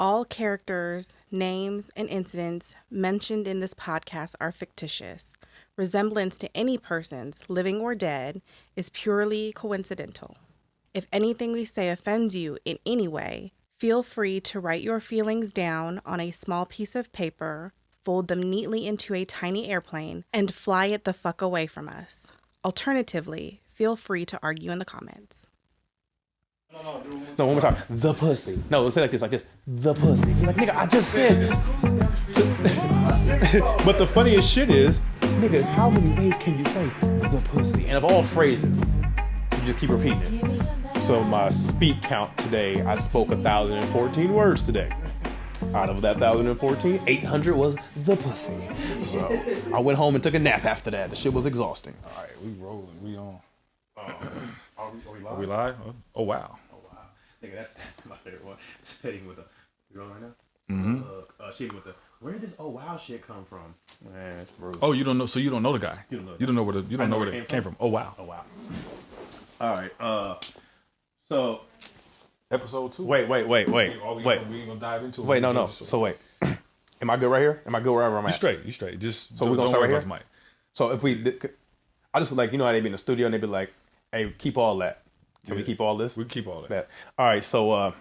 All characters, names, and incidents mentioned in this podcast are fictitious. Resemblance to any persons, living or dead, is purely coincidental. If anything we say offends you in any way, feel free to write your feelings down on a small piece of paper, fold them neatly into a tiny airplane, and fly it the fuck away from us. Alternatively, feel free to argue in the comments. No, one more time. The pussy. No, say like this. The pussy. He's like, nigga, I just said. But the funniest shit is, nigga, how many ways can you say the pussy? And of all phrases, you just keep repeating it. So my speak count today, I spoke 1,014 words today. Out of that 1,014, 800 was the pussy. So I went home and took a nap after that. The shit was exhausting. All right, we rolling. We on. Are we live? Oh wow. Nigga, that's my favorite one. Hitting with the, you rolling right now? Mm-hmm. Shitting with the, where did this oh wow shit come from? Man, it's Bruce. Oh, you don't know. So you don't know the guy. You don't know where it came from. Oh wow. Oh wow. All right. So episode 2. Wait. We ain't gonna dive into it. Wait, no. So wait. Am I good right here? Am I good wherever I'm at? You straight. Just so we're gonna start right here. Mic. So if we, I just like, you know how they be in the studio and they be like, hey, keep all that. Can we keep all this? We keep all that. All right, so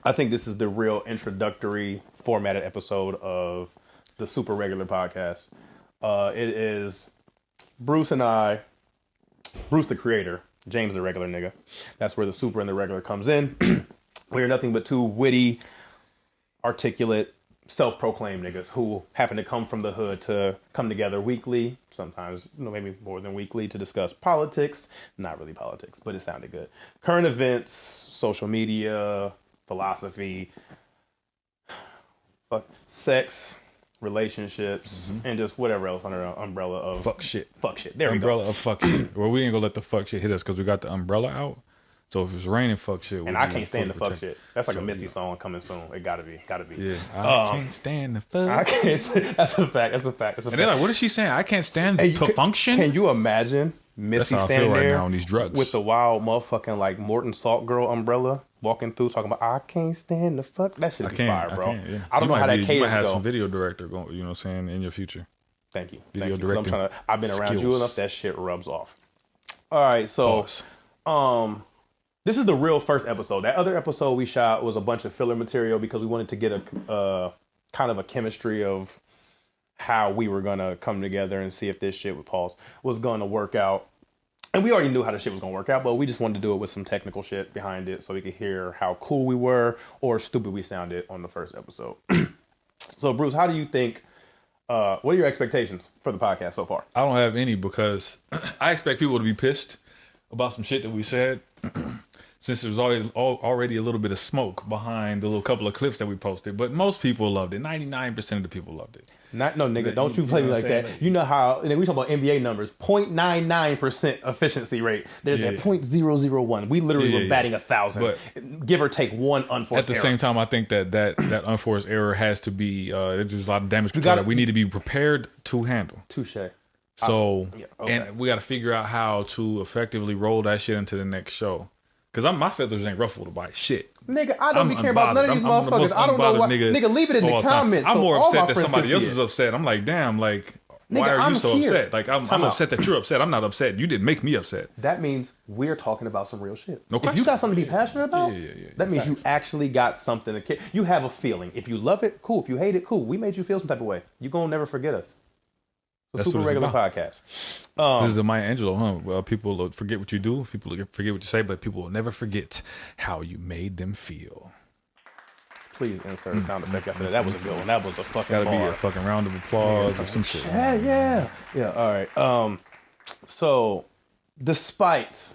I think this is the real introductory formatted episode of the Super Regular Podcast. It is Bruce and I, Bruce the creator, James the regular nigga. That's where the super and the regular comes in. We are nothing but two witty, articulate, self-proclaimed niggas who happen to come from the hood to come together weekly, sometimes, maybe more than weekly, to discuss politics. Not really politics, but it sounded good. Current events, social media, philosophy, sex, relationships, and just whatever else under the umbrella of fuck shit. There we go. Umbrella of fuck shit. Well, we ain't gonna let the fuck shit hit us because we got the umbrella out. So if it's raining, fuck shit. And I can't stand the fuck shit. That's like a Missy song coming soon. It gotta be. Yeah. I can't stand the fuck. I can't. That's a fact. And they're like, what is she saying? I can't stand to function. Can you imagine Missy standing right there now on these drugs with the wild motherfucking like Morton Salt Girl umbrella walking through talking about I can't stand the fuck? That shit be fire, bro. I don't know how that cadence go. You might have some video director going. You know what I'm saying, in your future. Thank you. Video directing. I've been around you enough. That shit rubs off. All right, so this is the real first episode. That other episode we shot was a bunch of filler material because we wanted to get a kind of a chemistry of how we were going to come together and see if this shit with Pauls was going to work out. And we already knew how the shit was going to work out, but we just wanted to do it with some technical shit behind it so we could hear how cool we were or stupid we sounded on the first episode. So, Bruce, how do you think, what are your expectations for the podcast so far? I don't have any because I expect people to be pissed about some shit that we said. Since there was already a little bit of smoke behind the little couple of clips that we posted. But most people loved it. 99% of the people loved it. No, nigga, don't you play me like that. You know how, and then we talk about NBA numbers, 0.99% efficiency rate. There's that 0.001. We literally were batting 1,000. Give or take one unforced error. At the same time, I think that unforced error has to be, there's a lot of damage control that we need to be prepared to handle. Touche. So, and we got to figure out how to effectively roll that shit into the next show. Because my feathers ain't ruffled by shit. Nigga, I don't care about none of these motherfuckers. I don't know what. Nigga, leave it in the comments. I'm more upset that somebody else is upset. I'm like, damn, like, why are you so upset? Like, I'm upset that you're upset. I'm not upset. You didn't make me upset. That means we're talking about some real shit. No question. If you got something to be passionate about, that means you actually got something to care. You have a feeling. If you love it, cool. If you hate it, cool. We made you feel some type of way. You're going to never forget us. That's Super Regular Podcast. This is the Maya Angelou, huh? Well, people forget what you do, people forget what you say, but people will never forget how you made them feel. Please insert a sound effect after that. That was a good one. That was a fucking Gotta bar. be a fucking round of applause or some shit. Yeah. All right. So, despite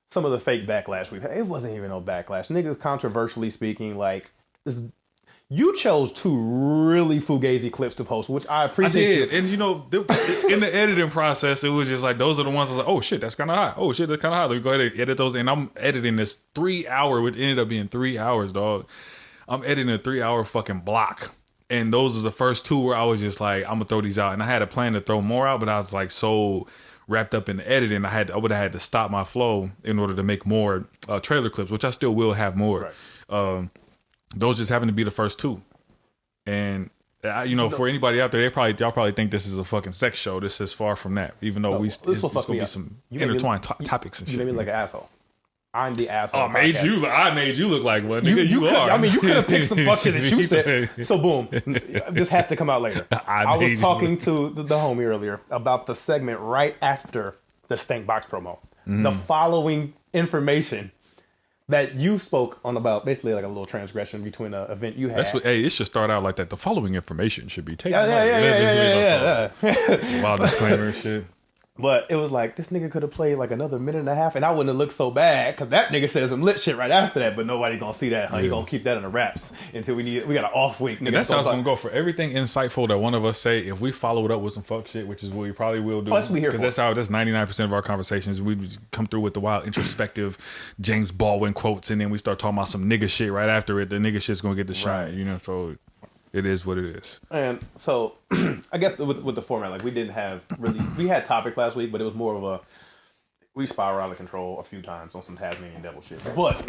some of the fake backlash we've had, it wasn't even no backlash. Niggas, controversially speaking, like this. You chose two really fugazi clips to post, which I appreciate. I did. And, you know, in the editing process, it was just like, those are the ones I was like, oh, shit, that's kind of hot. Oh, shit, that's kind of hot. Let me go ahead and edit those. And I'm editing this 3 hour, which ended up being 3 hours, dog. I'm editing a 3 hour fucking block. And those are the first two where I was just like, I'm going to throw these out. And I had a plan to throw more out, but I was like so wrapped up in the editing, I would have had to stop my flow in order to make more trailer clips, which I still will have more. Right. Those just happen to be the first two. And you know, for anybody out there, y'all probably think this is a fucking sex show. This is far from that. Even though it's gonna be some intertwined topics and shit. You made me like an asshole. I'm the asshole. Oh, I made you look like one. Nigga, you are. I mean, you could have picked some fuck shit that you said. So boom, this has to come out later. I was talking to the homie earlier about the segment right after the Stank Box promo. The following information that you spoke on about, basically like a little transgression between an event you had. That's what. Hey, it should start out like that. The following information should be taken. Yeah. Wild disclaimer and shit. But it was like, this nigga could have played like another minute and a half, and I wouldn't have looked so bad, because that nigga said some lit shit right after that, but nobody gonna see that. He gonna keep that in the wraps until we got an off week. And that's how it's gonna go. For everything insightful that one of us say, if we follow it up with some fuck shit, which is what we probably will do, because that's 99% of our conversations. We come through with the wild introspective James Baldwin quotes, and then we start talking about some nigga shit right after it. The nigga shit's gonna get the shine, you know. So it is what it is. And so, I guess with the format, like we had topics last week, but it was more of we spiraled out of control a few times on some Tasmanian devil shit. But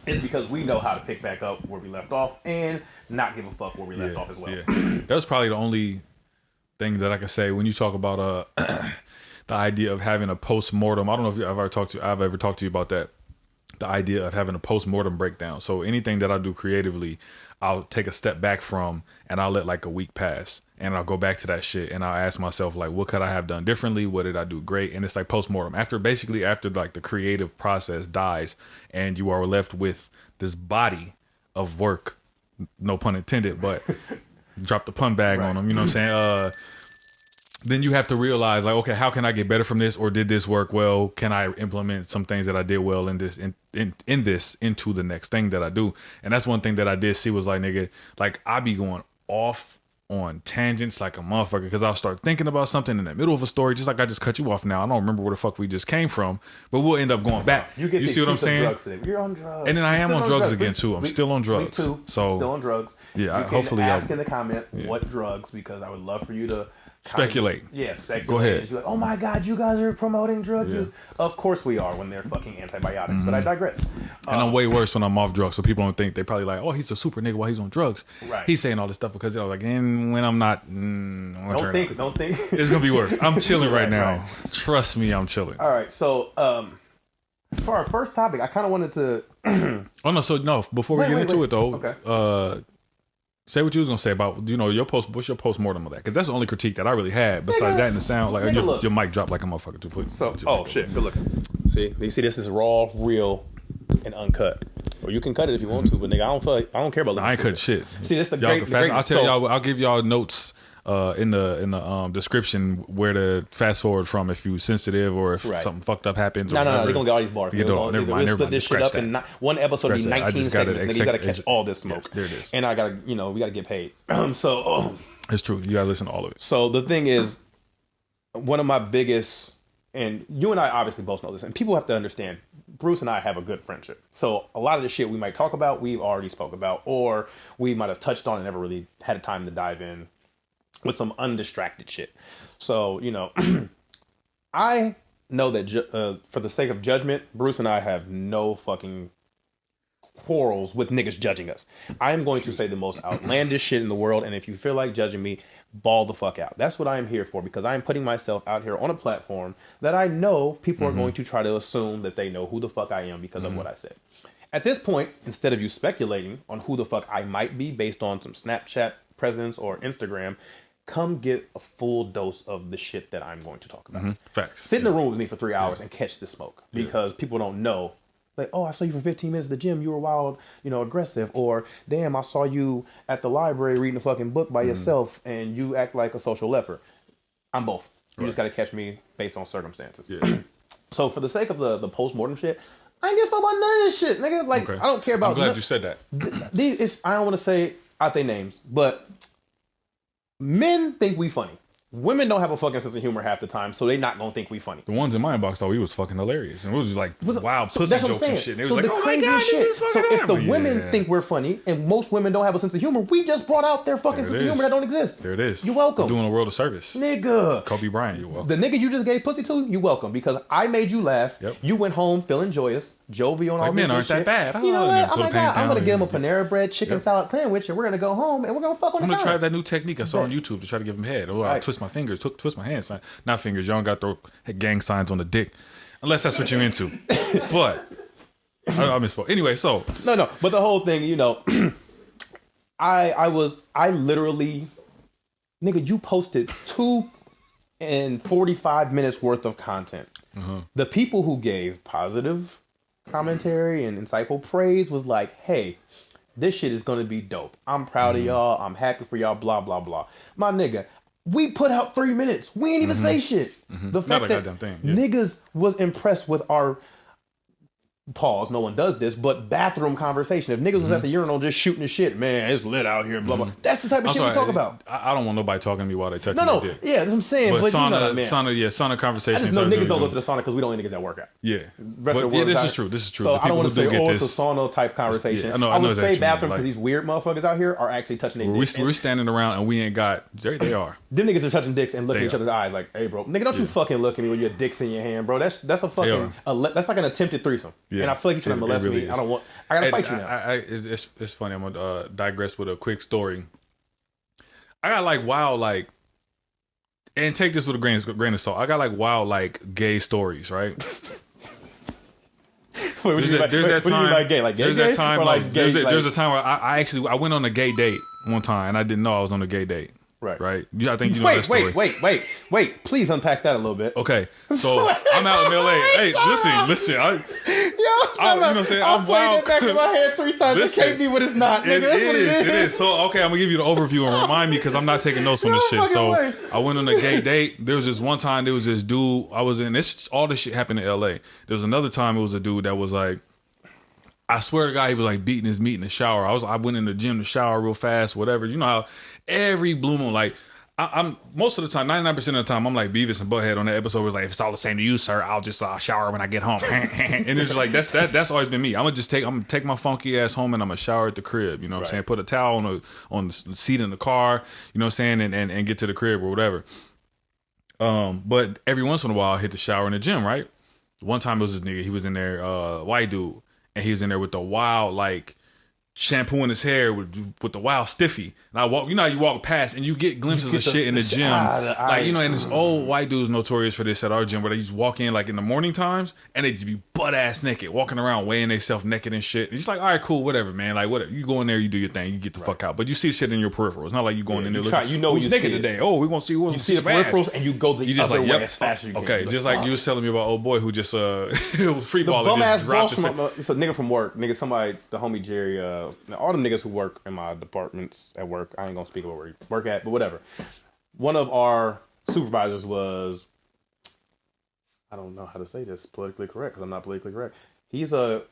it's because we know how to pick back up where we left off and not give a fuck where we left off as well. Yeah. That was probably the only thing that I could say when you talk about the idea of having a post-mortem. I don't know if I've ever talked to you about that. The idea of having a post-mortem breakdown. So anything that I do creatively, I'll take a step back from, and I'll let like a week pass, and I'll go back to that shit, and I'll ask myself like, what could I have done differently? What did I do great? And it's like post-mortem. After like the creative process dies, and you are left with this body of work, no pun intended, but drop the pun bag on them. You know what I'm saying? Then you have to realize like, okay, how can I get better from this? Or did this work well? Can I implement some things that I did well in this into the next thing that I do? And that's one thing that I did see was like, nigga, like I be going off on tangents like a motherfucker, because I'll start thinking about something in the middle of a story, just like I just cut you off now. I don't remember where the fuck we just came from, but we'll end up going back. You see what I'm saying? You're on drugs. And then I am on drugs again too. I'm still on drugs. Me too. So still on drugs. Yeah, hopefully ask in the comment what drugs, because I would love for you to speculate. Speculate. Go ahead. Be like, oh my God, you guys are promoting drug use. Of course we are, when they're fucking antibiotics. But I digress. And I'm way worse when I'm off drugs, so people don't think. They probably like, oh, he's a super nigga while he's on drugs. Right. He's saying all this stuff because like, and when I'm not, don't think. It's gonna be worse. I'm chilling right now. Right. Trust me, I'm chilling. All right. So for our first topic, I kind of wanted to. Before we get into it though, okay. Say what you was gonna say about what's your post-mortem of that, because that's the only critique that I really had besides that and the sound. Like your mic dropped like a motherfucker too. Please. So shit, good looking. See, you see, this is raw, real, and uncut. Or you can cut it if you want to, but nigga, I don't care about. I ain't cut shit. See, this the great. I'll tell y'all. I'll give y'all notes in the description where to fast forward from if you're sensitive or if something fucked up happens. No, they're gonna get all these bars. Never mind. Split this shit up in one episode be 19 segments. Nigga, you gotta catch all this smoke. Yes, there it is. And I gotta, we gotta get paid. So it's true. You gotta listen to all of it. So the thing is, one of my biggest, and you and I obviously both know this, and people have to understand, Bruce and I have a good friendship. So a lot of the shit we might talk about, we've already spoke about, or we might have touched on and never really had a time to dive in with some undistracted shit. So, I know that for the sake of judgment, Bruce and I have no fucking quarrels with niggas judging us. I am going to say the most outlandish shit in the world, and if you feel like judging me, ball the fuck out. That's what I am here for, because I am putting myself out here on a platform that I know people are going to try to assume that they know who the fuck I am because of what I said. At this point, instead of you speculating on who the fuck I might be based on some Snapchat presence or Instagram, come get a full dose of the shit that I'm going to talk about. Facts. Sit in the room with me for 3 hours and catch the smoke, because people don't know. Like, oh, I saw you for 15 minutes at the gym. You were wild, aggressive. Or, damn, I saw you at the library reading a fucking book by yourself and you act like a social leper. I'm both. You just got to catch me based on circumstances. Yeah. So for the sake of the post-mortem shit, I ain't give a fuck about none of this shit, nigga. Like, I don't care about... I'm glad you said that. I don't want to say out their names, but men think we funny. Women don't have a fucking sense of humor half the time, so they not gonna think we funny. The ones in my inbox thought we was fucking hilarious, and it was like wild So pussy that's what I'm jokes and saying. shit. And it So was like, the oh my god, craziest this is shit. fucking So if the happening. women think we're funny, and most women don't have a sense of humor, we just brought out their fucking sense of humor that don't exist. There it is. You're welcome. You're doing a world of service, Nigga. Kobe Bryant. You're welcome. The nigga you just gave pussy to, you welcome, because I made you laugh. Yep. You went home feeling joyous, jovial, and all men this aren't that shit. bad. You know Oh, what? and then Oh put my the pants god, I'm gonna down get him a and- Panera Bread chicken salad sandwich, and we're gonna go home and we're gonna fuck on I'm the gonna try couch. that new technique I saw on YouTube to try to give him head. Oh, I Right. twist my fingers, twist my hands. Not fingers. Y'all don't got to throw gang signs on the dick, unless that's what you're into. But I misspoke. Anyway, so No, but the whole thing, you know, I literally, nigga, you posted 2 and 45 minutes worth of content. The people who gave positive commentary and insightful praise was like, hey, this shit is gonna be dope. I'm proud of y'all. I'm happy for y'all. Blah blah blah. My nigga, we put out 3 minutes. We ain't even say shit. The fact Not a that goddamn thing, yeah. niggas was impressed with our pause. No one does this, but bathroom conversation. If niggas was at the urinal just shooting the shit, man, it's lit out here. Blah blah. That's the type of I'm shit sorry, we talk about. I don't want nobody talking to me while they touching No, their dick. yeah, that's what I'm saying. But But you know what I mean. sauna I conversations. just know are niggas really don't go good. to the sauna because we don't let niggas at work out. Yeah, Rest of but the yeah, world this out- is true. This is true. So The I don't people want who to do say, get oh, it's a this. sauna type conversation. Yeah, I know would exactly say what you mean, bathroom because like- these weird motherfuckers out here are actually touching their dick. We're standing around and we ain't got. They are. Them niggas are touching dicks and looking They each are. other's eyes like, hey, bro, nigga, don't you fucking look at me with your dicks in your hand, bro. That's a fucking, that's like an attempted threesome. Yeah. And I feel like you're trying to molest really me. is. I don't want, I gotta And fight you now. It's funny. I'm gonna digress with a quick story. I got like wild like, and take this with a grain of salt. I got like wild like gay stories, right? Wait, what do you mean by gay? Like gay There's gay? that time. Or like gay, there's a time where I actually went on a gay date one time and I didn't know I was on a gay date. Right. I think you know that story. Wait. Please unpack that a little bit. Okay, so I'm out in LA. Hey, listen. Yo, you know what I'm saying? I'm I'm playing wild. that back in my head 3 times. Listen. It can't be what it's not, nigga. That's what it is. It is. So, okay, I'm going to give you the overview and remind me because I'm not taking notes on this No shit. So, fucking way. I went on a gay date. There was this one time, there was this dude. I was in this, all this shit happened in LA. There was another time, it was a dude that was like, I swear to God, he was like beating his meat in the shower. I went in the gym to shower real fast, whatever. You know how every blue moon, like, I'm most of the time, 99% of the time, I'm like Beavis and Butthead on that episode. Was like, if it's all the same to you, sir, I'll just shower when I get home. And it's like that's always been me. I'm gonna take my funky ass home and I'm gonna shower at the crib. You know what I'm saying? Put a towel on the seat in the car. You know what I'm saying? And get to the crib or whatever. But every once in a while, I hit the shower in the gym. Right. One time it was this nigga. He was in there, white dude, and he was in there with the wild like shampooing his hair with the wild stiffy. And I walk, you know how you walk past and you get glimpses of shit in the gym. Like, you know, and this old white dude's notorious for this at our gym where they just walk in like in the morning times and they just be butt ass naked, walking around weighing themselves naked and shit. It's like, all right, cool, whatever, man. Like, whatever. You go in there, you do your thing, you get the fuck out. But you see shit in your peripheral. It's not like you going in there looking, who's you naked see it. today? Oh, we're going to see who's You see the peripherals and you go the other way as fast as you can. Okay, just like you was telling me about old boy who just free The balling, bum just ass dropped boss his it's a nigga from work. Nigga, somebody, the homie Jerry, all them niggas who work in my departments at work. I ain't gonna speak about where he work at, but whatever. One of our supervisors was, I don't know how to say this politically correct because I'm not politically correct. He's a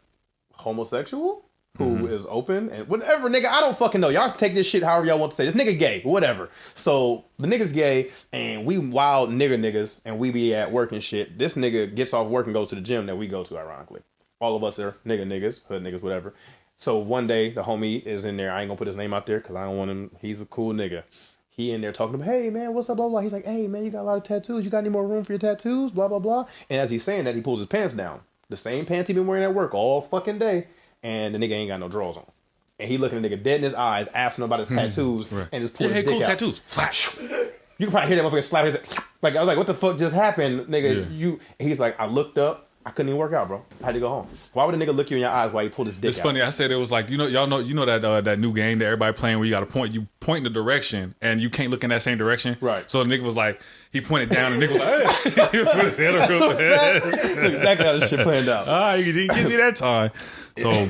homosexual who is open and whatever, nigga. I don't fucking know. Y'all can take this shit however y'all want to say. This nigga gay, whatever. So the nigga's gay and we wild niggas and we be at work and shit. This nigga gets off work and goes to the gym that we go to, ironically. All of us are niggas, hood niggas, whatever. So one day the homie is in there. I ain't gonna put his name out there because I don't want him. He's a cool nigga. He in there talking to him. Hey man, what's up? Blah blah. He's like, hey man, you got a lot of tattoos. You got any more room for your tattoos? Blah blah blah. And as he's saying that, he pulls his pants down. The same pants he been wearing at work all fucking day. And the nigga ain't got no drawers on. And he looking at the nigga dead in his eyes, asking him about his tattoos, and just pulling his dick cool out. tattoos. Flash. You can probably hear that motherfucker slap his. Like I was like, what the fuck just happened, nigga? Yeah. And he's like, I looked up. I couldn't even work out, bro. I had to go home. Why would a nigga look you in your eyes while you pull his dick It's out? funny. I said it was like, you know that new game that everybody playing where you got to point in the direction and you can't look in that same direction. Right. So the nigga was like, he pointed down and the nigga was like, hey. He put his head up real fast. That's exactly how this shit planned out. You didn't give me that time. So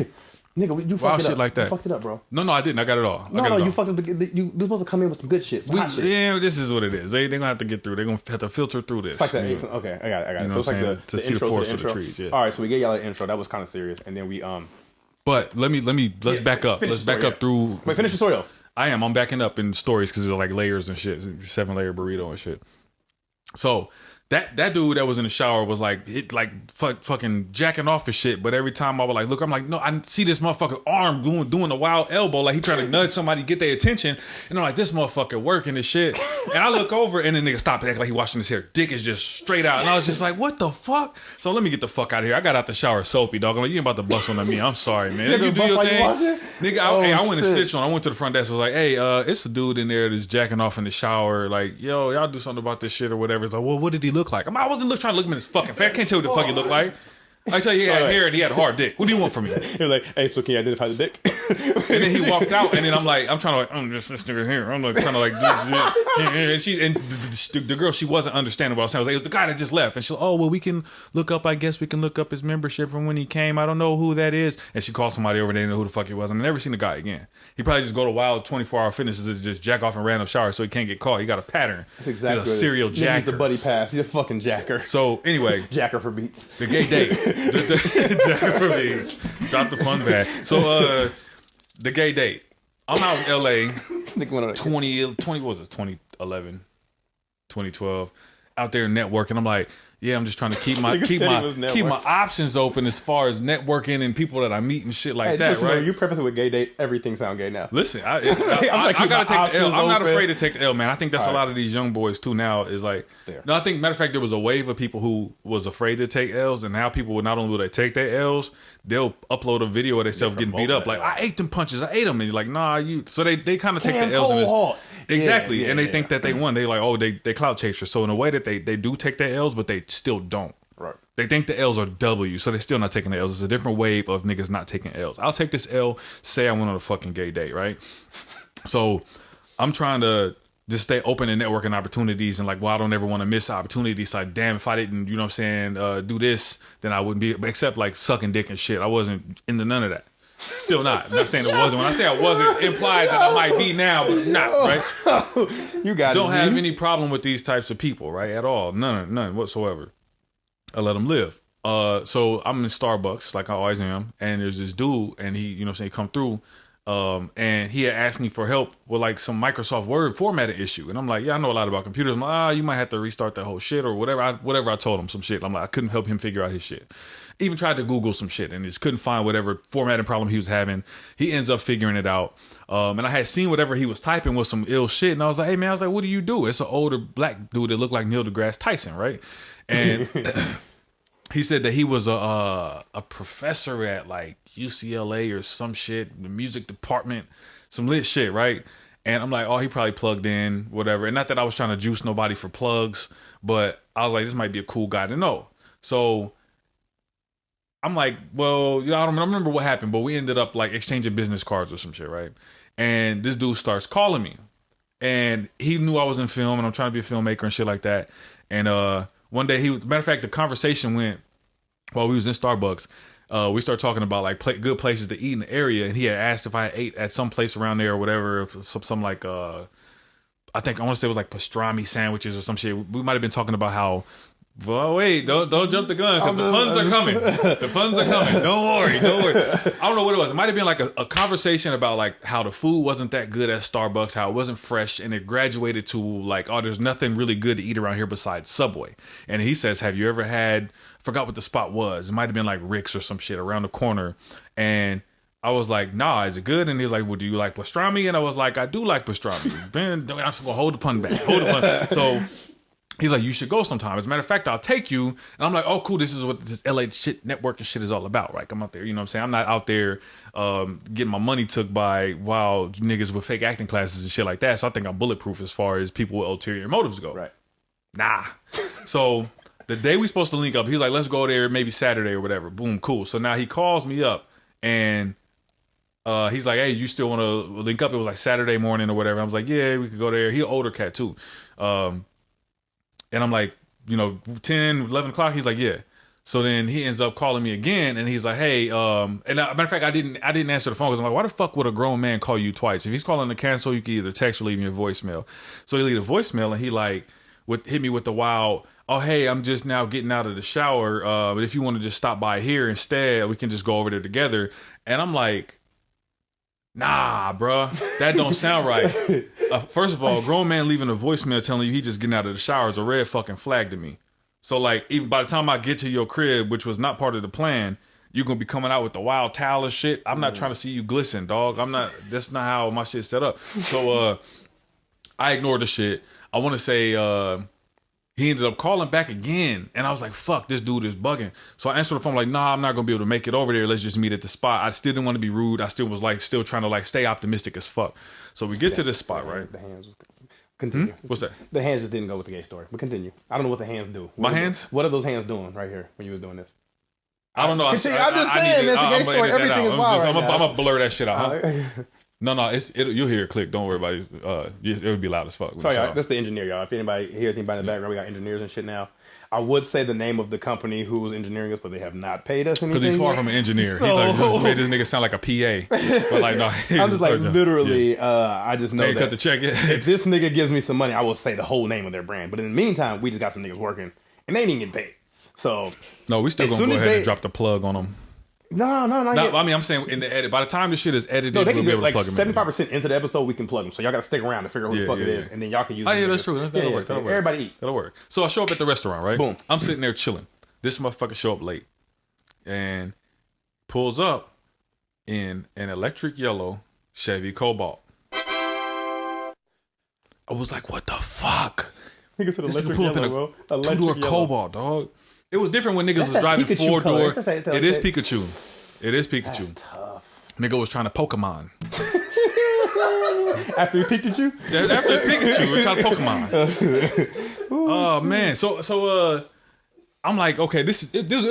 Nigga, you wild fucked it shit up. like that. You fucked it up, bro. no, I didn't. I got it all. You fucked up. You were supposed to come in with some good shit. Some hot shit. Yeah, this is what it is. They gonna have to get through. They're gonna have to filter through this. It's like that. You know? Okay, I got it. You know So it's what I'm like saying? the See the intro forest to for the intro. trees, yeah. All right, so we gave y'all an intro. That was kind of serious, and then we But let's back up. finish Let's the back story, up through. Wait, finish the story though. I am. I'm backing up in stories because they're like layers and shit, 7-layer burrito and shit. So that dude that was in the shower was like fucking jacking off and shit. But every time I would like look, I'm like, no, I see this motherfucking arm doing a wild elbow, like he trying to nudge somebody, get their attention. And I'm like, this motherfucker working this shit. And I look over and the nigga stop and act like he washing his hair. Dick is just straight out. And I was just like, what the fuck? So let me get the fuck out of here. I got out the shower soapy, dog. I'm like, you ain't about to bust one on me. I'm sorry, man. Nigga, you do your thing. Nigga, I went and snitched on. I went to the front desk. I was like, hey, it's a dude in there that's jacking off in the shower. Like, yo, y'all do something about this shit or whatever. It's like, well, what did he look like? I wasn't trying to look him in his fucking face. I can't tell you what the fuck he looked like. I tell you, he had hair and he had a hard dick. What do you want from me? He was like, hey, so can you identify the dick? And then he walked out, and then I'm trying to I'm just this nigga here. I'm like trying to and the girl, she wasn't understanding what I was saying. I was like, it was the guy that just left, and she's like, oh well, we can look up. I guess we can look up his membership from when he came. I don't know who that is. And she called somebody over, and they didn't know who the fuck he was. And I never seen the guy again. He probably just go to wild 24-hour fitnesses and just jack off in random showers so he can't get caught. He got a pattern. That's exactly. He's a serial jacker. He's the buddy pass. He's a fucking jacker. So anyway, jacker for beats. The gay date. Jacker for beats. Drop the fun bag. So the gay date. I'm out in LA 2011, 2012, out there networking. I'm like, yeah, I'm just trying to keep my options open as far as networking and people that I meet and shit like that, right? You preface it with gay date, everything sound gay now. Listen, I gotta take the L. I'm not afraid to take the L, man. I think that's a lot of these young boys too now is like, no, I think, matter of fact, there was a wave of people who was afraid to take L's, and now people will not only will they take their L's, they'll upload a video of themselves getting beat up. Like, I ate them punches, I ate them. And you're like, nah, you. So they kind of take the L's in this. Exactly. And they think that they won. They like, oh, they clout chasers. So in a way that they do take their L's, but they still don't. Right. They think the L's are W, so they're still not taking the L's. It's a different wave of niggas not taking L's. I'll take this L, say I went on a fucking gay date, right? So I'm trying to just stay open to networking opportunities and like, well, I don't ever want to miss opportunities. Like, damn, if I didn't, you know what I'm saying, do this, then I wouldn't be, except like sucking dick and shit. I wasn't into none of that. Still not. I'm not saying it wasn't. When I say I wasn't, it implies that I might be now, but I'm not, right? You got Don't have any problem with these types of people, right? At all. None whatsoever. I let them live. So I'm in Starbucks, like I always am, and there's this dude, and he, you know what I'm saying, come through, and he had asked me for help with like some Microsoft Word formatting issue. And I'm like, yeah, I know a lot about computers. I'm like, you might have to restart that whole shit or whatever. I told him some shit. I'm like, I couldn't help him figure out his shit. Even tried to Google some shit and just couldn't find whatever formatting problem he was having. He ends up figuring it out. And I had seen whatever he was typing was some ill shit. And I was like, hey man, what do you do? It's an older black dude that looked like Neil deGrasse Tyson, right? And he said that he was a professor at like UCLA or some shit, the music department, some lit shit, right? And I'm like, oh, he probably plugged in, whatever. And not that I was trying to juice nobody for plugs, but I was like, this might be a cool guy to know. So I'm like, well, you know, I don't remember what happened, but we ended up like exchanging business cards or some shit, right? And this dude starts calling me, and he knew I was in film, and I'm trying to be a filmmaker and shit like that. And one day, matter of fact, the conversation went while we was in Starbucks. We started talking about like good places to eat in the area, and he had asked if I ate at some place around there or whatever, some like I think I want to say it was like pastrami sandwiches or some shit. We might have been talking about how. Well, wait, don't jump the gun because the puns are coming. The puns are coming. Don't worry. I don't know what it was. It might have been like a conversation about like how the food wasn't that good at Starbucks, how it wasn't fresh, and it graduated to like, oh, there's nothing really good to eat around here besides Subway. And he says, have you ever had, forgot what the spot was. It might have been like Rick's or some shit around the corner. And I was like, nah, is it good? And he was like, well, do you like pastrami? And I was like, I do like pastrami. Then I'm just going to hold the pun back. So he's like, you should go sometime. As a matter of fact, I'll take you. And I'm like, oh, cool. This is what this LA shit networking shit is all about, right? I'm out there, you know what I'm saying? I'm not out there getting my money took by wild niggas with fake acting classes and shit like that. So I think I'm bulletproof as far as people with ulterior motives go. Right. Nah. So the day we supposed to link up, he's like, let's go there maybe Saturday or whatever. Boom, cool. So now he calls me up and he's like, hey, you still want to link up? It was like Saturday morning or whatever. I was like, yeah, we could go there. He an older cat too. And I'm like, 10, 11 o'clock. He's like, yeah. So then he ends up calling me again, and he's like, hey, and matter of fact, I didn't answer the phone because I'm like, why the fuck would a grown man call you twice? If he's calling to cancel, you can either text or leave me a voicemail. So he leave a voicemail, and he like hit me with the wild, oh, hey, I'm just now getting out of the shower. But if you want to just stop by here instead, we can just go over there together. And I'm like, Nah, bruh, that don't sound right. First of all, a grown man leaving a voicemail telling you he just getting out of the shower is a red fucking flag to me. So like, even by the time I get to your crib, which was not part of the plan, you're gonna be coming out with the wild towel and shit. I'm not trying to see you glisten, dog. I'm not. That's not how my shit's set up. So I ignored the shit. I want to say he ended up calling back again, and I was like, "Fuck, this dude is bugging." So I answered the phone like, "Nah, I'm not gonna be able to make it over there. Let's just meet at the spot." I still didn't want to be rude. I still was like, still trying to like stay optimistic as fuck. So we get to this spot, right? The hands. Continue. What's that? The hands just didn't go with the gay story. But continue. I don't know what the hands do. My hands? What are those hands doing right here when you was doing this? I don't know. I'm just saying, that's a gay story. Everything is wild right now. I'm gonna blur that shit out. Huh? No, you'll hear it click. Don't worry about it. It'll be loud as fuck. Sorry, y'all, that's the engineer, y'all. If anybody hears anybody in the background, we got engineers and shit now. I would say the name of the company who was engineering us, but they have not paid us anything. Because he's far from an engineer. He's like, made this nigga sound like a PA. But like, no. I'm just like, literally, I just know that cut the check yet. if this nigga gives me some money, I will say the whole name of their brand. But in the meantime, we just got some niggas working, and they ain't even getting paid. So no, we still gonna go ahead and drop the plug on them. No, I mean, I'm saying in the edit. By the time this shit is edited, no, they we'll can be do able to like plug them 75% into the episode. We can plug them. So y'all got to stick around to figure out who the fuck it is, and then y'all can use. Oh yeah, that's true. That'll work. So That'll work. everybody eat. That'll work. So I show up at the restaurant, right? Boom. I'm sitting there chilling. This motherfucker show up late, and pulls up in an electric yellow Chevy Cobalt. I was like, what the fuck? Nigga said electric yellow, bro. Two-door Cobalt, dog. It was different when niggas was driving four-door. It is Pikachu. It is Pikachu. That's tough. Nigga was trying to Pokemon. After Pikachu? After Pikachu, we're trying to Pokemon. Oh, man. So I'm like, okay, it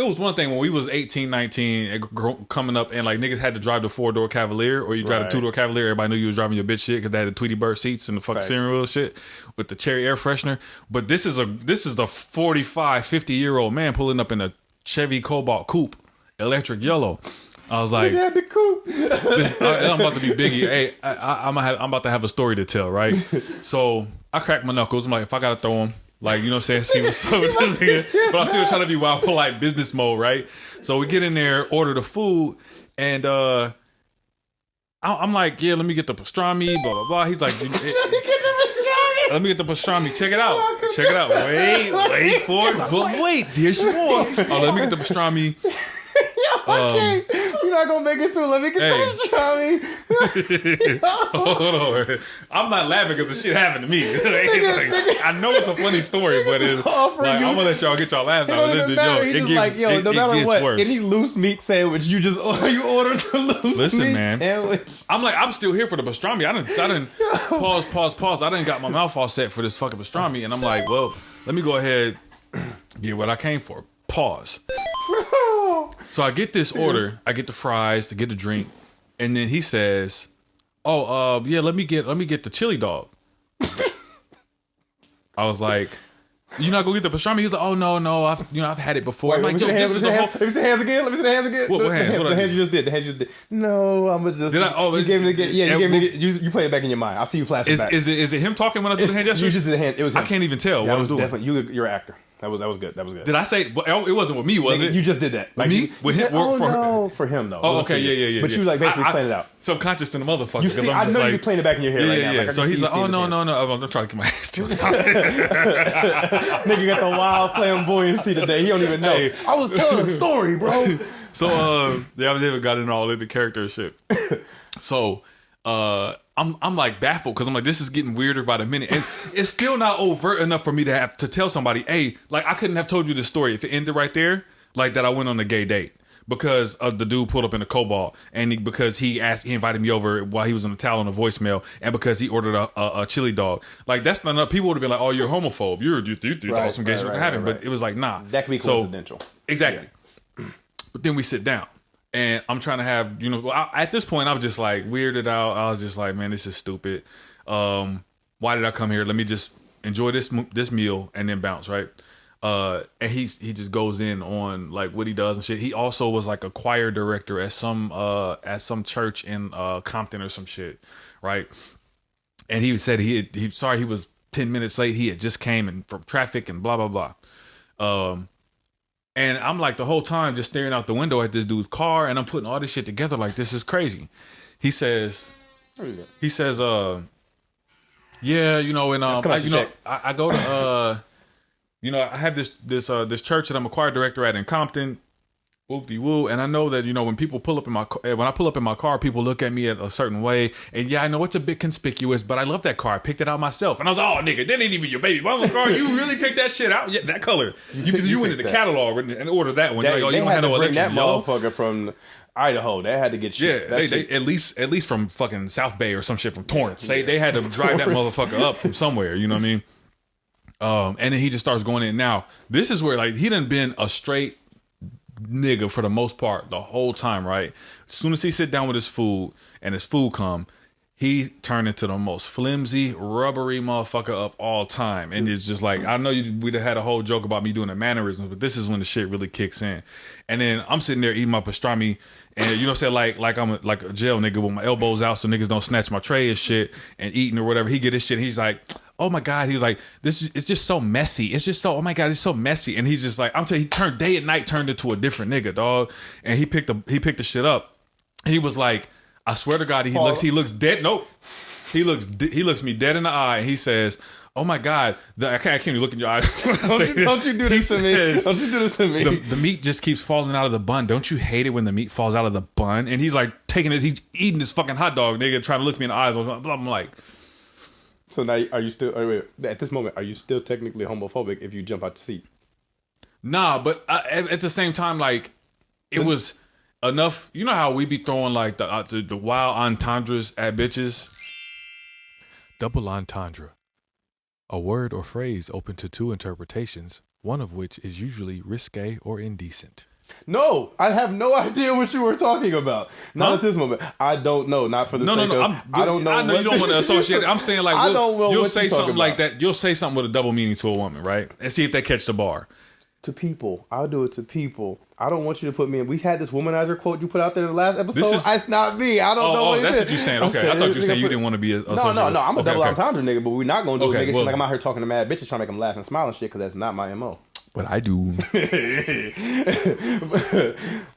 was one thing when we was 18, 19, coming up, and like niggas had to drive the 4-door Cavalier, or you drive a 2-door Cavalier. Everybody knew you was driving your bitch shit because they had the Tweety Bird seats and the fucking steering wheel shit with the cherry air freshener. But this is the 45, 50-year-old man pulling up in a Chevy Cobalt coupe, electric yellow. I was like, had the coupe. I'm about to be Biggie. Hey, I'm about to have a story to tell, right? So I cracked my knuckles. I'm like, if I gotta throw him. Like, you know what I'm saying? See what's up with this nigga. But I'm still trying to be wild for like business mode, right? So we get in there, order the food, and I'm like, yeah, let me get the pastrami, blah, blah, blah. He's like, let me get the pastrami. Check it out. Check it out. Wait for it. But wait, there's more. Oh, let me get the pastrami. Okay, you're not gonna make it through. Let me get the pastrami. Hold on. I'm not laughing because the shit happened to me. I know it's a funny story, but it's like, I'm gonna let y'all get y'all laughs out. It like, yo, no matter what, worse. Any loose meat sandwich you ordered the loose meat sandwich. I'm like, I'm still here for the pastrami. I didn't pause. I didn't got my mouth all set for this fucking pastrami, and I'm like, well, let me go ahead get what I came for. Pause. So I get this order. I get the fries, to get the drink, and then he says, "Oh, yeah, let me get the chili dog." I was like, "You not gonna get the pastrami?" He was like, "Oh no, I've had it before." Wait, I'm like, "Yo, this is the whole." Let me see the hands again. What hands? The hands you just did. The hands you just did. No, I'm gonna just. Did I? Oh, you gave me again. Yeah, you gave me. You play it back in your mind. I see you flashing back. Is it him talking when I do the hand gesture? You just did the hand. It was him. I can't even tell what I was doing. Definitely, you're an actor. That was good. That was good. Did I say it wasn't with me? Was it? You just did that. Like, me? With him? For him though. Oh, okay, yeah. But you like basically playing it out. Subconscious to the motherfucker. You see, I know you're playing it back in your head right now. Yeah. So he's like, oh no. I'm trying to get my ass to it. Nigga got the wild flamboyancy today. He don't even know. Hey. I was telling a story, bro. So I never got in all into character and shit. So I'm like baffled because I'm like, this is getting weirder by the minute, and it's still not overt enough for me to have to tell somebody, hey, like I couldn't have told you this story if it ended right there, like that I went on a gay date because of the dude pulled up in a Cobalt, and because he invited me over while he was on the towel on a voicemail, and because he ordered a chili dog. Like that's not enough. People would have been like, oh, you're homophobe. You thought some gay shit would happen, but it was like, nah, that could be coincidental. Exactly. Yeah. But then we sit down. And I'm trying to have, at this point, I was just like weirded out. I was just like, man, this is stupid. Why did I come here? Let me just enjoy this meal and then bounce, right? And he just goes in on like what he does and shit. He also was like a choir director at some church in Compton or some shit, right? And he said he sorry he was 10 minutes late. He had just came in from traffic and blah blah blah. And I'm like the whole time just staring out the window at this dude's car, and I'm putting all this shit together like this is crazy. He says, Where you at? he says, yeah, you know, and I go to you know, I have this church that I'm a choir director at in Compton. Whoop-de-woo. And I know that, you know, when people pull up in my car, when I pull up in my car, people look at me a certain way. And yeah, I know it's a bit conspicuous, but I love that car. I picked it out myself. And I was like, oh, nigga, that ain't even your baby mama's car. You really picked that shit out? Yeah, that color. You went to the catalog and ordered that one. They, like, oh, they you don't had have to no bring electric that yellow? motherfucker from Idaho. They had to get shit. Yeah, That they shit. at least from fucking South Bay or some shit from Torrance. They had to drive that motherfucker up from somewhere. You know what I mean? And then he just starts going in. Now, this is where, like, he done been a straight nigga for the most part the whole time, right? As soon as he sit down with his food and his food come, he turned into the most flimsy, rubbery motherfucker of all time. And it's just like, I know we'd have had a whole joke about me doing the mannerisms, but this is when the shit really kicks in. And then I'm sitting there eating my pastrami, and you know what I'm saying, like I'm like a jail nigga with my elbows out so niggas don't snatch my tray and shit and eating or whatever. He get his shit, he's like, oh my God, he's like, it's just so messy. It's just so, oh my God, it's so messy. And he's just like, I'm telling you, he turned day and night, turned into a different nigga, dog. And he picked the shit up. He was like, I swear to God, he looks dead. Nope. He looks me dead in the eye, and he says, oh my God, I can't even look in your eyes. Don't you do this to me. Don't you do this to me. The meat just keeps falling out of the bun. Don't you hate it when the meat falls out of the bun? And he's like he's eating this fucking hot dog, nigga, trying to look me in the eyes. I'm like, so now, are you still, wait, at this moment, are you still technically homophobic if you jump out the seat? nah, but at the same time, like, it was enough. You know how we be throwing like the wild entendres at bitches? Double entendre. A word or phrase open to two interpretations, one of which is usually risque or indecent. No, I have no idea what you were talking about. Not at this moment. I don't know. Not for the sake of... I don't know. I know you don't want to associate it. I'm saying, like, I don't know you'll what say you're something talking like about. that. You'll say something with a double meaning to a woman, right? And see if they catch the bar. To people. I'll do it to people. I don't want you to put me in... We had this womanizer quote you put out there in the last episode. It's not me. I don't know what that's it what is. you're saying. Okay, I thought you were saying you didn't want to be a... No, I'm a double entendre nigga, but we're not going to do it. Make it seem well- like I'm out here talking to mad bitches trying to make them laugh and smile and shit, because that's not my MO. But I do.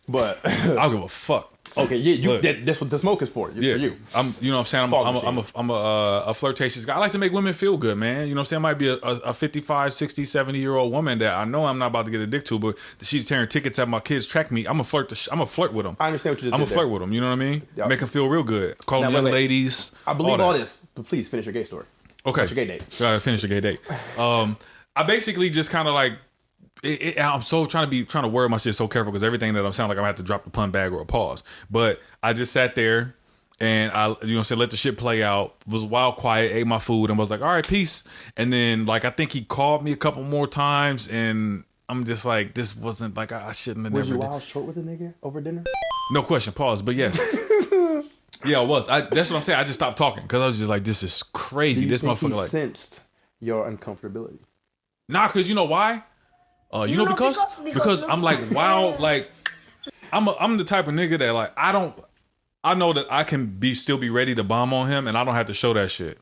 But... I'll give a fuck. Okay, yeah, Look. that's what the smoke is for. Yeah, For you. I'm. You know what I'm saying. I'm a flirtatious guy. I like to make women feel good, man. You know what I'm saying. I might be a 55, 60, 70-year-old woman that I know I'm not about to get a dick to, but she's tearing tickets at my kids' track meet. I'm a flirt with them. I understand what you just I'm did a flirt with them. You know what I mean? Yep. Make them feel real good. Call them Now, young wait. ladies. I believe all all that. this, but please finish your gay story. Okay. Finish your gay date. Gotta finish a gay date. I basically just kind of like. I'm so trying to word my shit so careful because everything that I'm sounding like I'm gonna have to drop the pun bag or a pause. But I just sat there and let the shit play out. Was wild quiet, ate my food, and was like, all right, peace. And then like I think he called me a couple more times, and I'm just like, this wasn't like I shouldn't have Was never. you wild short with a nigga over dinner? No question. Pause. But yes. Yeah, I was. That's what I'm saying. I just stopped talking because I was just like, this is crazy. Do you This think motherfucker he like sensed your uncomfortability? nah, because you know why? Because I'm like, wow, like I'm the type of nigga that like I know that I can still be ready to bomb on him and I don't have to show that shit.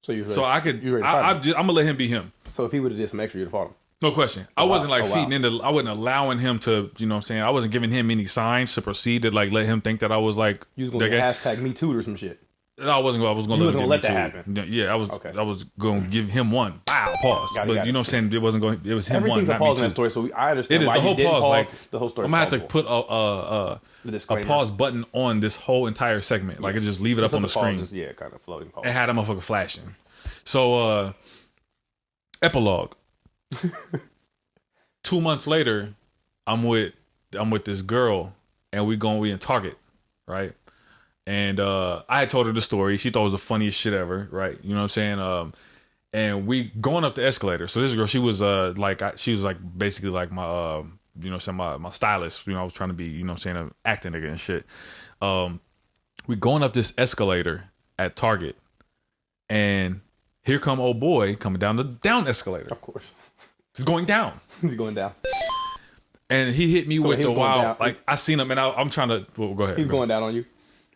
So you So I could I'm gonna let him be him. So if he would have did some extra, you'd have fought him. No question. I wasn't like feeding into. I wasn't allowing him to. You know what I'm saying? I wasn't giving him any signs to proceed to like let him think that I was like. You was gonna hashtag me too or some shit. I wasn't. I was gonna. You let, wasn't gonna let that happen. Yeah, I was. Okay. I was gonna give him one. Wow, pause. Got but it. you know what I'm saying? It wasn't going. It was him Everything's one, a not me pause in two. that story, so I understand It is why the whole you didn't pause. pause. Like The whole story. I'm gonna have to plausible. put The a disclaimer. pause button on this whole entire segment. Like, it just leave it up on the screen. Yeah, kind of floating pause. It had a motherfucker flashing. So, epilogue. 2 months later, I'm with this girl, and we in Target, right? And I had told her the story. She thought it was the funniest shit ever, right? You know what I'm saying? And we going up the escalator. So this girl, she was basically like my you know what I'm saying, my stylist. You know, I was trying to be, you know what I'm saying, an acting nigga and shit. We going up this escalator at Target, and here come old boy coming down the down escalator. Of course. He's going down. He's going down. And he hit me with he the was going wild, down. like, I seen him, and I'm trying to, well, go ahead. He's going down on you.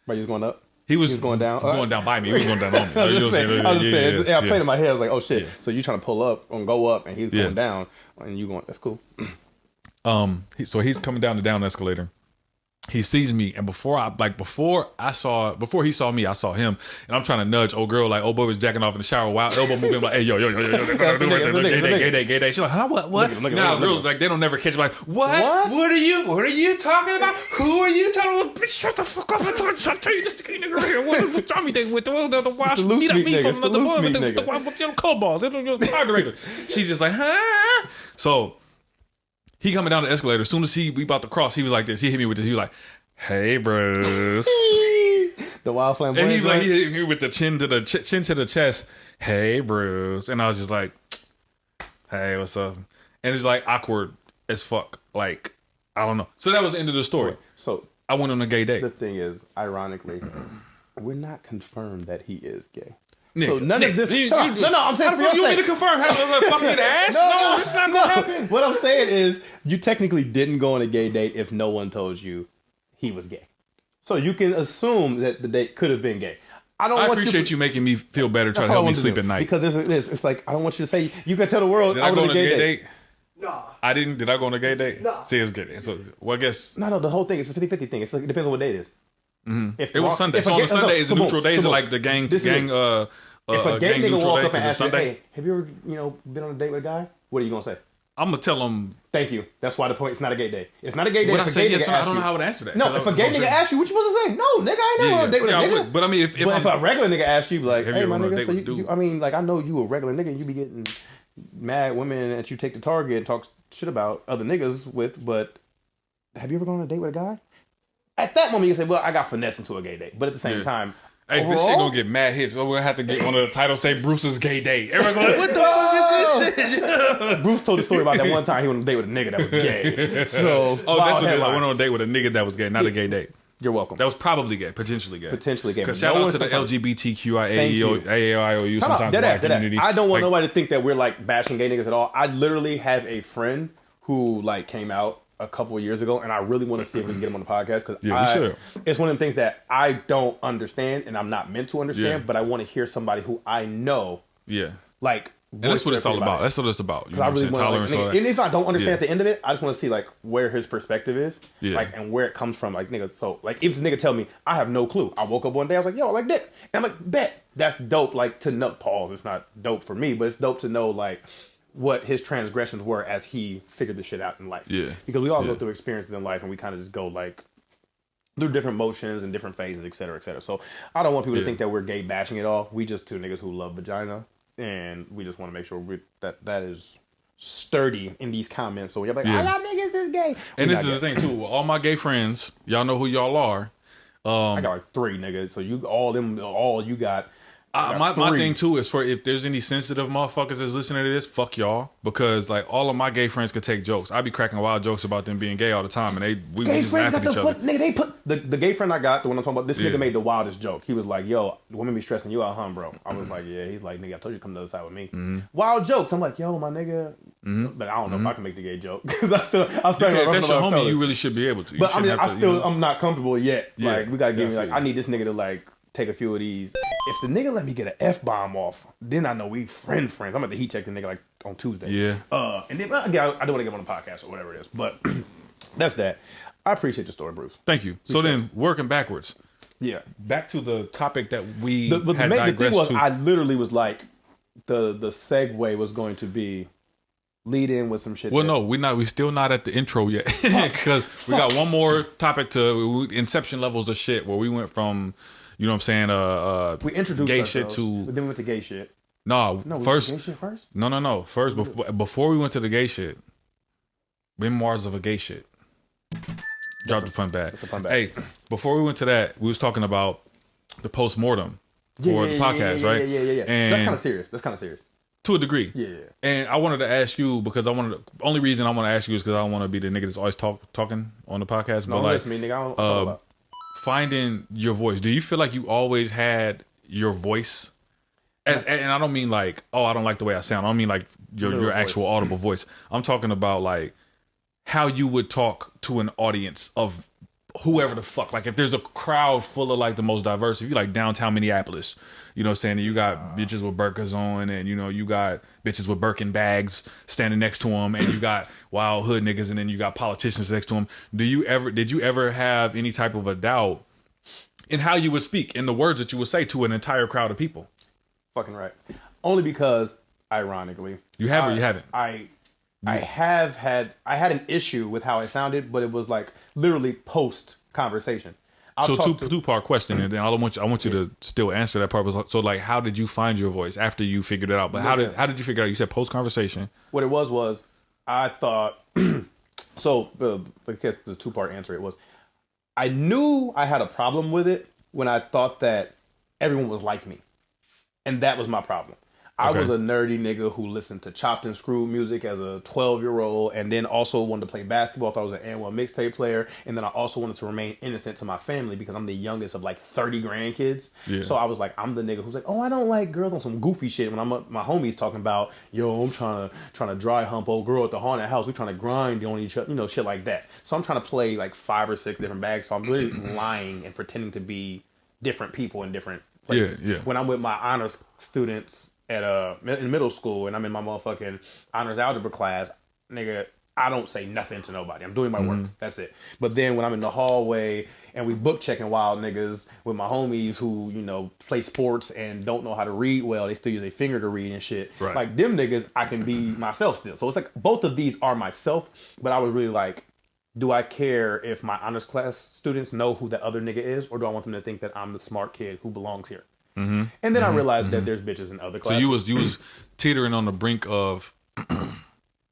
But he's going up. He was going down. Going down by me. He was going down on me. I was just saying. I played in my head. I was like, oh shit. Yeah. So you trying to pull up and go up, and he's Yeah. going down, and you going. That's cool. So he's coming down the down escalator, he sees me, and before he saw me, I saw him, and I'm trying to nudge old girl like old boy was jacking off in the shower, wild elbow moving like, hey yo, gay day. She's like, huh, what? Now girls like they don't never catch me like, what are you talking about? Who are you talking about? Bitch, shut the fuck up! I'm trying to tell you this gay nigga right here. What the Tommy date with the wash meet up me from another boy with the club balls, the moderator. She's just like, huh? So. He coming down the escalator. As soon as we about to cross, he was like this. He hit me with this. He was like, "Hey, Bruce." The wild flamboyant. And he like he hit me with the chin to the chest. Hey, Bruce. And I was just like, "Hey, what's up?" And it's like awkward as fuck. Like I don't know. So that was the end of the story. So I went on a gay date. The thing is, ironically, we're not confirmed that he is gay. Nigga, so none of this. No, I'm saying. How the fuck you want me to confirm? How the fuck me to ask? No, that's not gonna happen. What I'm saying is, you technically didn't go on a gay date if no one told you he was gay. So you can assume that the date could have been gay. I appreciate you making me feel better, trying to help me sleep at night. Because it's like I don't want you to say you can tell the world. Did I go on a gay date? No. I didn't. Did I go on a gay date? No. See, it's good. So, well, I guess. No. The whole thing is a 50-50 thing. It's like it depends on what date it is. Mm-hmm. It was Sunday. So on a Sunday is a neutral day. Is it like the gang? If a gay nigga walk up and ask you, hey, have you ever, been on a date with a guy? What are you gonna say? I'm gonna tell him. Thank you. That's why the point. It's not a gay date. It's not a gay date. Would I say yes? I don't know how I would answer that. No, if a gay nigga asks you, what you supposed to say? No, nigga, I ain't never on a date with a nigga. But I mean, if a regular nigga asks you, like, hey, my nigga, so you, I mean, like, I know you a regular nigga, and you be getting mad women that you take to Target and talk shit about other niggas with, but have you ever gone on a date with a guy? At that moment, you say, well, I got finessed into a gay date. But at the same time, hey, overall, this shit gonna get mad hits. So we'll have to get one of the titles say Bruce's gay date. Everyone's like, what the fuck is this shit? Bruce told the story about that one time he went on a date with a nigga that was gay. So, that's what it is. I went on a date with a nigga that was gay, not a gay date. You're welcome. That was probably gay, potentially gay. Because shout out to the LGBTQIA sometimes black community. I don't want nobody to think that we're like bashing gay niggas at all. I literally have a friend who like came out a couple of years ago, and I really want to see if we can get him on the podcast because it's one of the things that I don't understand and I'm not meant to understand, but I want to hear somebody who I know. Yeah. Like, and that's what it's all about. That's what it's about. You know what I'm saying? Tolerance. And if I don't understand at the end of it, I just want to see like where his perspective is, like, and where it comes from. Like, nigga, so like if the nigga tell me, I have no clue. I woke up one day, I was like, yo, I like dick. And I'm like, bet. That's dope. Like, to know, pause. It's not dope for me, but it's dope to know like what his transgressions were as he figured this shit out in life. Yeah. Because we all go through experiences in life, and we kind of just go like through different motions and different phases, et cetera, et cetera. So I don't want people to think that we're gay bashing it all. We just two niggas who love vagina. And we just want to make sure that is sturdy in these comments. So you're like, y'all niggas is gay. And this is the thing too. All my gay friends, y'all know who y'all are. I got like 3 niggas. So you all you got. My thing too is for if there's any sensitive motherfuckers that's listening to this, fuck y'all, because like all of my gay friends could take jokes. I be cracking wild jokes about them being gay all the time, and we just laugh at each other. Nigga, they put the gay friend I got, the one I'm talking about. This nigga made the wildest joke. He was like, "Yo, women be stressing you out, huh, bro?" I was like, "Yeah." He's like, "Nigga, I told you to come to the other side with me." Mm-hmm. Wild jokes. I'm like, "Yo, my nigga," but I don't know if I can make the gay joke because I still. If that's your homie, you really should be able to. But I mean, I'm not comfortable yet. Yeah, like we gotta give me like I need this nigga to like take a few of these. If the nigga let me get an F-bomb off, then I know we friends. I'm at the heat check the nigga like on Tuesday. Yeah. And then again, I don't want to get him on the podcast or whatever it is, but that's that. I appreciate the story, Bruce. Thank you. So then, working backwards. Yeah. Back to the topic that we the thing was, I literally was like, the segue was going to be lead in with some shit. Well, no, we still not at the intro yet because we got one more topic to inception levels of shit where we went from. You know what I'm saying? We introduced gay ourselves, shit to. But then we went to gay shit. No, first. Gay shit first? No. First, before we went to the gay shit, memoirs of a gay shit. Drop the fun bag. That's a fun bag. Hey, before we went to that, we was talking about the post-mortem for the podcast, right? Yeah. And so that's kind of serious. To a degree. Yeah. And I wanted to ask you because only reason I want to ask you is because I don't want to be the nigga that's always talking on the podcast. No, but like, to me, nigga. I don't talk about. Finding your voice. Do you feel like you always had your voice? And I don't mean like, oh, I don't like the way I sound. I don't mean like your actual audible voice. I'm talking about like how you would talk to an audience of whoever the fuck. Like if there's a crowd full of like the most diverse, if you like downtown Minneapolis You know what I'm saying? And you got bitches with burkas on, and you know, you got bitches with Birkin bags standing next to them, and you got wild hood niggas, and then you got politicians next to them. Did you ever have any type of a doubt in how you would speak, in the words that you would say to an entire crowd of people? Fucking right. Only because, ironically, You have or you haven't? I had an issue with how I sounded, but it was like literally post conversation. So two-part question, and then I want you to still answer that part. So like, how did you find your voice after you figured it out? But how did you figure it out? You said post conversation. What it was I thought. So I guess the 2-part answer, it was, I knew I had a problem with it when I thought that everyone was like me, and that was my problem. I was a nerdy nigga who listened to chopped and screwed music as a 12-year-old, and then also wanted to play basketball. I thought I was an N1 mixtape player, and then I also wanted to remain innocent to my family because I'm the youngest of like 30 grandkids. Yeah. So I was like, I'm the nigga who's like, oh, I don't like girls on some goofy shit. When my homies talking about, yo, I'm trying to dry hump old girl at the haunted house. We trying to grind on each other, you know, shit like that. So I'm trying to play like 5 or 6 different bags. So I'm really lying and pretending to be different people in different places. Yeah. When I'm with my honors students in middle school, and I'm in my motherfucking honors algebra class, nigga, I don't say nothing to nobody. I'm doing my work. That's it. But then when I'm in the hallway and we book checking wild niggas with my homies who, you know, play sports and don't know how to read well, they still use their finger to read and shit. Right. Like them niggas, I can be myself still. So it's like both of these are myself, but I was really like, do I care if my honors class students know who that other nigga is, or do I want them to think that I'm the smart kid who belongs here? And then I realized that there's bitches in other classes. So you was teetering on the brink of.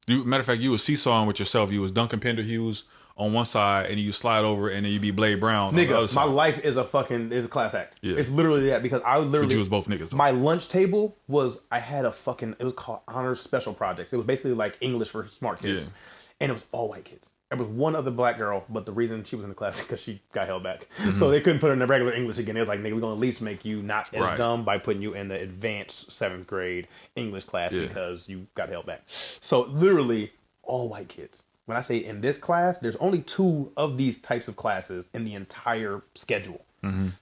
Matter of fact, you was seesawing with yourself. You was Duncan Pender Hughes on one side, and you slide over, and then you be Blade Brown. Nigga, on the other side. My life is a class act. Yeah. It's literally that, because I literally. But you was both niggas. Though. My lunch table was, I had it was called Honors Special Projects. It was basically like English for smart kids, and it was all white kids. There was one other black girl, but the reason she was in the class is because she got held back. So they couldn't put her in the regular English again. It was like, nigga, we're going to at least make you not as dumb by putting you in the advanced 7th grade English class because you got held back. So literally all white kids. When I say in this class, there's only 2 of these types of classes in the entire schedule.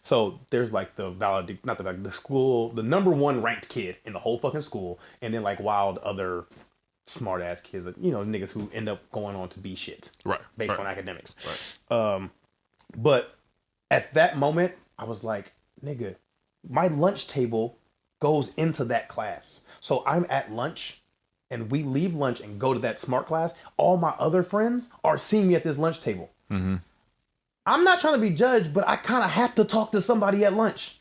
So there's like the number 1 ranked kid in the whole fucking school, and then like wild other smart ass kids, you know, niggas who end up going on to be shit, based on academics. But at that moment, I was like, nigga, my lunch table goes into that class. So I'm at lunch, and we leave lunch and go to that smart class. All my other friends are seeing me at this lunch table. I'm not trying to be judged, but I kind of have to talk to somebody at lunch.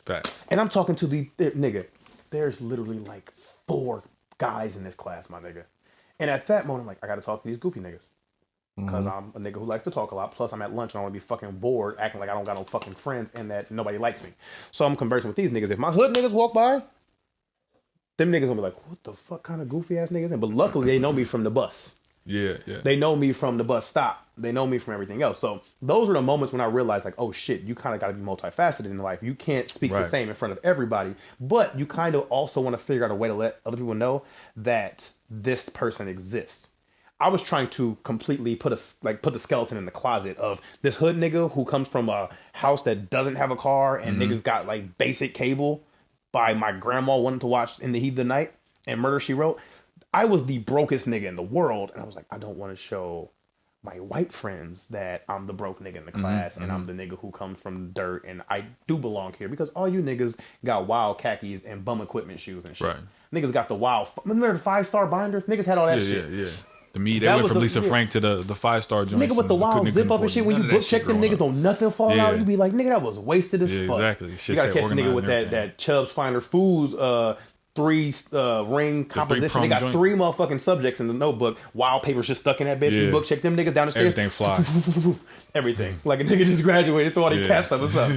And I'm talking to the nigga. There's literally like 4 guys in this class, my nigga. And at that moment, I'm like, I gotta talk to these goofy niggas. Because I'm a nigga who likes to talk a lot. Plus, I'm at lunch and I want to be fucking bored, acting like I don't got no fucking friends and that nobody likes me. So I'm conversing with these niggas. If my hood niggas walk by, them niggas gonna be like, what the fuck kind of goofy ass niggas? But luckily, they know me from the bus. They know me from the bus stop. They know me from everything else. So those are the moments when I realized, like, oh shit, you kind of got to be multifaceted in life. You can't speak the same in front of everybody, but you kind of also want to figure out a way to let other people know that this person exists. I was trying to completely put the skeleton in the closet of this hood nigga who comes from a house that doesn't have a car, and niggas got like basic cable by my grandma wanting to watch In the Heat of the Night and Murder, She Wrote. I was the brokest nigga in the world, and I was like, I don't want to show my white friends that I'm the broke nigga in the class, and I'm the nigga who comes from dirt, and I do belong here, because all you niggas got wild khakis and bum equipment shoes and shit. Niggas got the wild, remember the 5-star binders? Niggas had all that shit. The me, they went from Lisa Frank to the 5-star joints. Nigga with the wild zip up and shit. When you book check them niggas, don't nothing fall out. You be like, nigga, that was wasted as fuck. Exactly. You gotta catch the nigga with that Chubb's Finer Foods 3 ring composition. They got joint. 3 motherfucking subjects in the notebook. Wild papers just stuck in that bitch. You book check them niggas down the stairs. Everything fly. Everything. Like a nigga just graduated, threw all these caps up. What's up?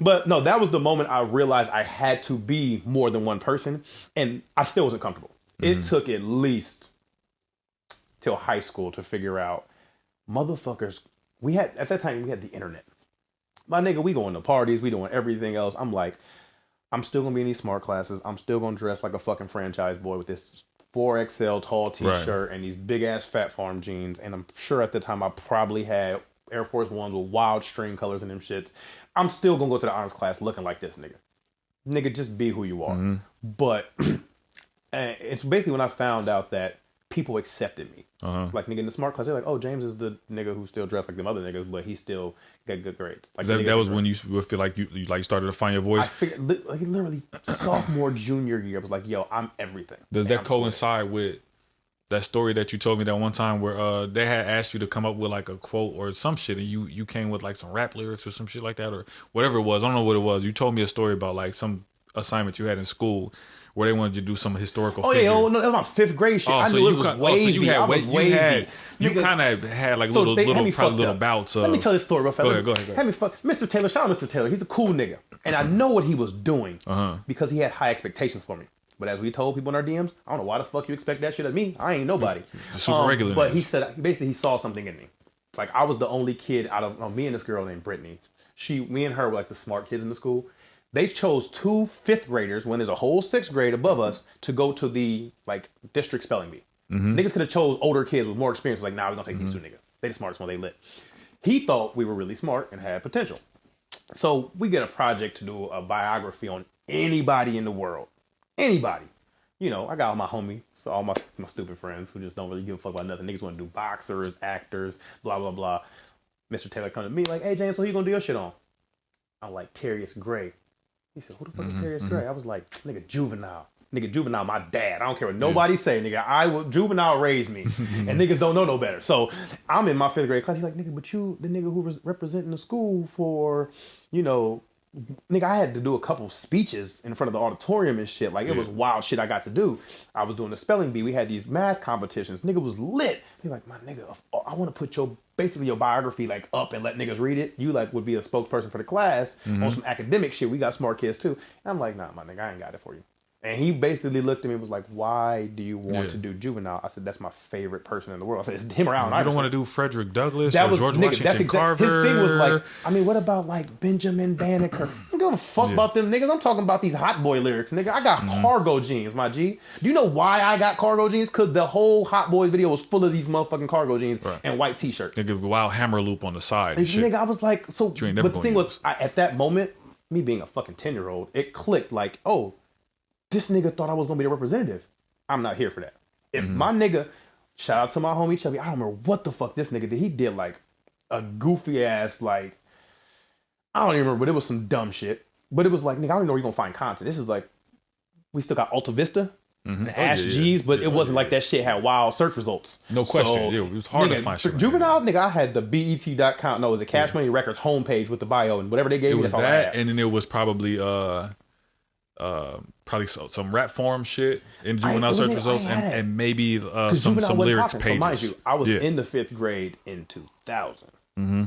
But no, that was the moment I realized I had to be more than one person, and I still wasn't comfortable. It took at least till high school to figure out, motherfuckers. At that time we had the internet. My nigga, we going to parties, we doing everything else. I'm like, I'm still gonna be in these smart classes. I'm still gonna dress like a fucking franchise boy with this 4XL tall t-shirt and these big ass Fat Farm jeans. And I'm sure at the time I probably had Air Force Ones with wild string colors and them shits. I'm still gonna go to the honors class looking like this nigga. nigga, just be who you are. But it's basically when I found out that people accepted me. Like, nigga, in the smart class, they're like, oh, James is the nigga who still dressed like them other niggas, but he still got good grades. Like, that was when you feel like you like started to find your voice? I figured, like, literally, sophomore, junior year, I was like, yo, I'm everything. Does that coincide with that story that you told me that one time where they had asked you to come up with like a quote or some shit, and you came with like some rap lyrics or some shit like that, or whatever it was? I don't know what it was. You told me a story about like some assignment you had in school where they wanted you to do some historical figure. Yeah, no, that was my 5th grade shit. I knew it was wavy. You kind of had like little bouts of. Let me tell this story real fast. Go ahead. Had me Mr. Taylor. Shout out Mr. Taylor. He's a cool nigga, and I know what he was doing because he had high expectations for me. But as we told people in our DMs, I don't know why the fuck you expect that shit of me. I ain't nobody. Super regular. But he said basically he saw something in me. Like, I was the only kid out of me and this girl named Brittany. Me and her were like the smart kids in the school. They chose 2 5th graders when there's a whole 6th grade above us to go to the like district spelling bee. Niggas could have chose older kids with more experience. Like, nah, we're gonna take these 2 niggas. They the smartest one. They lit. He thought we were really smart and had potential. So we get a project to do a biography on anybody in the world. Anybody. You know, I got all my homies, so all my stupid friends who just don't really give a fuck about nothing. Niggas want to do boxers, actors, blah, blah, blah. Mr. Taylor come to me like, hey, James, so who you gonna do your shit on? I'm like, Terrius Gray. He said, who the fuck is Terrius Gray? I was like, nigga, Juvenile. Nigga, Juvenile, my dad. I don't care what nobody say, nigga. Juvenile raised me. And niggas don't know no better. So I'm in my 5th grade class. He's like, nigga, but you, the nigga who was representing the school for, you know, nigga, I had to do a couple speeches in front of the auditorium and shit. Like, it was wild shit I got to do. I was doing the spelling bee. We had these math competitions. Nigga was lit. He's like, my nigga, I want to put basically your biography like up and let niggas read it. You like would be a spokesperson for the class on some academic shit. We got smart kids too. And I'm like, nah, my nigga, I ain't got it for you. And he basically looked at me and was like, why do you want to do Juvenile? I said, that's my favorite person in the world. I said, it's him or Allen Iverson. You don't want to do Frederick Douglass or George Washington Carver? His thing was like, I mean, what about like Benjamin Banneker? I don't give a fuck about them niggas. I'm talking about these Hot Boy lyrics, nigga. I got cargo jeans, my G. Do you know why I got cargo jeans? Because the whole Hot Boy video was full of these motherfucking cargo jeans and white t-shirts. Nigga, wild hammer loop on the side and shit. Nigga, I was like, so, but the thing was, at that moment, me being a fucking 10-year-old, it clicked like, oh, this nigga thought I was gonna be a representative. I'm not here for that. If my nigga, shout out to my homie Chubby, I don't remember what the fuck this nigga did. He did like a goofy ass, like, I don't even remember, but it was some dumb shit. But it was like, nigga, I don't even know where you're gonna find content. This is like, we still got Alta Vista and Ask G's, but it wasn't like that shit had wild search results. No question. So, it was hard to find shit. Juvenile, nigga, I had the BET.com, no, it was the Cash Money Records homepage with the bio and whatever they gave me. That's all I had. And then it was probably some rap forum shit in Juvenile search results and maybe some lyrics pages. So mind you, I was in the 5th grade in 2000.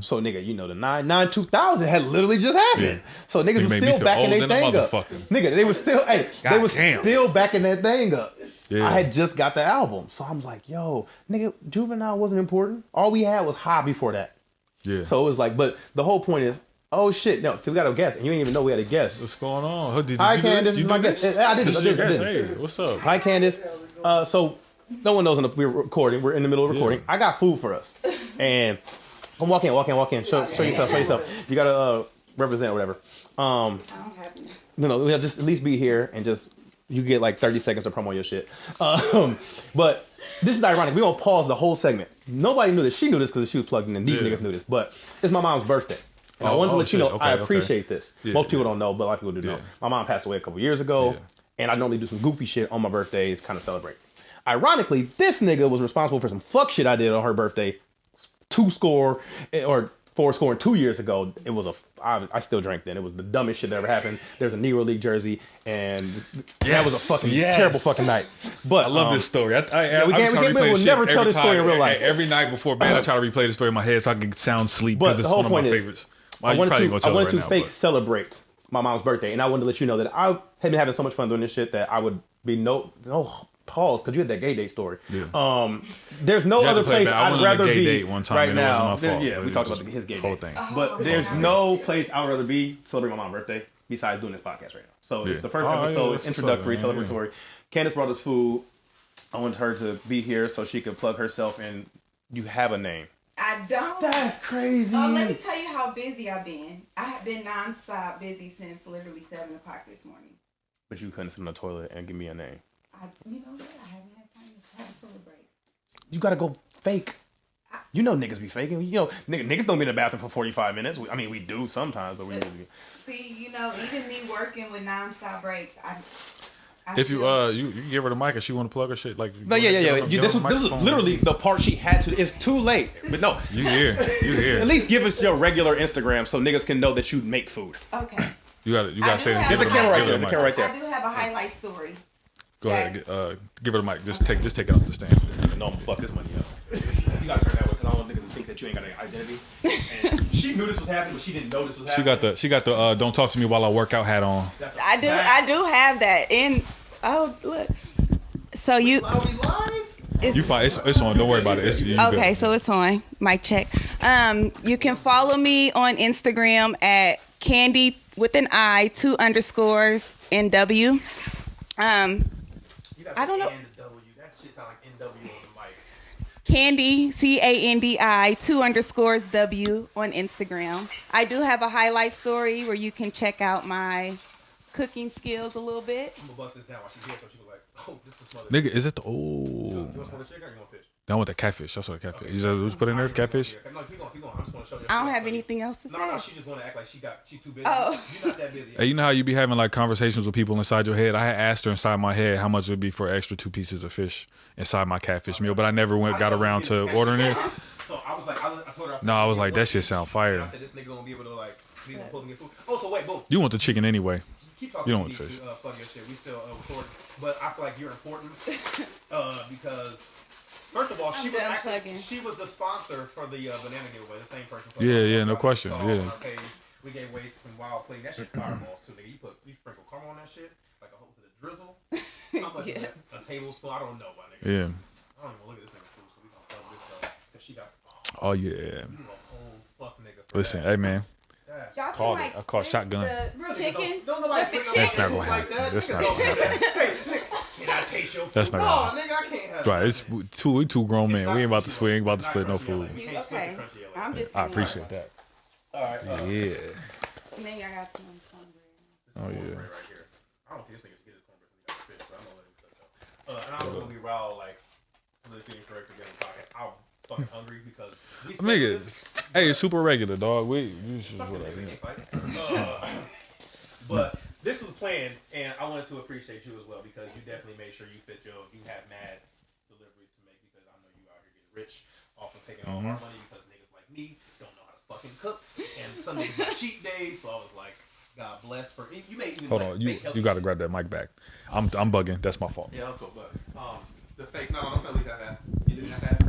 So nigga, you know, the 2000 had literally just happened. Yeah. So niggas was still backing their thing up. Nigga, they was still still backing that thing up. Yeah. I had just got the album. So I'm like, yo, nigga, Juvenile wasn't important. All we had was High before that. Yeah. So it was like, but the whole point is, oh shit, no, see, we got a guest, and you didn't even know we had a guest. What's going on? Hi, Candace. This is my guest. I did. Hey, what's up? Hi, Candace. So no one knows we're recording. We're in the middle of recording. I got food for us. And come walk in. Show yourself. You gotta represent or whatever. I don't have any. No, we'll just at least be here and just you get like 30 seconds to promo your shit. But this is ironic. We're gonna pause the whole segment. Nobody knew this. She knew this because she was plugged in, and these niggas knew this. But it's my mom's birthday. And I wanted to let you know, I appreciate this. Yeah, most people don't know, but a lot of people do know. My mom passed away a couple years ago, and I normally do some goofy shit on my birthdays, kind of celebrate. Ironically, this nigga was responsible for some fuck shit I did on her birthday 2 score or 4 score 2 years ago. It was I still drank then. It was the dumbest shit that ever happened. There's a Negro League jersey, and that was a fucking terrible fucking night. But I love this story. We'll never tell this story in real life. Every night before bed, I try to replay the story in my head so I can sound sleep because it's one of my favorites. I wanted to celebrate my mom's birthday, and I wanted to let you know that I had been having so much fun doing this shit that I would be no pause because you had that gay date story. Yeah. There's no other place I'd rather be date one time right now. It wasn't my fault. Yeah, we talked about his gay whole thing, but there's no place I would rather be celebrating my mom's birthday besides doing this podcast right now. So it's the first episode. It's introductory, celebratory. Yeah. Candace brought us food. I wanted her to be here so she could plug herself in. You have a name. I don't. That's crazy. Let me tell you how busy I've been. I have been nonstop busy since literally 7 o'clock this morning. But you couldn't sit on the toilet and give me a name. You know what? I haven't had time to have a toilet break. You gotta go fake. You know niggas be faking. You know niggas don't be in the bathroom for 45 minutes. I mean, we do sometimes, but we usually. See, even me working with nonstop breaks, I If you you give her the mic and she want to plug her shit, like No, yeah. This was literally the part she had to. It's too late, but no. You here. At least give us your regular Instagram so niggas can know that you make food. Okay. You got to say. There's a camera right there. There's a camera right there. I do have a highlight story. Go ahead. Give her the mic. Just take it off the stand. No, I'm gonna fuck this money up. You gotta turn that way because I don't want niggas to think that you ain't got an identity. And she knew this was happening, but she didn't know this was happening. She got the don't talk to me while I work out hat on. I do have that. Look. So you. Are we live? You fine. It's on. Don't worry about it. Okay, so it's on. Mic check. You can follow me on Instagram at Candy with an I 2 underscores NW. I don't know. That shit sound like NW on the mic. Candy CANDI 2 underscores W on Instagram. I do have a highlight story where you can check out my cooking skills a little bit. I'm gonna bust this down while she's here so she was like, oh, this is the smother. Nigga, is it the You want some of the chicken or you want fish? I want the catfish. That's what the catfish. You just put in there catfish. No, keep going. I just want to show you. I don't have anything else to say. No, she just want to act like she too busy. Oh. You're not that busy. Hey, you know how you be having like conversations with people inside your head? I had asked her inside my head how much it would be for an extra 2 pieces of fish inside my catfish meal, but I never got around to ordering it. So I was like, I told her. No, I was like, that shit sound fire. I said, this nigga gonna be able to like, be able to pull me food. Oh, so wait, boom. You want the chicken anyway. Keep talking. You don't to want me fish. To, fuck your shit. We still recording, but I feel like you're important because. First of all, she was the sponsor for the banana giveaway. The same person. Yeah, no question. Yeah. On our page, we gave away some wild play. That shit fireballs too, nigga. You sprinkle caramel on that shit, like a whole to the drizzle. How much is that? A tablespoon? I don't know, my nigga. Yeah. I don't even look at this nigga food, so we gonna fuck this up because she got. Oh yeah. You a whole fuck nigga. Listen, hey man. Y'all Called it. I called shotgun. Chicken. Don't nobody That's not gonna happen. That's not gonna happen. Can I taste your food? That's not gonna happen. Nigga, I can't have Right, it's we two grown men. We ain't about to split no food. Okay. I'm just. I appreciate that. All right. Yeah. And then y'all got some cornbread. Oh yeah. Right here. I don't think this nigga should get his cornbread because he got the fish, but I'm gonna let him cook though. And I'm gonna be raw like politically incorrect again on the podcast. I'm fucking hungry because we Nigga, hey, it's super regular, dog. But this was planned, and I wanted to appreciate you as well because you definitely made sure you fit your. You have mad deliveries to make because I know you out here getting rich off of taking all our money because niggas like me don't know how to fucking cook, and some niggas have cheat days. So I was like, God bless for you. Made even Hold like, on, you got to grab that mic back. I'm bugging. That's my fault. Yeah, I'm so but the fake. No, I'm gonna leave that ass. You didn't have to ask.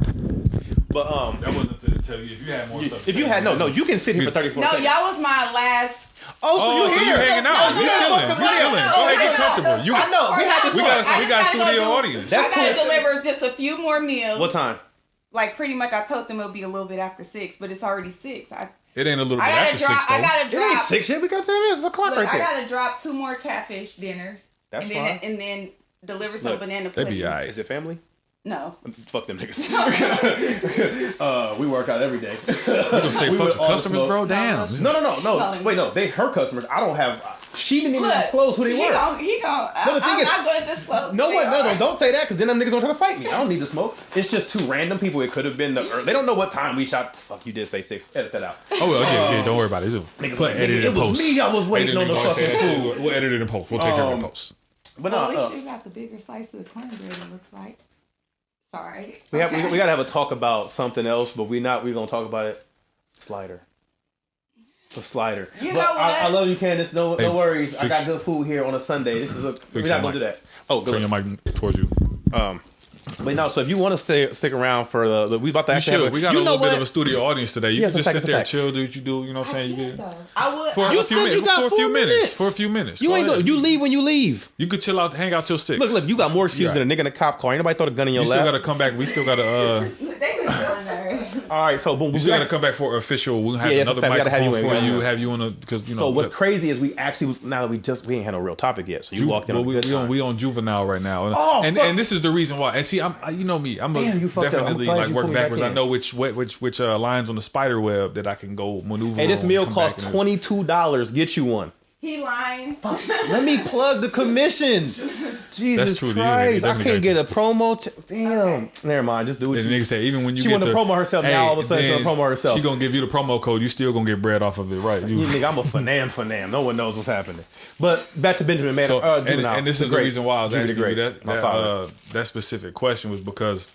But that wasn't to tell you if you had more stuff. If you had no, you can sit here for 34 seconds. No, y'all was my last. Oh, so you hanging out? You chilling? You chilling? Go ahead, get comfortable. I know. We got a studio audience. I gotta deliver just a few more meals. What time? Like pretty much, I told them it'll be a little bit after 6, but it's already 6. It ain't a little bit after 6 though. I gotta drop. It ain't 6 yet. We got 10 minutes. It's a clock right there. I gotta drop 2 more catfish dinners. That's and fine. And then deliver some banana They pudding. be alright. Is it family? No. Fuck them niggas. We work out every day. You gonna say fuck the customers, bro? Damn. No. Wait, no. They her customers. I don't have. She didn't even disclose who they were. I'm not going to disclose. No. Don't say that because then them niggas gonna try to fight me. I don't need to smoke. It's just 2 random people. It could have been they don't know what time we shot. Fuck, you did say 6. Edit that out. Oh well, yeah. Don't worry about it. It was me. I was waiting on the fucking food. We'll edit it in post. We'll take care of it in post. But at least you got the bigger slice of the cornbread. It looks like. Sorry. We gotta have a talk about something else, but we gonna talk about it. Slider. It's a slider. You know what? I love you, Candace. No worries. I got good food here on a Sunday. We're not gonna do that. Oh, good. Turn your mic towards you. But no, so if you want to stick around for we about to actually we got a little bit of a studio audience today. You can just sit there and chill, do what you do. You know what I'm saying? You would. For a few minutes. You leave when you leave. You could chill out, hang out till 6. Look, you got more excuses than a nigga in a cop car. Ain't nobody throw a gun in your lap. You still got to come back. We still got to. They just doing there. All right, so boom. You still got to come back for official. We'll have Yeah, another we gotta have microphone you in, for you. yeah. Have you on a because you know. So what's crazy is we actually now that we ain't had no real topic yet. So you walked in. Well, on we on juvenile right now, Oh, and fuck. this is the reason why. And see, you know me, I'm Damn, you fucked up. I'm definitely glad like you work pulled me back backwards. I in. know which lines on the spider web that I can go maneuver. Hey, this on, meal come back costs and- $22. Get you one. He lying. Let me plug the commission. Jesus That's true, yeah, Christ, I definitely can't got get a promo. Damn. Never mind. Just do what And the you. nigga say even when you She get wanted to promo herself, now all of a sudden she then wanna promo herself. She gonna give you the promo code. You still gonna get bread off of it, right? You nigga, I'm a fanam. No one knows what's happening. But back to Benjamin, man. So, Juvenile. and this is the Great. reason why I was Juvie the asking you Great. that My father. that specific question was because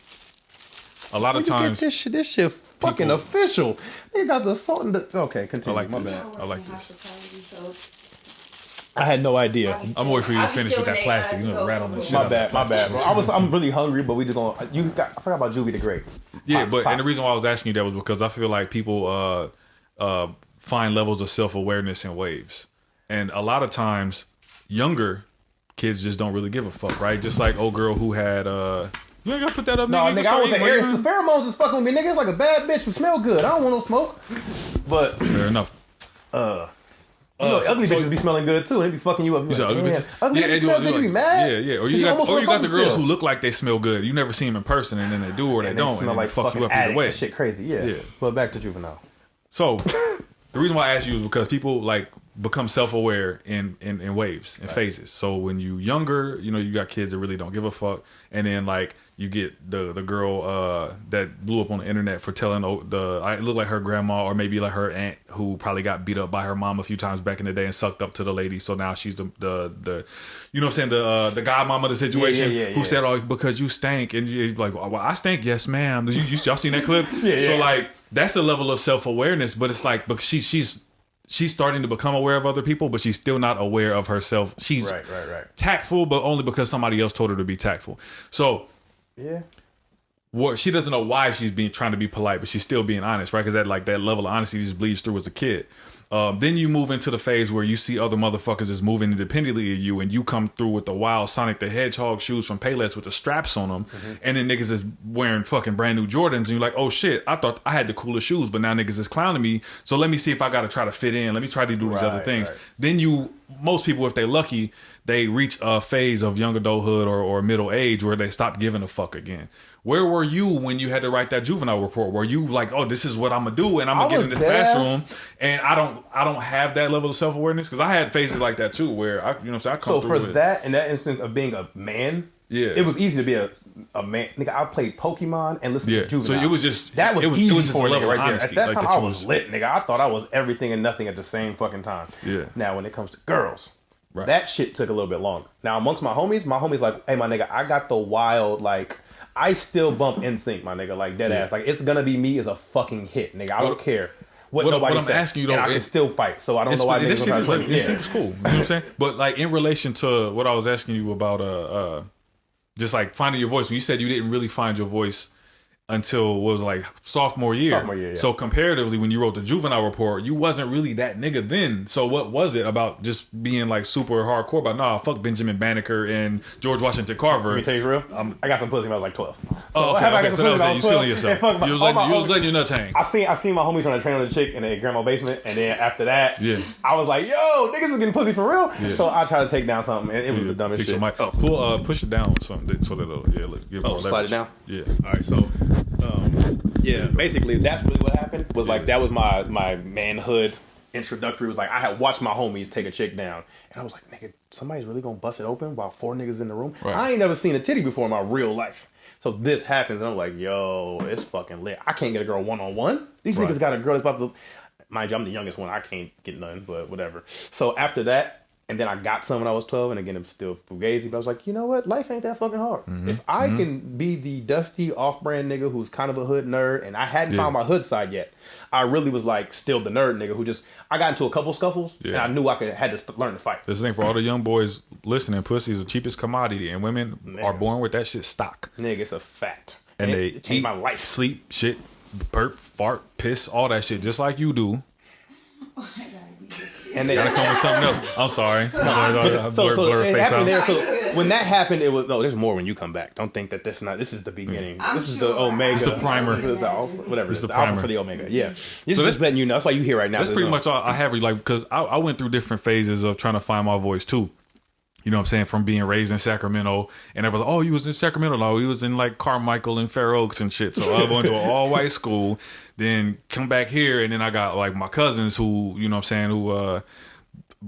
a lot Where'd of you get times this shit fucking people- official. They got the salt and the. Okay, I continue. like My this. bad. I like this. I had no idea. I'm waiting for you to finish with that plastic. You know, rat on this shit. My bad, bro. I'm really hungry, but we just gonna. I forgot about Juvie the Great. Yeah, Pop, but pop. and the reason why I was asking you that was because I feel like people find levels of self awareness in waves, and a lot of times younger kids just don't really give a fuck, right? Just like old girl who had you ain't gotta put that up, No, nigga. nigga, I was the Aries. The pheromones is fucking with me, nigga. It's like a bad bitch who smell good. I don't want no smoke. But Fair enough. you know, ugly bitches be smelling good too. They be fucking you up. You said ugly bitches? Ugly bitches smell good. You be mad? Yeah, yeah. Or 'Cause you got, almost or you got the wanna fuck girls them who still. look like they smell good. You never see them in person, and then they do or they And don't, they and smell then like they fuck fucking you up either addict way. and shit crazy. Yeah. Yeah. But back to Juvenile. So the reason why I asked you is because people like become self-aware in waves and phases. So when you younger, you know, you got kids that really don't give a fuck, and then like you get the girl that blew up on the internet for telling it looked like her grandma or maybe like her aunt who probably got beat up by her mom a few times back in the day and sucked up to the lady. So now she's the you know what I'm saying, the godmama of the situation who said, "Oh, because you stank," and you're like, "Well, I stink, yes, ma'am." Y'all seen that clip? So like that's a level of self-awareness, but it's like, but she's starting to become aware of other people, but she's still not aware of herself. She's Right. tactful, but only because somebody else told her to be tactful. So Yeah. she doesn't know why she's trying to be polite, but she's still being honest, right? Because that level of honesty just bleeds through as a kid. Then you move into the phase where you see other motherfuckers is moving independently of you, and you come through with the wild Sonic the Hedgehog shoes from Payless with the straps on them, and then niggas is wearing fucking brand new Jordans, and you're like, oh shit, I thought I had the coolest shoes, but now niggas is clowning me, so let me see if I gotta try to fit in, let me try to do these other things. Right. Then most people, if they're lucky, they reach a phase of young adulthood or middle age where they stop giving a fuck again. Where were you when you had to write that juvenile report? Were you like, oh, this is what I'm gonna do, and I'm gonna get in this classroom, and I don't have that level of self awareness? Because I had phases like that too, where I come So through for with that, in that instance of being a man, Yeah. it was easy to be a man. Nigga, I played Pokemon and listened to Juvenile. So it was just that was it was easy just for a a level nigga of right honesty. there. At that like time, I you was lit, nigga. I thought I was everything and nothing at the same fucking time. Yeah. Now, when it comes to girls, Right. that shit took a little bit longer. Now, amongst my homies like, hey, my nigga, I got the wild, like, I still bump NSYNC, my nigga, like dead ass. Like, It's Gonna Be Me is a fucking hit, nigga. I don't care what nobody I'm says. asking you, though, and I can still fight. So I don't know why that niggas shit gonna is try to like, play. it seems cool. You know what I'm saying? But like in relation to what I was asking you about, just like finding your voice. When you said you didn't really find your voice until what was like sophomore year. Yeah. So comparatively, when you wrote the juvenile report, you wasn't really that nigga then. So what was it about just being like super hardcore about fuck Benjamin Banneker and George Washington Carver? Let me tell you real. I got some pussy when I was like 12. Oh, okay. I got So some that was pussy when I it. You was feeling 12, yourself. and fuck my- You was all my letting your nuts hang. I seen my homies trying to train on the chick in their grandma basement, and then after that, Yeah. I was like, "Yo, niggas is getting pussy for real." Yeah. So I tried to take down something, and it was the dumbest Fix shit. your mic. Oh, push it down something so that it'll give more slide leverage. it down? Yeah. All right, so basically that's really what happened. Was like that was my manhood introductory. Was like I had watched my homies take a chick down, and I was like, "Nigga, somebody's really gonna bust it open while 4 niggas in the room." Right. I ain't never seen a titty before in my real life. So this happens, and I'm like, "Yo, it's fucking lit. I can't get a girl 1-on-1. These Right. niggas got a girl that's about to." Mind you, I'm the youngest one. I can't get none, but whatever. So after that. And then I got some when I was 12, and again, I'm still fugazi. But I was like, you know what? Life ain't that fucking hard. If I can be the dusty, off-brand nigga who's kind of a hood nerd, and I hadn't found my hood side yet, I really was like still the nerd nigga who just, I got into a couple scuffles, and I knew had to learn to fight. This thing for all the young boys listening, pussy is the cheapest commodity, and women are born with that shit stock. Nigga, it's a fact. And they it changed eat, my life. sleep, shit, burp, fart, piss, all that shit, just like you do. And they Gotta come with something else. I'm sorry. so blur it face happened out. there. So when that happened, it was there's more when you come back. Don't think that this is the beginning. This is the Omega. It's the primer. This is the alpha, whatever. It's It's the the alpha primer. for the Omega. Yeah. This So is just letting you know. That's why you here right now. That's pretty much all I have. Like, because I went through different phases of trying to find my voice too. You know what I'm saying? From being raised in Sacramento, and everybody was like, oh, you was in Sacramento. No, he was in like Carmichael and Fair Oaks and shit. So I went to an all white school, then come back here, and then I got like my cousins who, you know what I'm saying, who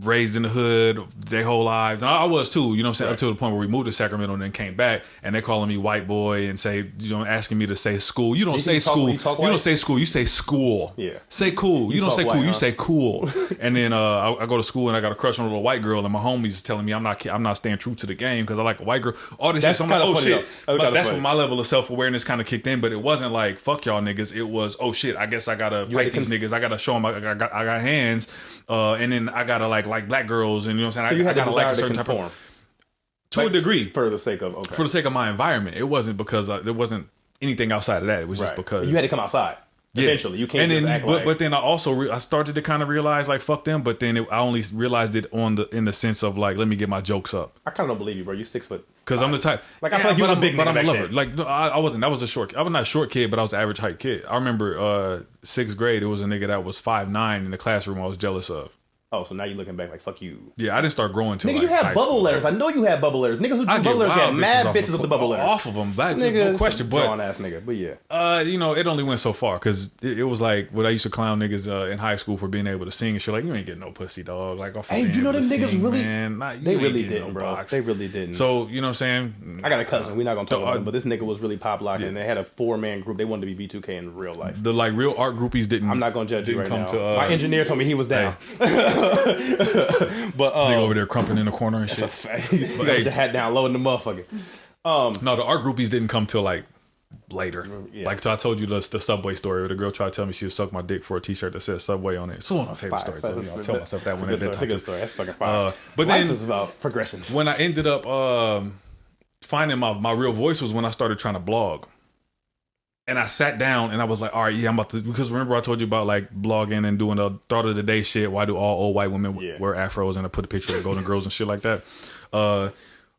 raised in the hood their whole lives. And I was too, you know what I'm saying, up to the point where we moved to Sacramento and then came back, and they're calling me white boy and say, you know, asking me to say school. You don't say school. You don't say school. You say school. Yeah. Say cool. You don't say talk cool. white, You huh? say cool. And then I go to school and I got a crush on a little white girl, and my homies is telling me I'm not staying true to the game because I like a white girl. All this shit. That's So I'm like, kinda oh funny, shit. though. But that's funny. when my level of self-awareness kind of kicked in. But it wasn't like fuck y'all niggas. It was, oh shit, I guess I gotta fight these niggas. I gotta show them I got hands. And then I gotta like black girls, and you know what I'm saying. So you I had the gotta like desire a to certain type conform. of to a degree For the sake of for the sake of my environment. It wasn't because there wasn't anything outside of that. It was just because you had to come outside. Eventually, you can't And just then, act like. but then I also I started to kind of realize like fuck them. But then I only realized it in the sense of like, let me get my jokes up. I kind of don't believe you, bro. You're 6 foot. Because I'm the type. Like, I feel like you but was a I'm- big but nigga I'm a back lover. then. Like no, I wasn't. I was a short. I was not a short kid, but I was an average height kid. I remember 6th grade. It was a nigga that was 5'9" in the classroom. I was jealous of. Oh, so now you're looking back like fuck you. Yeah, I didn't start growing till Nigga, like you had high bubble school. letters. I know you had bubble letters. Niggas who I do get bubble letters wild got mad off bitches with the bubble letters. off of them. That, Nigga, no question. But drawn ass nigga. But yeah. you know, it only went so far because it was like what I used to clown niggas in high school for being able to sing and shit. Like, you ain't getting no pussy, dog. Like, off Hey, you know them niggas really? man. Nah, you They ain't really getting didn't, no bro. box. They really didn't. So you know what I'm saying? I got a cousin. We're not gonna talk about him, but this nigga was really pop locking. And they had a 4-man group. They wanted to be B2K in real life. The like real art groupies didn't. I'm not gonna judge you didn't right come now. to. My engineer told me he was down. But nigga over there crumping in the corner and shit. you got your hat down, low in the motherfucker. No, the art groupies didn't come till like later. Yeah. Like, so I told you the Subway story where the girl tried to tell me she would suck my dick for a t-shirt that said Subway on it. It's one of my favorite stories. So, I'll tell myself that when it's at a that good time. story. That's fucking fire. But Life then is about progression. when I ended up finding my real voice was when I started trying to blog. And I sat down and I was like, all right, yeah, I'm about to, because remember I told you about like blogging and doing the thought of the day shit. Why do all old white women wear afros? And I put a picture of Golden Girls and shit like that.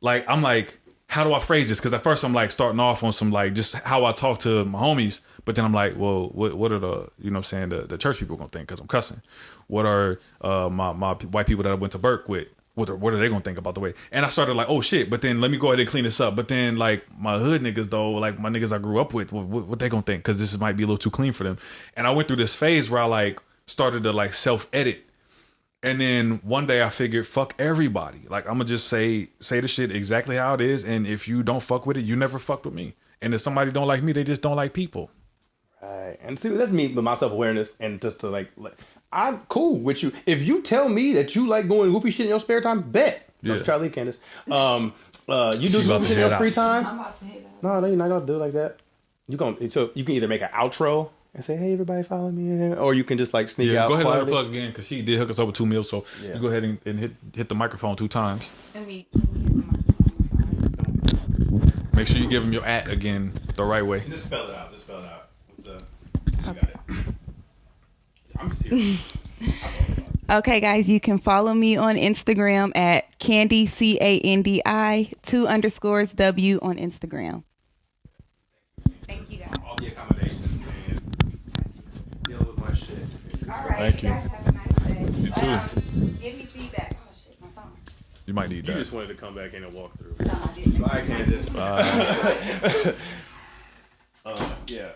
Like, I'm like, how do I phrase this? Because at first I'm like starting off on some like just how I talk to my homies. But then I'm like, well, what are the, you know what I'm saying, the church people going to think because I'm cussing? What are my white people that I went to Burke with? What are they gonna think about the way? And I started like, oh shit! But then let me go ahead and clean this up. But then like my hood niggas though, like my niggas I grew up with, what they gonna think? Because this might be a little too clean for them. And I went through this phase where I like started to like self edit. And then one day I figured, fuck everybody. Like I'm gonna just say the shit exactly how it is. And if you don't fuck with it, you never fucked with me. And if somebody don't like me, they just don't like people. Right. And see, that's me with my self-awareness and just to like I'm cool with you. If you tell me that you like going goofy shit in your spare time, bet. Yeah. No, Charlie, Candace. You do She's about goofy to shit in your head free out. time? I'm about to hit that. No, you're not gonna do it like that. So you can either make an outro and say, "Hey, everybody, follow me," in, or you can just like sneak Yeah, out. go ahead and let her quietly. plug again because she did hook us up with 2 meals. So Yeah. you go ahead and hit the microphone 2 times. Let me hit the microphone. Make sure you give them your @ again the right way. Just spell it out. You got it. I'm just here. Okay, guys, you can follow me on Instagram at Candy CANDI 2_W on Instagram. Thank you, guys. All the accommodations and dealing with my shit. All right, Thank you. guys have a nice day. You too. Give me feedback. Oh shit, my phone. You might need You that. just wanted to come back in and walk through. No, I didn't. Bye, Candace. Yeah.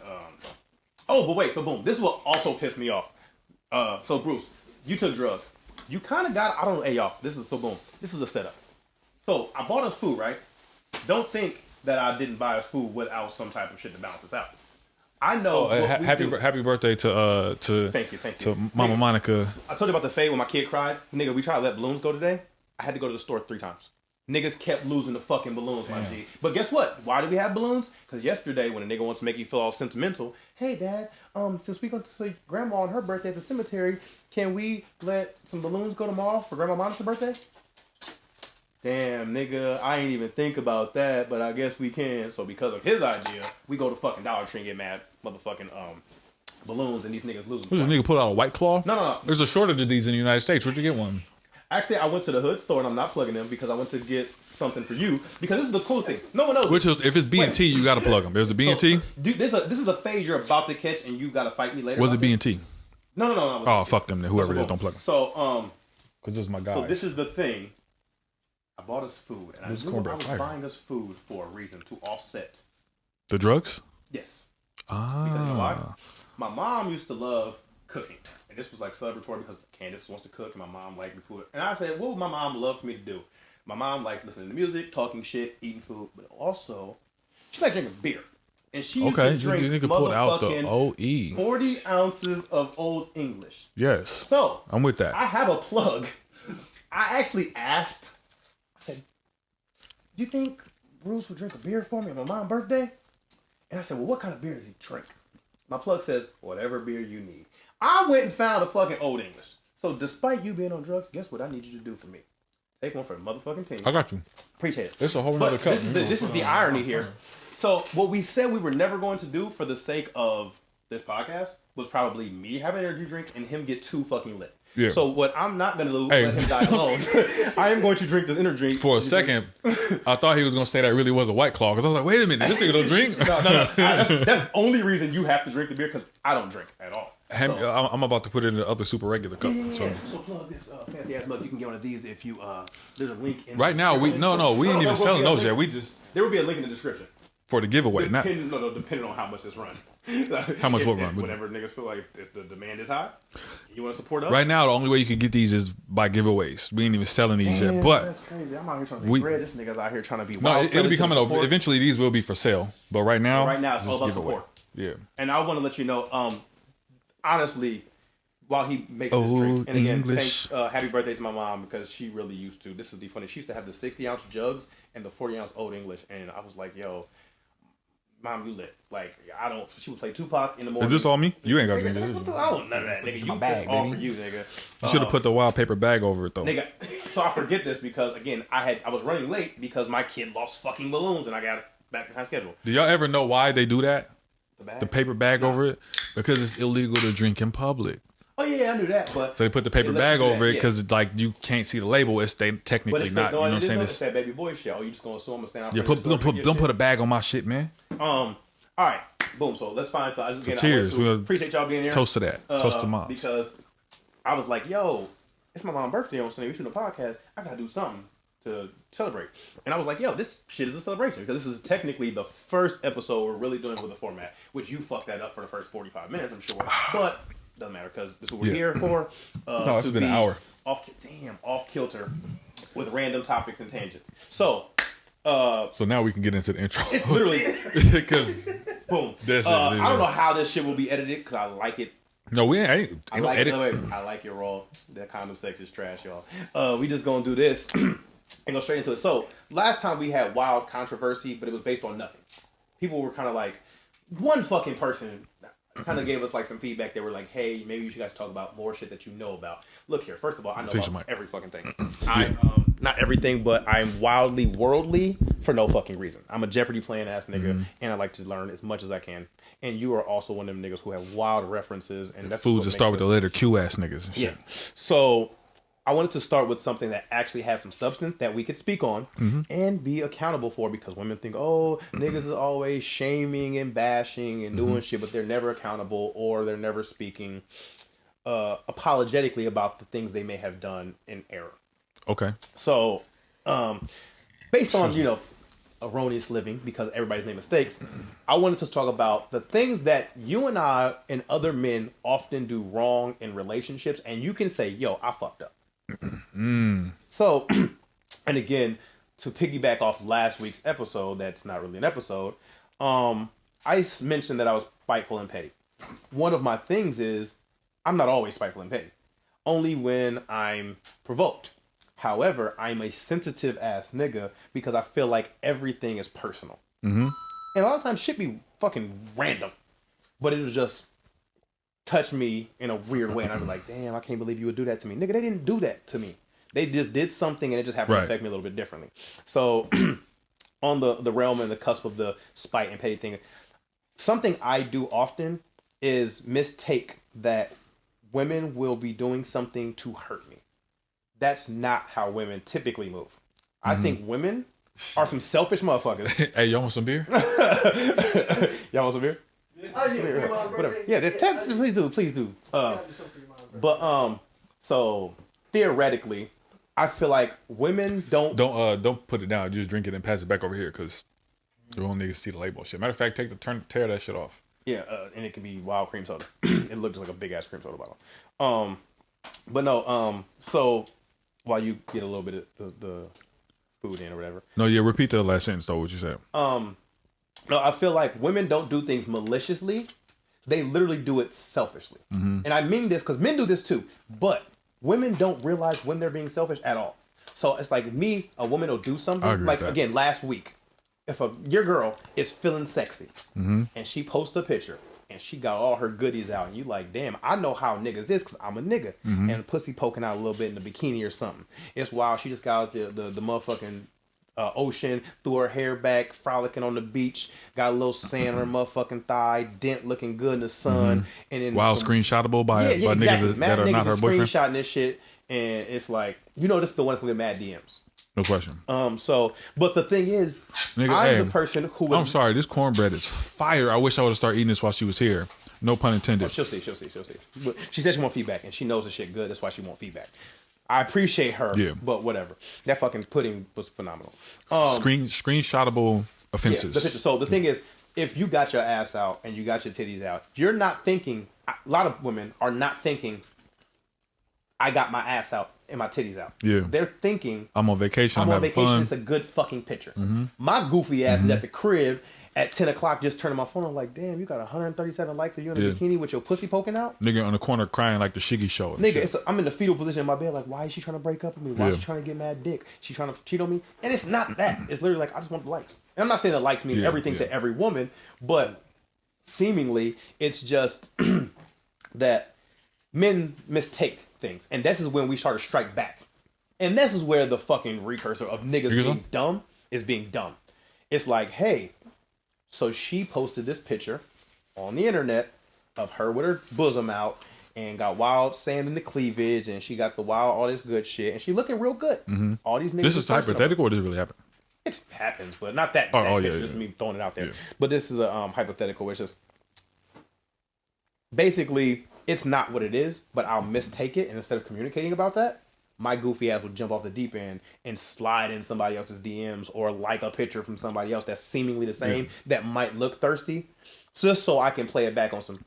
Oh, but wait. So boom. This will also piss me off. So Bruce, you took drugs. You kind of got. I don't know. Hey y'all. This is so boom. This is a setup. So I bought us food, right? Don't think that I didn't buy us food without some type of shit to balance this out. I know. Oh, what we do. happy birthday to Thank you. to Mama Monica. I told you about the fade when my kid cried. Nigga, we tried to let balloons go today. I had to go to the store 3 times. Niggas kept losing the fucking balloons, my G. But guess what? Why do we have balloons? Because yesterday, when a nigga wants to make you feel all sentimental, hey, Dad, since we going to see Grandma on her birthday at the cemetery, can we let some balloons go tomorrow for Grandma Monica's birthday? Damn, nigga, I ain't even think about that, but I guess we can. So because of his idea, we go to fucking Dollar Tree and get mad motherfucking balloons, and these niggas losing. Who's this nigga pull out a White Claw? No. There's a shortage of these in the United States. Where'd you get one? Actually, I went to the hood store, and I'm not plugging them because I went to get something for you. Because this is the cool thing. No one knows. Which is, if it's B&T, you got to plug them. There's a B&T. Dude, this is a phase you're about to catch, and you got to fight me later. Was it B&T? No. Oh, fuck them. Then whoever it is, don't plug them. So, because this is my guy. So this is the thing. I bought us food, and I knew I was fire. buying us food for a reason, to offset The drugs? Yes. Ah. Because you know why? My mom used to love cooking. And this was like celebratory because Candace wants to cook and my mom liked the food. And I said, what would my mom love for me to do? My mom liked listening to music, talking shit, eating food, but also she liked drinking beer. And she used to drink you can pull out the motherfucking OE. 40 ounces of Old English. Yes. So I'm with that. I have a plug. I actually asked, I said, do you think Bruce would drink a beer for me on my mom's birthday? And I said, well, what kind of beer does he drink? My plug says, whatever beer you need. I went and found a fucking Old English. So despite you being on drugs, guess what I need you to do for me? Take one for the motherfucking team. I got you. Appreciate it. It's a whole nother cup. This is the irony here. So what we said we were never going to do for the sake of this podcast was probably me have an energy drink and him get too fucking lit. Yeah. So what I'm not going to do is let him die alone. I am going to drink this energy drink. For a second, I thought he was going to say that really was a White Claw. Because I was like, wait a minute, this nigga don't drink? No. That's the only reason you have to drink the beer because I don't drink at all. I'm about to put it in the other super regular cup. Yeah. So plug this fancy ass mug. You can get one of these if you there's a link in Right now, we ain't even selling those yet. We just there will be a link in the description for the giveaway. Depending on how much this run. How much will run? Whatever niggas feel like if the demand is high, you want to support us. Right now, the only way you can get these is by giveaways. We ain't even selling these yet. But that's crazy. I'm out here trying to be bread. This nigga's out here trying to be no. wild. It'll be coming up. Eventually, these will be for sale. But right now, it's all about support. Yeah. And I want to let you know, honestly, while he makes this drink, and again, thanks, happy birthday to my mom because she really used to. This is the funny. She used to have the 60-ounce jugs and the 40-ounce Old English, and I was like, yo. Mom, you lit. Like, I don't... She would play Tupac in the morning. Is this all me? You ain't got to drink this. I don't know that, nigga. You bag, all for you, nigga. You should have put the wild paper bag over it, though. Nigga, so I forget this because, again, I was running late because my kid lost fucking balloons and I got back behind schedule. Do y'all ever know why they do that? The paper bag over it? Because it's illegal to drink in public. Oh, yeah, I knew that, but... So they put the paper bag over it because, like, you can't see the label. It's technically not, you know what I'm saying? It's that baby boy shit. Oh, you just gonna assume I'm gonna stand out Yeah, don't put a bag on my shit, man. All right, boom. So let's find. So cheers. We appreciate y'all being here. Toast to that. Toast to moms. Because I was like, yo, it's my mom's birthday on Sunday. We shooting a podcast. I gotta do something to celebrate. And I was like, yo, this shit is a celebration because this is technically the first episode we're really doing with the format, which you fucked that up for the first 45 minutes, I'm sure. But doesn't matter because this is what we're here for. No, it's been an hour. Off kilter with random topics and tangents. So now we can get into the intro. It's literally because boom. I don't know how this shit will be edited because I like it. No, we ain't I like edit. I like it raw. That condom sex is trash, y'all. We just gonna do this and go straight into it. So last time we had wild controversy, but it was based on nothing. People were kind of like one fucking person kind of gave us like some feedback. They were like, "Hey, maybe you should guys talk about more shit that you know about." Look here, first of all, I know about every fucking thing. I'm not everything, but I'm wildly worldly for no fucking reason. I'm a Jeopardy playing ass nigga, and I like to learn as much as I can. And you are also one of them niggas who have wild references, and that's foods that start with the letter Q ass niggas. And shit. Yeah. So I wanted to start with something that actually has some substance that we could speak on and be accountable for, because women think, oh, niggas is always shaming and bashing and doing shit, but they're never accountable or they're never speaking apologetically about the things they may have done in error. Okay. So, based on, erroneous living, because everybody's made mistakes, I wanted to talk about the things that you and I and other men often do wrong in relationships, and you can say, yo, I fucked up. So, and again, to piggyback off last week's episode, that's not really an episode, I mentioned that I was spiteful and petty. One of my things is, I'm not always spiteful and petty. Only when I'm provoked. However, I'm a sensitive ass nigga because I feel like everything is personal. And a lot of times shit be fucking random. But it'll just touch me in a weird way. And I'm like, damn, I can't believe you would do that to me. Nigga, they didn't do that to me. They just did something and it just happened to affect me a little bit differently. So on the realm and the cusp of the spite and petty thing, something I do often is mistake that women will be doing something to hurt me. that's not how women typically move. I think women are some selfish motherfuckers. Hey, y'all want some beer? Y'all want some beer? Oh yeah, Whatever. Yeah, please do. So theoretically, I feel like women don't. Don't put it down. Just drink it and pass it back over here, because you won't niggas see the label. Shit. Matter of fact, tear that shit off. Yeah, and it can be wild cream soda. It looks like a big ass cream soda bottle. But no. So while you get a little bit of the food in or whatever. No, yeah. Repeat the last sentence though. What you said. No, I feel like women don't do things maliciously. They literally do it selfishly. And I mean this because men do this too. But women don't realize when they're being selfish at all. So it's like a woman will do something. Like, again, last week, if your girl is feeling sexy and she posts a picture and she got all her goodies out and you like, damn, I know how niggas is because I'm a nigga. And pussy poking out a little bit in the bikini or something. It's wild. She just got out the motherfucking ocean, threw her hair back, frolicking on the beach, got a little sand on her motherfucking thigh, dent looking good in the sun, and then screenshotable by exactly. niggas that are not her boyfriend. Screenshotting this shit, and it's like, this is the one that's gonna get mad DMs. No question. But the thing is, Nigga, I'm the person who would, I'm sorry, this cornbread is fire. I wish I would have started eating this while she was here. No pun intended. She'll see. But she said she want feedback, and she knows the shit good. That's why she want feedback. I appreciate her, but whatever. That fucking pudding was phenomenal. Screenshotable offenses. Yeah, the picture. So the thing is, if you got your ass out and you got your titties out, you're not thinking. A lot of women are not thinking, I got my ass out and my titties out. Yeah, they're thinking, I'm on vacation. I'm on having vacation. Fun. It's a good fucking picture. My goofy ass is at the crib at 10 o'clock, just turning my phone on, like, damn, you got 137 likes of you in a bikini with your pussy poking out? Nigga on the corner crying like the Shiggy show. Nigga, I'm in the fetal position in my bed, like, why is she trying to break up with me? Why is she trying to get mad dick? She trying to cheat on me? And it's not that. It's literally like, I just want the likes. And I'm not saying that likes mean everything to every woman, but seemingly it's just that men mistake things. And this is when we start to strike back. And this is where the fucking recursor of niggas being dumb is being dumb. It's like, hey, so she posted this picture on the internet of her with her bosom out and got wild sand in the cleavage and she got the wild, all this good shit. And she looking real good. All these niggas. This is hypothetical or does it really happen? It happens, but not that. Picture, just me throwing it out there. But this is a hypothetical, which is basically it's not what it is, but I'll mistake it. And instead of communicating about that, my goofy ass would jump off the deep end and slide in somebody else's DMs or like a picture from somebody else that's seemingly the same that might look thirsty, just so I can play it back on some.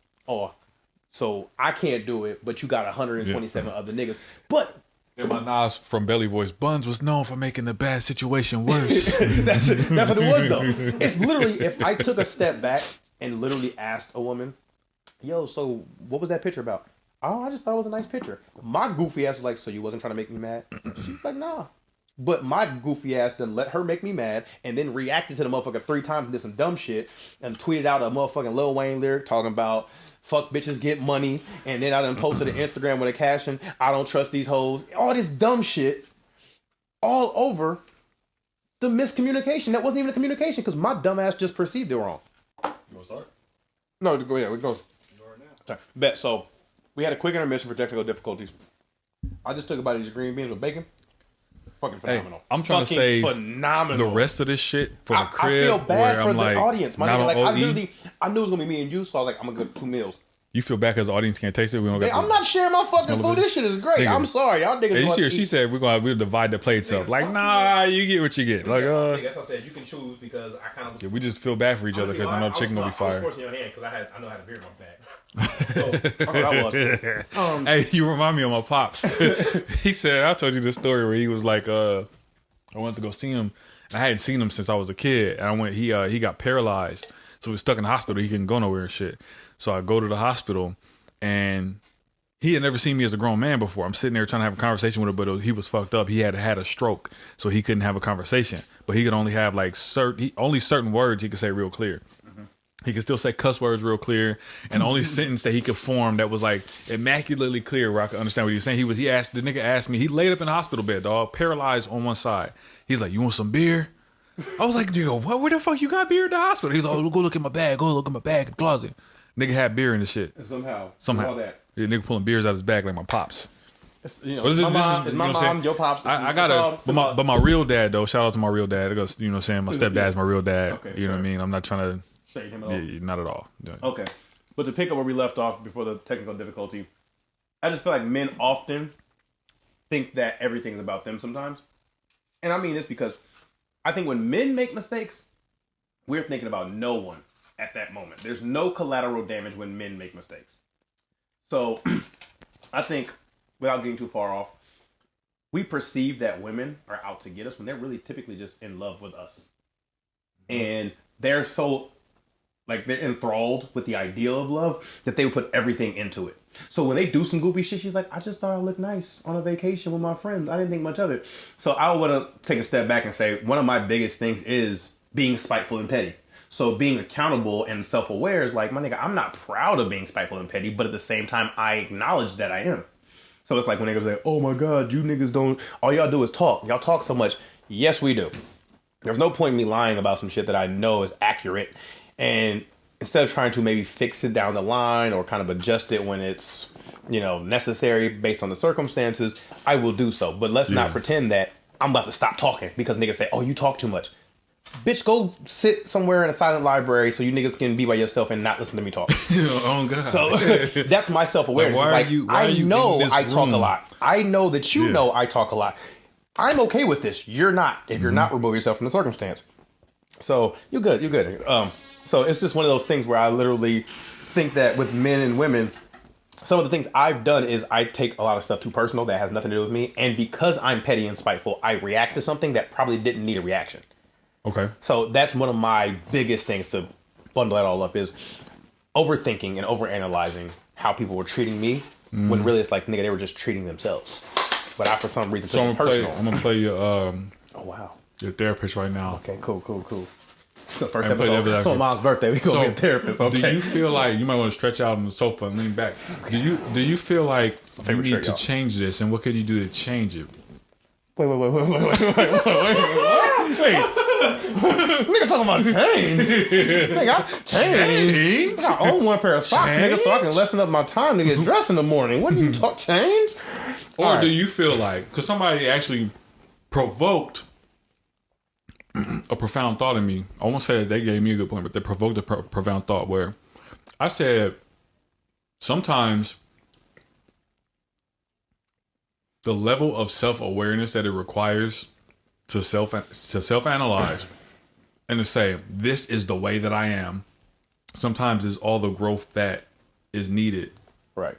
So I can't do it, but you got 127 other niggas. But in my Nas from Belly Voice, Buns was known for making the bad situation worse. that's what it was though. It's literally, if I took a step back and literally asked a woman, "Yo, so what was that picture about?" "Oh, I just thought it was a nice picture." My goofy ass was like, "So you wasn't trying to make me mad?" She's like, "Nah." But my goofy ass done let her make me mad and then reacted to the motherfucker 3 times and did some dumb shit and tweeted out a motherfucking Lil Wayne lyric talking about fuck bitches get money, and then I done posted an Instagram with a caption, "I don't trust these hoes." All this dumb shit all over the miscommunication. That wasn't even a communication because my dumb ass just perceived it wrong. You want to start? No, go ahead. We go. Okay. Bet. So we had a quick intermission for technical difficulties. I just took about these green beans with bacon. Fucking phenomenal. Hey, I'm trying to save the rest of this shit for the crib. I feel bad for the like, audience. My nigga, like, I knew it was gonna be me and you, so I was like, I'm gonna go 2 meals. You feel bad because the audience can't taste it? We don't Hey, I'm not sharing my fucking food. This shit is great. Nigga. I'm sorry, y'all niggas. Hey, she said we'll divide the plates up. Like, nah, you get what you get. Like, that's what I said. You can choose because I kind of. Yeah, we just feel bad for each other because I know chicken will be fire. I was forcing your hand because I know I had a beer in my bag. So, hey, you remind me of my pops. He said, I told you this story where he was like, I wanted to go see him. And I hadn't seen him since I was a kid. And I went, he got paralyzed. So he was stuck in the hospital. He couldn't go nowhere and shit. So I go to the hospital and he had never seen me as a grown man before. I'm sitting there trying to have a conversation with him, but he was fucked up. He had a stroke, so he couldn't have a conversation. But he could only have like certain words he could say real clear. He could still say cuss words real clear, and the only sentence that he could form that was like immaculately clear where I could understand what he was saying. The nigga asked me, he laid up in the hospital bed, dog, paralyzed on one side. He's like, "You want some beer?" I was like, "Yo, what? Where the fuck you got beer at the hospital?" He's like, "Oh, go look in my bag. Go look in my bag in the closet." Nigga had beer in the shit. Somehow. Yeah, nigga pulling beers out of his bag like my pops. You know, What is my this? mom, Is, it's you my know what I'm mom, saying? your pops. I gotta, but my real dad though. Shout out to my real dad. It goes, you know what I'm saying? My stepdad's my real dad. Okay, you know what I fair. mean? I'm not trying to. Shade him at all. Yeah, not at all. Yeah. Okay. But to pick up where we left off before the technical difficulty, I just feel like men often think that everything is about them sometimes. And I mean this because I think when men make mistakes, we're thinking about no one at that moment. There's no collateral damage when men make mistakes. So I think, without getting too far off, we perceive that women are out to get us when they're really typically just in love with us. And they're so, like, they're enthralled with the ideal of love that they would put everything into it. So when they do some goofy shit, she's like, I just thought I looked nice on a vacation with my friends. I didn't think much of it. So I want to take a step back and say one of my biggest things is being spiteful and petty. So being accountable and self-aware is like, my nigga, I'm not proud of being spiteful and petty, but at the same time, I acknowledge that I am. So it's like when niggas say, oh my God, you niggas don't, all y'all do is talk. Y'all talk so much. Yes, we do. There's no point in me lying about some shit that I know is accurate. And instead of trying to maybe fix it down the line or kind of adjust it when it's, you know, necessary based on the circumstances, I will do so. But let's not pretend that I'm about to stop talking because niggas say, oh, you talk too much. Bitch, go sit somewhere in a silent library so you niggas can be by yourself and not listen to me talk. Oh God. So that's my self-awareness. Like, I know I talk room? a lot. I know that you know I talk a lot. I'm okay with this. You're not. If you're not, remove yourself from the circumstance. So you're good. You're good. So it's just one of those things where I literally think that with men and women, some of the things I've done is I take a lot of stuff too personal that has nothing to do with me. And because I'm petty and spiteful, I react to something that probably didn't need a reaction. Okay. So that's one of my biggest things to bundle that all up is overthinking and overanalyzing how people were treating me when really it's like, nigga, they were just treating themselves. But I, for some reason, took it personal. I'm gonna play your Oh, wow. your therapist right now. Okay, cool. It's the first And play episode. the It's on Mom's birthday. We go get a therapist. Okay. Do you feel like you might want to stretch out on the sofa and lean back? Do you feel like you Favorite need shirt, to y'all. change this, and what could you do to change it? Wait. Nigga talking about change. Nigga, I change. I own one pair of socks, nigga, so I can lessen up my time to get dressed in the morning. What do you talk change? Or All do right. you feel like, because somebody actually provoked a profound thought in me, I won't say that they gave me a good point, but they provoked a profound thought where I said, sometimes the level of self-awareness that it requires to self-analyze and to say, this is the way that I am, sometimes is all the growth that is needed. Right.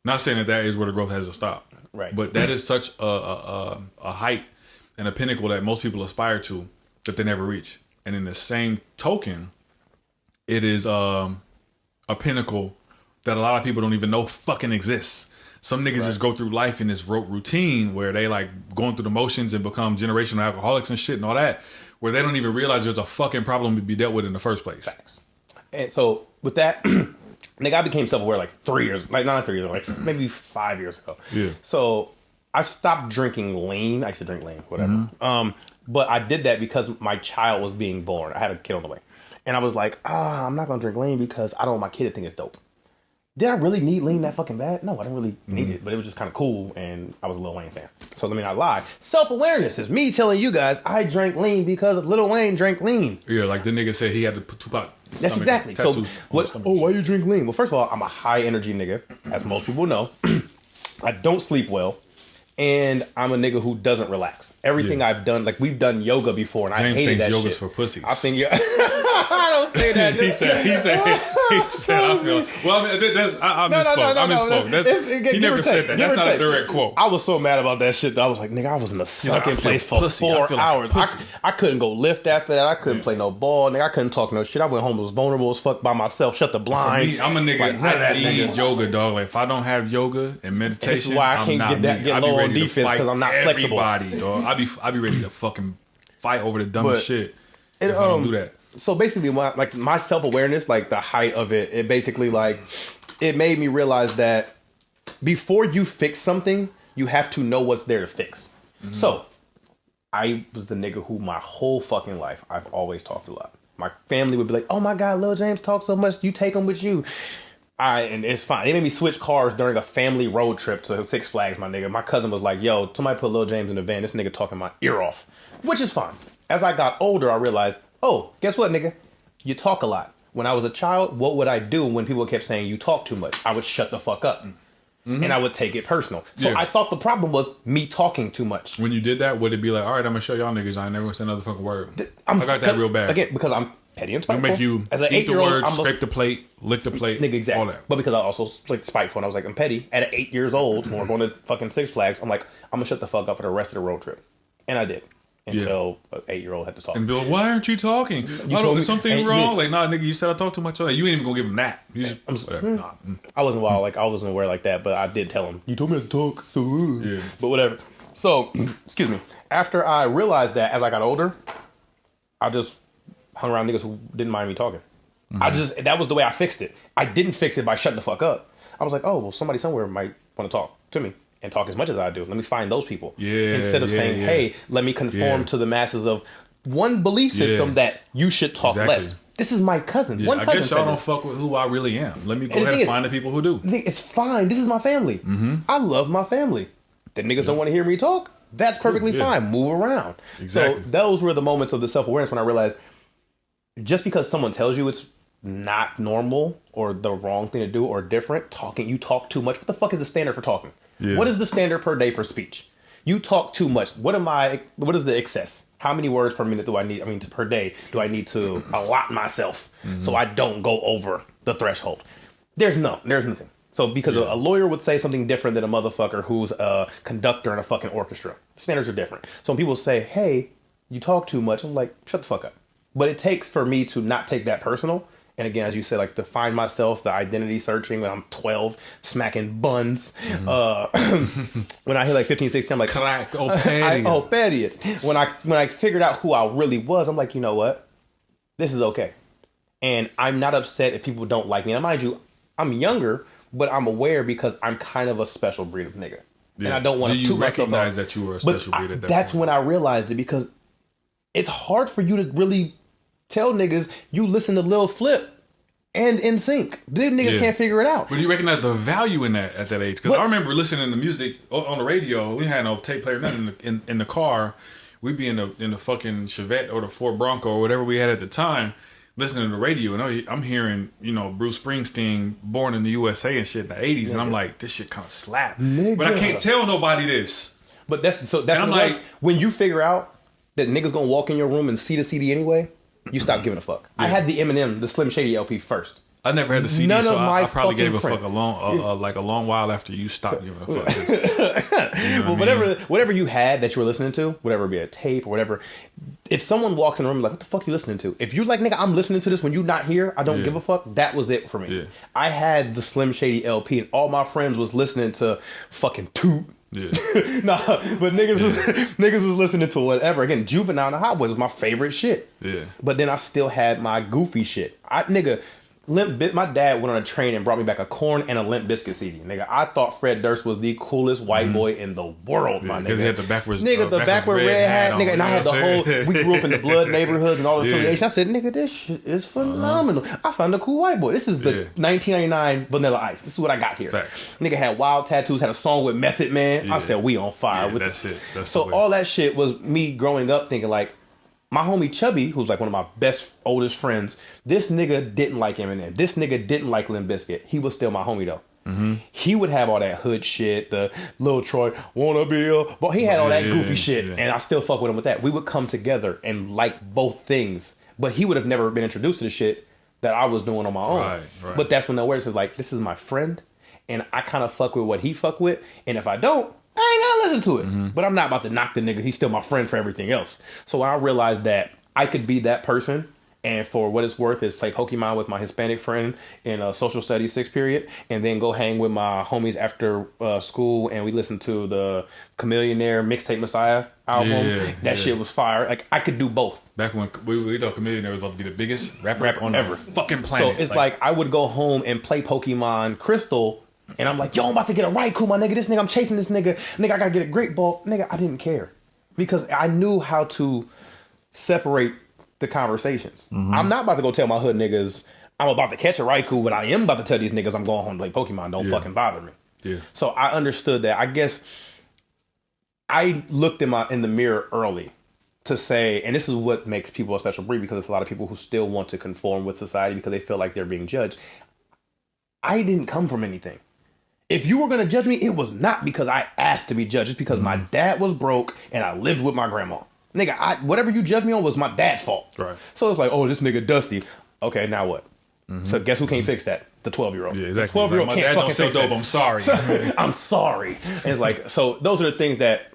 Not saying that is where the growth has to stop. Right. But that is such a height and a pinnacle that most people aspire to that they never reach. And in the same token, it is a pinnacle that a lot of people don't even know fucking exists. Some niggas just go through life in this rote routine where they like going through the motions and become generational alcoholics and shit and all that, where they don't even realize there's a fucking problem to be dealt with in the first place. Facts. And so with that, nigga, I became self-aware like 3 years, like not 3 years, like maybe 5 years ago. Yeah. So I stopped drinking lean. I used to drink lean, whatever. But I did that because my child was being born. I had a kid on the way. And I was like, I'm not going to drink lean because I don't want my kid to think it's dope. Did I really need lean that fucking bad? No, I didn't really need it, but it was just kind of cool, and I was a Lil Wayne fan. So let me not lie. Self-awareness is me telling you guys I drank lean because Lil Wayne drank lean. Yeah, like the nigga said he had to put Tupac. That's exactly. So, why you drink lean? Well, first of all, I'm a high energy nigga, as most people know. I don't sleep well, and I'm a nigga who doesn't relax. Everything I've done, like we've done yoga before, and James I hated thinks that yoga's shit. for pussies. I think I don't say that. he said. I feel. Well, I mean, I misspoke. I misspoke. He never said that. That's not a direct quote. I was so mad about that shit that I was like, nigga, I was in a sunken place for pussy. I 4 feel like a hours. pussy. I couldn't go lift after that. I couldn't play no ball. Nigga, I couldn't talk no shit. I went home, was vulnerable as fuck by myself. Shut the For blinds. me, I'm a nigga. Like, I need nigga. yoga, dog. Like if I don't have yoga and meditation, This is why I I'm can't not get that- me. get I be low on ready to defense, fight 'cause I'm not flexible. Everybody, dog. I be ready to fucking fight over the dumbest shit. If I don't do that. So basically, my self awareness, like the height of it, it basically like it made me realize that before you fix something, you have to know what's there to fix. So I was the nigga who my whole fucking life I've always talked a lot. My family would be like, "Oh my God, Lil James talks so much. You take him with you." And it's fine. They made me switch cars during a family road trip to Six Flags, my nigga. My cousin was like, yo, somebody put Lil James in the van. This nigga talking my ear off. Which is fine. As I got older, I realized, oh, guess what, nigga? You talk a lot. When I was a child, what would I do when people kept saying you talk too much? I would shut the fuck up. Mm-hmm. And I would take it personal. So I thought the problem was me talking too much. When you did that, would it be like, all right, I'm going to show y'all niggas I ain't never going to say another fucking word? I got that real bad. Again, because I'm petty and spiteful. You make you as an eat the 8-year-old, word, scrape the plate, lick the plate, nigga, exactly. all that. But because I also like spiteful and I was like, I'm petty. At 8 years old, when we're going to fucking Six Flags, I'm like, I'm going to shut the fuck up for the rest of the road trip. And I did. Until an 8-year-old had to talk. And be like, why aren't you talking? Is something wrong? Like, nah, nigga, you said I talk too much. You ain't even gonna give him that. You just, whatever. I wasn't wild, like I wasn't aware like that, but I did tell him, you told me to talk, so yeah. But whatever. So, excuse me. After I realized that as I got older, I just hung around niggas who didn't mind me talking. Mm-hmm. That was the way I fixed it. I didn't fix it by shutting the fuck up. I was like, oh, well, somebody somewhere might want to talk to me. And talk as much as I do. Let me find those people. Instead of saying, hey, let me conform to the masses of one belief system that you should talk less. This is my cousin. One cousin. I guess y'all don't fuck with who I really am. Let me go ahead and find the people who do. It's fine. This is my family. Mm-hmm. I love my family. The niggas don't want to hear me talk. That's perfectly fine. Move around. Exactly. So those were the moments of the self-awareness when I realized just because someone tells you it's not normal or the wrong thing to do or different, you talk too much. What the fuck is the standard for talking? Yeah. What is the standard per day for speech? You talk too much. What is the excess? How many words per minute per day do I need to allot myself so I don't go over the threshold? There's nothing. So because a lawyer would say something different than a motherfucker who's a conductor in a fucking orchestra. Standards are different. So when people say, hey, you talk too much, I'm like, shut the fuck up. But it takes for me to not take that personal. And again, as you said, like to find myself, the identity searching when I'm 12, smacking buns. Mm-hmm. When I hit like 15, 16, I'm like, crack, petty. When I figured out who I really was, I'm like, you know what? This is okay. And I'm not upset if people don't like me. And mind you, I'm younger, but I'm aware because I'm kind of a special breed of nigga. Yeah. And I don't want to toot myself up. Do you recognize that you were a special breed at that That's point? When I realized it because it's hard for you to really tell niggas you listen to Lil Flip and NSYNC. Them niggas can't figure it out. But do you recognize the value in that at that age? Because I remember listening to music on the radio. We had no tape player, nothing in the car. We'd be in the fucking Chevette or the Ford Bronco or whatever we had at the time, listening to the radio, and I'm hearing Bruce Springsteen, Born in the USA and shit in the 80s, and I'm like, this shit kind of slap. Nigga. But I can't tell nobody this. But that's when you figure out that niggas gonna walk in your room and see the CD anyway. You stop giving a fuck. Yeah. I had the Eminem, the Slim Shady LP first. I never had the CD, so I probably gave a fuck a long while after you stopped giving a fuck. Well, whatever you had that you were listening to, whatever it be a tape or whatever, if someone walks in the room like, what the fuck you listening to? If you're like, nigga, I'm listening to this when you're not here, I don't give a fuck, that was it for me. Yeah. I had the Slim Shady LP and all my friends was listening to fucking Toot. Yeah. Nah, but niggas was listening to whatever. Again, Juvenile and the Hot Boys was my favorite shit. Yeah. But then I still had my goofy shit. My dad went on a train and brought me back a Korn and a Limp Bizkit CD. Nigga, I thought Fred Durst was the coolest white boy in the world, my nigga. Because he had the backwards red hat, nigga, and I had the whole. We grew up in the blood neighborhood and all the affiliation. I said, nigga, this shit is phenomenal. I found a cool white boy. This is the 1999 Vanilla Ice. This is what I got here. Facts. Nigga had wild tattoos, had a song with Method Man. Yeah. I said, we on fire. Yeah, that's it. So all that shit was me growing up thinking like, my homie Chubby, who's like one of my best, oldest friends, this nigga didn't like Eminem. This nigga didn't like Limp Bizkit. He was still my homie though. Mm-hmm. He would have all that hood shit, the Lil Troy, wanna be a... But he had all that goofy shit, and I still fuck with him with that. We would come together and like both things, but he would have never been introduced to the shit that I was doing on my own. Right. But that's when the awareness is like, this is my friend, and I kind of fuck with what he fuck with, and if I don't, I ain't gotta listen to it. Mm-hmm. But I'm not about to knock the nigga. He's still my friend for everything else. So when I realized that I could be that person, and for what it's worth is play Pokemon with my Hispanic friend in a social studies 6th period, and then go hang with my homies after school, and we listen to the Chameleonaire Mixtape Messiah album. That shit was fire. Like, I could do both. Back when we thought Chameleonaire was about to be the biggest rapper on ever fucking planet. So it's like I would go home and play Pokemon Crystal, and I'm like, yo, I'm about to get a Raikou, my nigga. This nigga, I'm chasing this nigga. Nigga, I gotta get a Great Ball. Nigga, I didn't care. Because I knew how to separate the conversations. Mm-hmm. I'm not about to go tell my hood niggas I'm about to catch a Raikou, but I am about to tell these niggas I'm going home to play Pokemon. Don't fucking bother me. Yeah. So I understood that. I guess I looked in the mirror early to say, and this is what makes people a special breed, because there's a lot of people who still want to conform with society because they feel like they're being judged. I didn't come from anything. If you were going to judge me, it was not because I asked to be judged. It's because my dad was broke and I lived with my grandma. Nigga, whatever you judged me on was my dad's fault. Right. So it's like, oh, this nigga Dusty. Okay, now what? So guess who can't fix that? The 12-year-old. Yeah, exactly. The 12-year-old my can't dad fucking don't sell fix dope. that. I'm sorry. I'm sorry. And it's like, so those are the things that,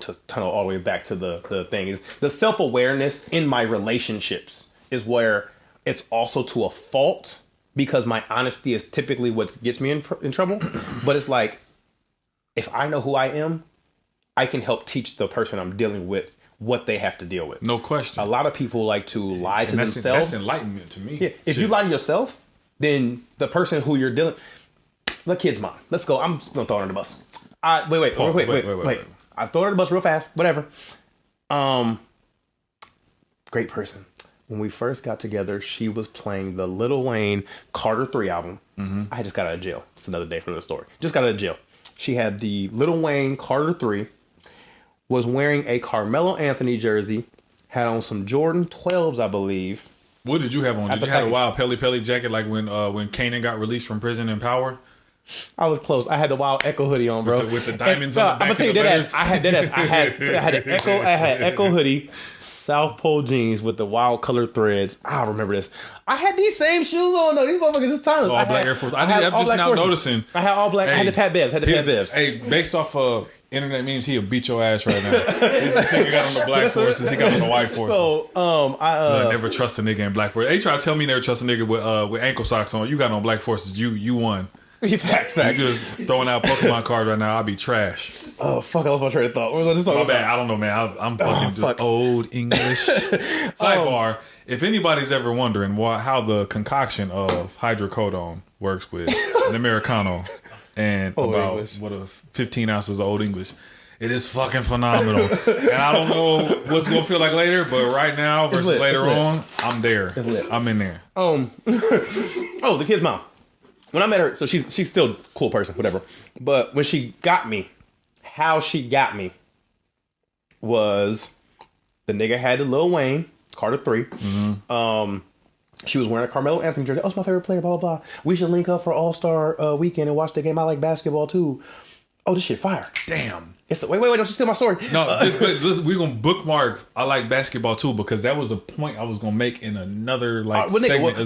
to tunnel all the way back to the thing, is the self-awareness in my relationships is where it's also to a fault, because my honesty is typically what gets me in trouble. But it's like, if I know who I am, I can help teach the person I'm dealing with what they have to deal with. No question. A lot of people like to lie to themselves. That's enlightenment to me. Yeah. If you lie to yourself, then the person who you're dealing, the kid's mine. Let's go. I'm just gonna throw her under the bus. Wait. I throw her under the bus real fast. Whatever. Great person. When we first got together, she was playing the Lil Wayne Carter 3 album. I just got out of jail. It's another day for the story. Just got out of jail. She had the Lil Wayne Carter 3, was wearing a Carmelo Anthony jersey, had on some Jordan 12s, I believe. What did you have on? Did you have a wild Pelly jacket like when Kanan got released from prison in Power? I was close. I had the Wild Echo hoodie on, bro. With the diamonds on the back. I'm gonna tell you that ass. I had an Echo hoodie, South Pole jeans with the wild colored threads. I remember this. I had these same shoes on though. These motherfuckers is timeless. All black Air Force. I'm just now noticing. I had all black. I had the Pat Bevs. Hey, based off of internet memes, he'll beat your ass right now. This nigga got on the black forces. He got on the white forces. So I never trust a nigga in black forces. They try to tell me never trust a nigga with ankle socks on. You got on black forces. You won. Facts. You just throwing out Pokemon cards right now. I'll be trash. Oh fuck! I lost my train of thought. What was I just talking My about? bad. I don't know, man. I'm fucking just old English. Sidebar: if anybody's ever wondering how the concoction of hydrocodone works with an Americano and Old about English. 15 ounces of Old English, it is fucking phenomenal. And I don't know what's gonna feel like later, but right now versus later on, I'm there. It's lit. I'm in there. The kid's mom. When I met her, so she's still a cool person, whatever. But when she got me, how she got me was the nigga had the Lil Wayne Carter 3. She was wearing a Carmelo Anthony jersey. Oh, it's my favorite player. Blah blah blah. We should link up for All-Star weekend and watch the game. I like basketball too. Oh, this shit fire. Damn. Wait! Don't you steal my story? No, we're gonna bookmark. I like basketball too, because that was a point I was gonna make in another segment.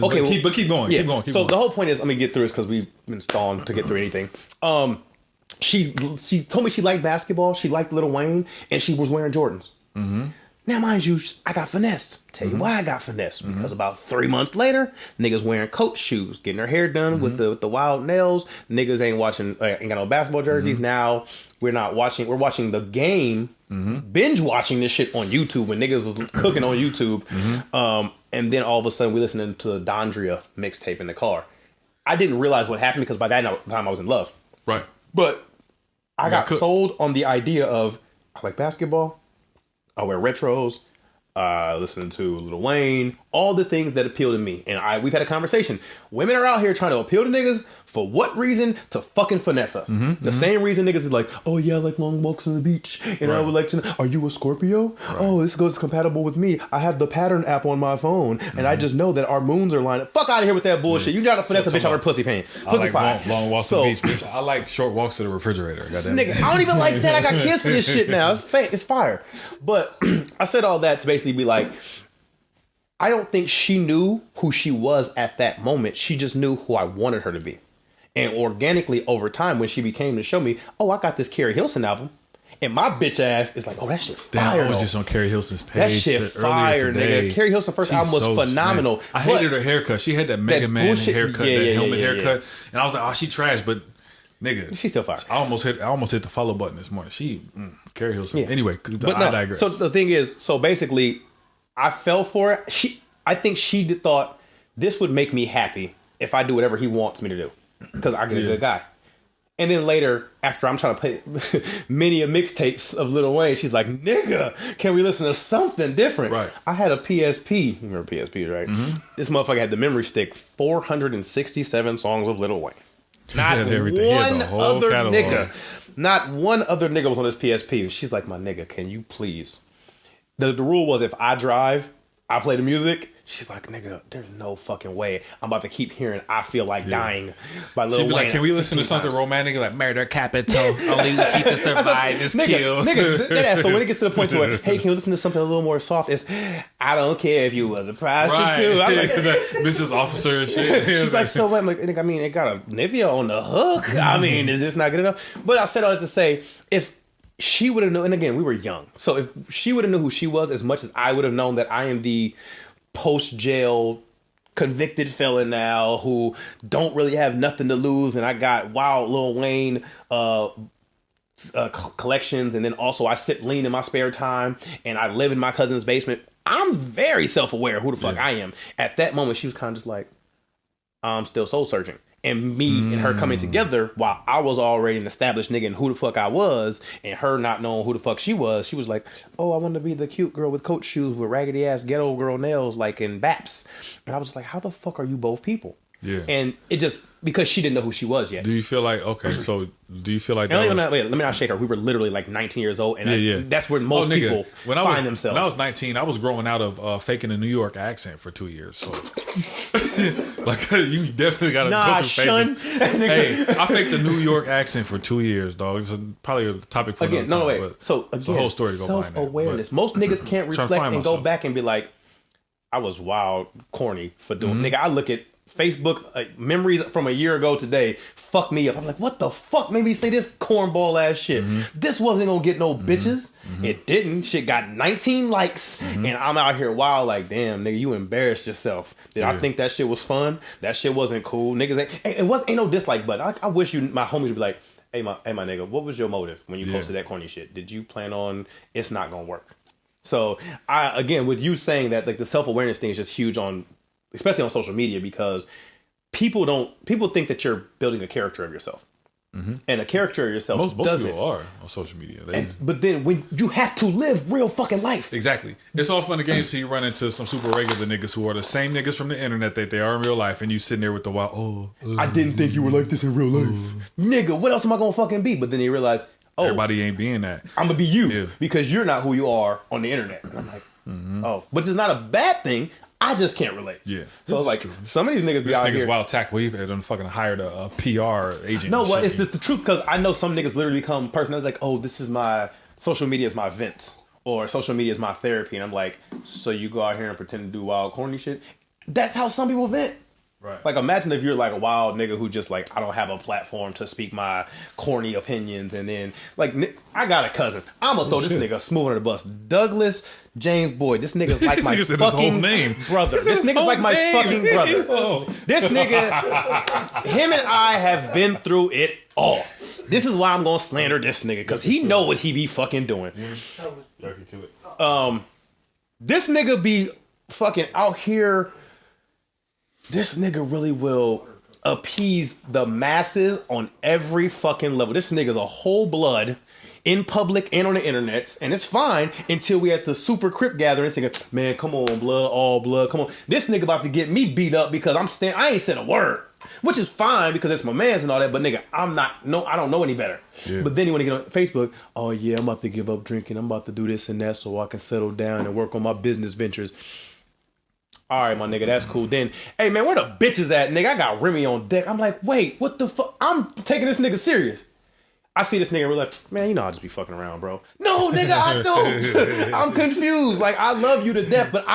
Keep going. Yeah. Keep going. The whole point is, let me get through this because we've been stalling to get through anything. She told me she liked basketball. She liked Lil Wayne, and she was wearing Jordans. Now, mind you, I got finessed. Tell you why I got finessed. Because about 3 months later, niggas wearing Coach shoes, getting their hair done with the wild nails. Niggas ain't got no basketball jerseys. Now we're watching the game, binge watching this shit on YouTube when niggas was cooking on YouTube. And then all of a sudden we listening to the Dondria mixtape in the car. I didn't realize what happened because by that time I was in love. Right. But I got sold on the idea of, I like basketball. I wear retros, listening to Lil Wayne, all the things that appeal to me. And we've had a conversation. Women are out here trying to appeal to niggas for what reason? To fucking finesse us. The same reason niggas is like, oh yeah, I like long walks on the beach. And I would like to know, are you a Scorpio? Right. Oh, this goes compatible with me. I have the pattern app on my phone. And I just know that our moons are lined up. Fuck out of here with that bullshit. You try to finesse a bitch out her pussy pain. I like long walks to the beach, bitch. I like short walks to the refrigerator. Nigga, I don't even like that. I got kids for this shit now. It's fire. But I said all that to basically be like, I don't think she knew who she was at that moment. She just knew who I wanted her to be. And organically over time, when she became to show me, oh, I got this Carrie Hilson album. And my bitch ass is like, oh, that shit fire. I was just on Carrie Hilson's page. That shit fire, nigga. Carrie Hilson's first album was phenomenal. I hated her haircut. She had that Mega Man haircut, that helmet haircut. And I was like, oh, she trash, but nigga, she's still fire. I almost hit the follow button this morning. Carrie Hilson. Yeah. Anyway, I digress. So the thing is, basically, I fell for it. I think she thought this would make me happy if I do whatever he wants me to do. Because I get a good guy. And then later, after I'm trying to play many a mixtapes of Lil Wayne, she's like, nigga, can we listen to something different? Right. I had a PSP. You remember PSP, right? Mm-hmm. This motherfucker had the memory stick, 467 songs of Lil Wayne. Not one other nigga. Not one other nigga was on this PSP. She's like, my nigga, can you please? The rule was if I drive, I play the music. She's like, nigga, there's no fucking way I'm about to keep hearing I Feel Like Dying by Lil Wayne. She'd be like, can we listen to something romantic like Murder Capital? Only we keep to survive is kill. Nigga, so when it gets to the point to where, hey, can we listen to something a little more soft? It's, I don't care if you was a prostitute. Right. I'm like, Mrs. Officer and shit. She's like, so what? I'm like, nigga, I mean, it got a Nivea on the hook. I mean, is this not good enough? But I said all that to say, if she would have known, and again, we were young. So if she would have known who she was as much as I would have known that I am the post-jail convicted felon now who don't really have nothing to lose, and I got wild Lil Wayne collections, and then also I sit lean in my spare time, and I live in my cousin's basement. I'm very self-aware of who the fuck I am. At that moment, she was kind of just like, I'm still soul searching. And me and her coming together while I was already an established nigga and who the fuck I was, and her not knowing who the fuck she was like, oh, I want to be the cute girl with coat shoes with raggedy ass ghetto girl nails like in Baps. And I was just like, how the fuck are you both people? Yeah. And it just, because she didn't know who she was yet. Do you feel like, okay, so do you feel like that let me not shake her. We were literally like 19 years old, and that's where most people find themselves. When I was 19, I was growing out of faking a New York accent for 2 years. So, like, you definitely got to go through phases. Hey, I faked the New York accent for 2 years, dog. It's probably a topic for another time. But so again, it's a whole story to go behind that. Self-awareness. Most niggas can't reflect and go back and be like, I was wild corny for doing. Nigga, I look at Facebook memories from a year ago today fuck me up. I'm like, what the fuck made me say this cornball ass shit? This wasn't gonna get no bitches. It didn't. Shit got 19 likes, and I'm out here wild like, damn, nigga, you embarrassed yourself. Did I think that shit was fun? That shit wasn't cool. Niggas ain't no dislike button. I wish my homies would be like, hey my nigga, what was your motive when you posted that corny shit? Did you plan on it's not gonna work? So again, with you saying that, like, the self-awareness thing is just huge especially on social media, because people think that you're building a character of yourself, and a character of yourself. Most people are on social media, but then when you have to live real fucking life, exactly. It's all fun and games till you run into some super regular niggas who are the same niggas from the internet that they are in real life, and you sitting there with the wild. I didn't think you were like this in real life, nigga. What else am I gonna fucking be? But then you realize, everybody ain't being that. I'm gonna be you because you're not who you are on the internet. And I'm like, but it's not a bad thing. I just can't relate. Yeah. So like, true. Some of these niggas be out here. This nigga's wild tactful. He done fucking hired a PR agent. No, well, it's the truth, because I know some niggas literally become personal. Like, oh, this is my social media is my vent, or social media is my therapy, and I'm like, so you go out here and pretend to do wild corny shit. That's how some people vent. Right. Like, imagine if you're like a wild nigga who just like, I don't have a platform to speak my corny opinions, and then like, I got a cousin. I'm gonna throw this nigga smooth under the bus. Douglas James Boyd. This nigga's like my fucking brother. This nigga's like my fucking brother. This nigga, him and I have been through it all. This is why I'm gonna slander this nigga, because he know what he be fucking doing. This nigga be fucking out here. This nigga really will appease the masses on every fucking level. This nigga's a whole blood in public and on the internet, and it's fine until we at the super crip gathering. This nigga, man, come on, blood, all blood, come on. This nigga about to get me beat up because I ain't said a word, which is fine because it's my man's and all that. But nigga, I don't know any better. Yeah. But then when you get on Facebook, oh yeah, I'm about to give up drinking. I'm about to do this and that so I can settle down and work on my business ventures. All right, my nigga, that's cool. Then, hey, man, where the bitches at, nigga? I got Remy on deck. I'm like, wait, what the fuck? I'm taking this nigga serious. I see this nigga in real life. Man, you know I'll just be fucking around, bro. No, nigga, I don't. I'm confused. Like, I love you to death, but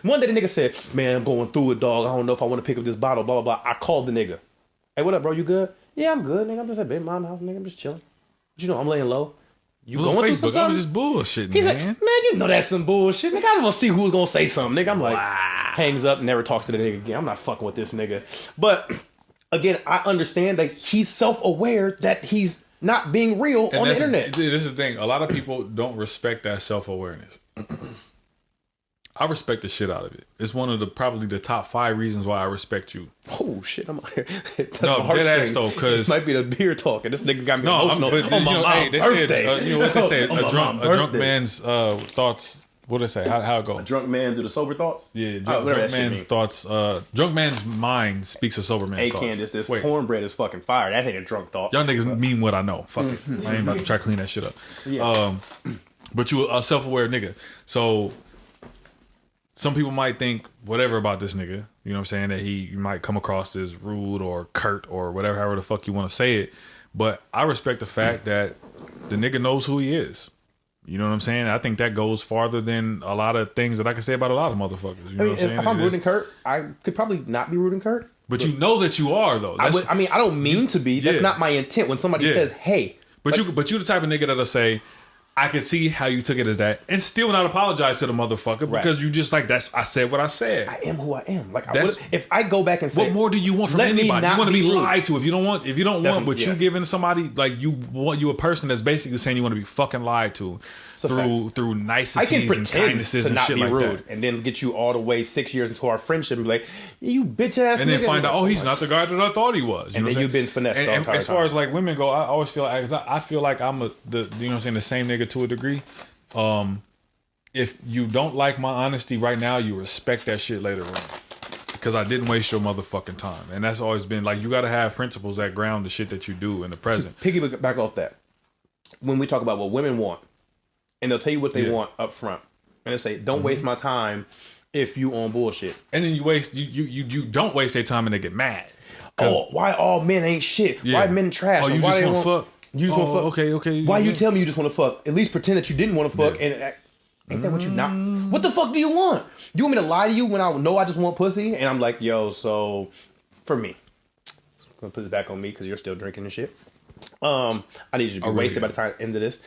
one day the nigga said, man, I'm going through it, dog. I don't know if I want to pick up this bottle, blah, blah, blah. I called the nigga. Hey, what up, bro? You good? Yeah, I'm good, nigga. I'm just at baby mom's house, nigga. I'm just chilling. But you know, I'm laying low. You going through Facebook? I was just bullshitting, He's like, man, you know that's some bullshit. Nigga, I don't want to see who's going to say something, nigga. I'm like, hangs up, never talks to the nigga again. I'm not fucking with this nigga. But, again, I understand that he's self-aware that he's not being real on the internet. This is the thing. A lot of people don't respect that self-awareness. I respect the shit out of it. It's one of probably the top 5 reasons why I respect you. oh shit, I'm out here. No, dead ass though, because might be the beer talking. This nigga got me no, emotional but, on my mom's they birthday. said, you know what they say, On my a drunk birthday. man's thoughts. What did they say? How it go? A drunk man do the sober thoughts. Yeah, Whatever drunk that shit man's mean. thoughts. Drunk man's mind speaks of sober man's Hey, thoughts. Candace, this Wait, cornbread is fucking fire. That ain't a drunk thought. y'all niggas mean what I know. Fuck it. I ain't about to try to clean that shit up. But you a self-aware nigga. So some people might think whatever about this nigga. You know what I'm saying? That you might come across as rude or curt or whatever, however the fuck you want to say it. But I respect the fact that the nigga knows who he is. You know what I'm saying? I think that goes farther than a lot of things that I can say about a lot of motherfuckers. You know what I'm saying? If I'm rooting Kurt, I could probably not be rooting Kurt. But you know that you are though. I don't mean to be. That's not my intent. When somebody says, "Hey," but you the type of nigga that'll say, I can see how you took it as that, and still not apologize to the motherfucker because you just like I said what I said. I am who I am. Like, if I go back and say, what more do you want from anybody? You want to be lied to. If you don't want what you giving somebody, like you a person that's basically saying you want to be fucking lied to through niceties and kindnesses and shit like that, and then get you all the way 6 years into our friendship and be like, you bitch ass, and then find out, he's not the guy that I thought he was. And then you've been finessed. And as far as like women go, I always feel I feel like I'm you know what I'm saying, the same nigga to a degree. If you don't like my honesty right now, you respect that shit later on. Because I didn't waste your motherfucking time. And that's always been like, you got to have principles that ground the shit that you do in the present. Piggyback off that. When we talk about what women want, and they'll tell you what they want up front, and they say, don't waste my time if you on bullshit. And then you don't waste their time and they get mad. Oh, why all men ain't shit? Why men trash? Oh, you just want to fuck? You just want to fuck? Okay. Why you tell me you just want to fuck? At least pretend that you didn't want to fuck and ain't that what you not? What the fuck do you want? You want me to lie to you when I know I just want pussy? And I'm like, yo, so for me, I'm gonna put this back on me because you're still drinking and shit. I need you to be wasted by the time end of this.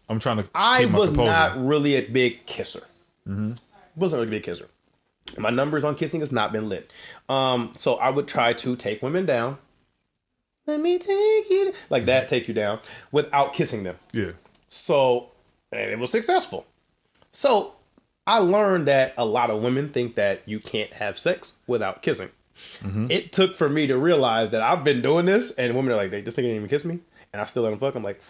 I'm trying to. I was not really a big kisser. Wasn't really a big kisser. My numbers on kissing has not been lit. So I would try to take women down. Let me take you like that, take you down without kissing them. Yeah. So, and it was successful. So I learned that a lot of women think that you can't have sex without kissing. It took for me to realize that I've been doing this, and women are like, this nigga didn't even kiss me, and I still let him fuck. I'm like,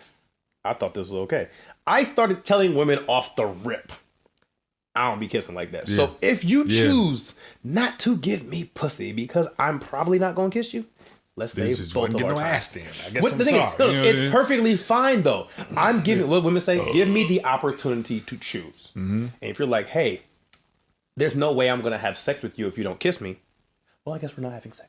I thought this was okay. I started telling women off the rip, I don't be kissing like that. Yeah. So if you choose not to give me pussy because I'm probably not gonna kiss you, let's say both of our time. I guess I'm sorry. It's perfectly fine though. I'm giving what women say. Give me the opportunity to choose. And if you're like, hey, there's no way I'm gonna have sex with you if you don't kiss me. Well, I guess we're not having sex.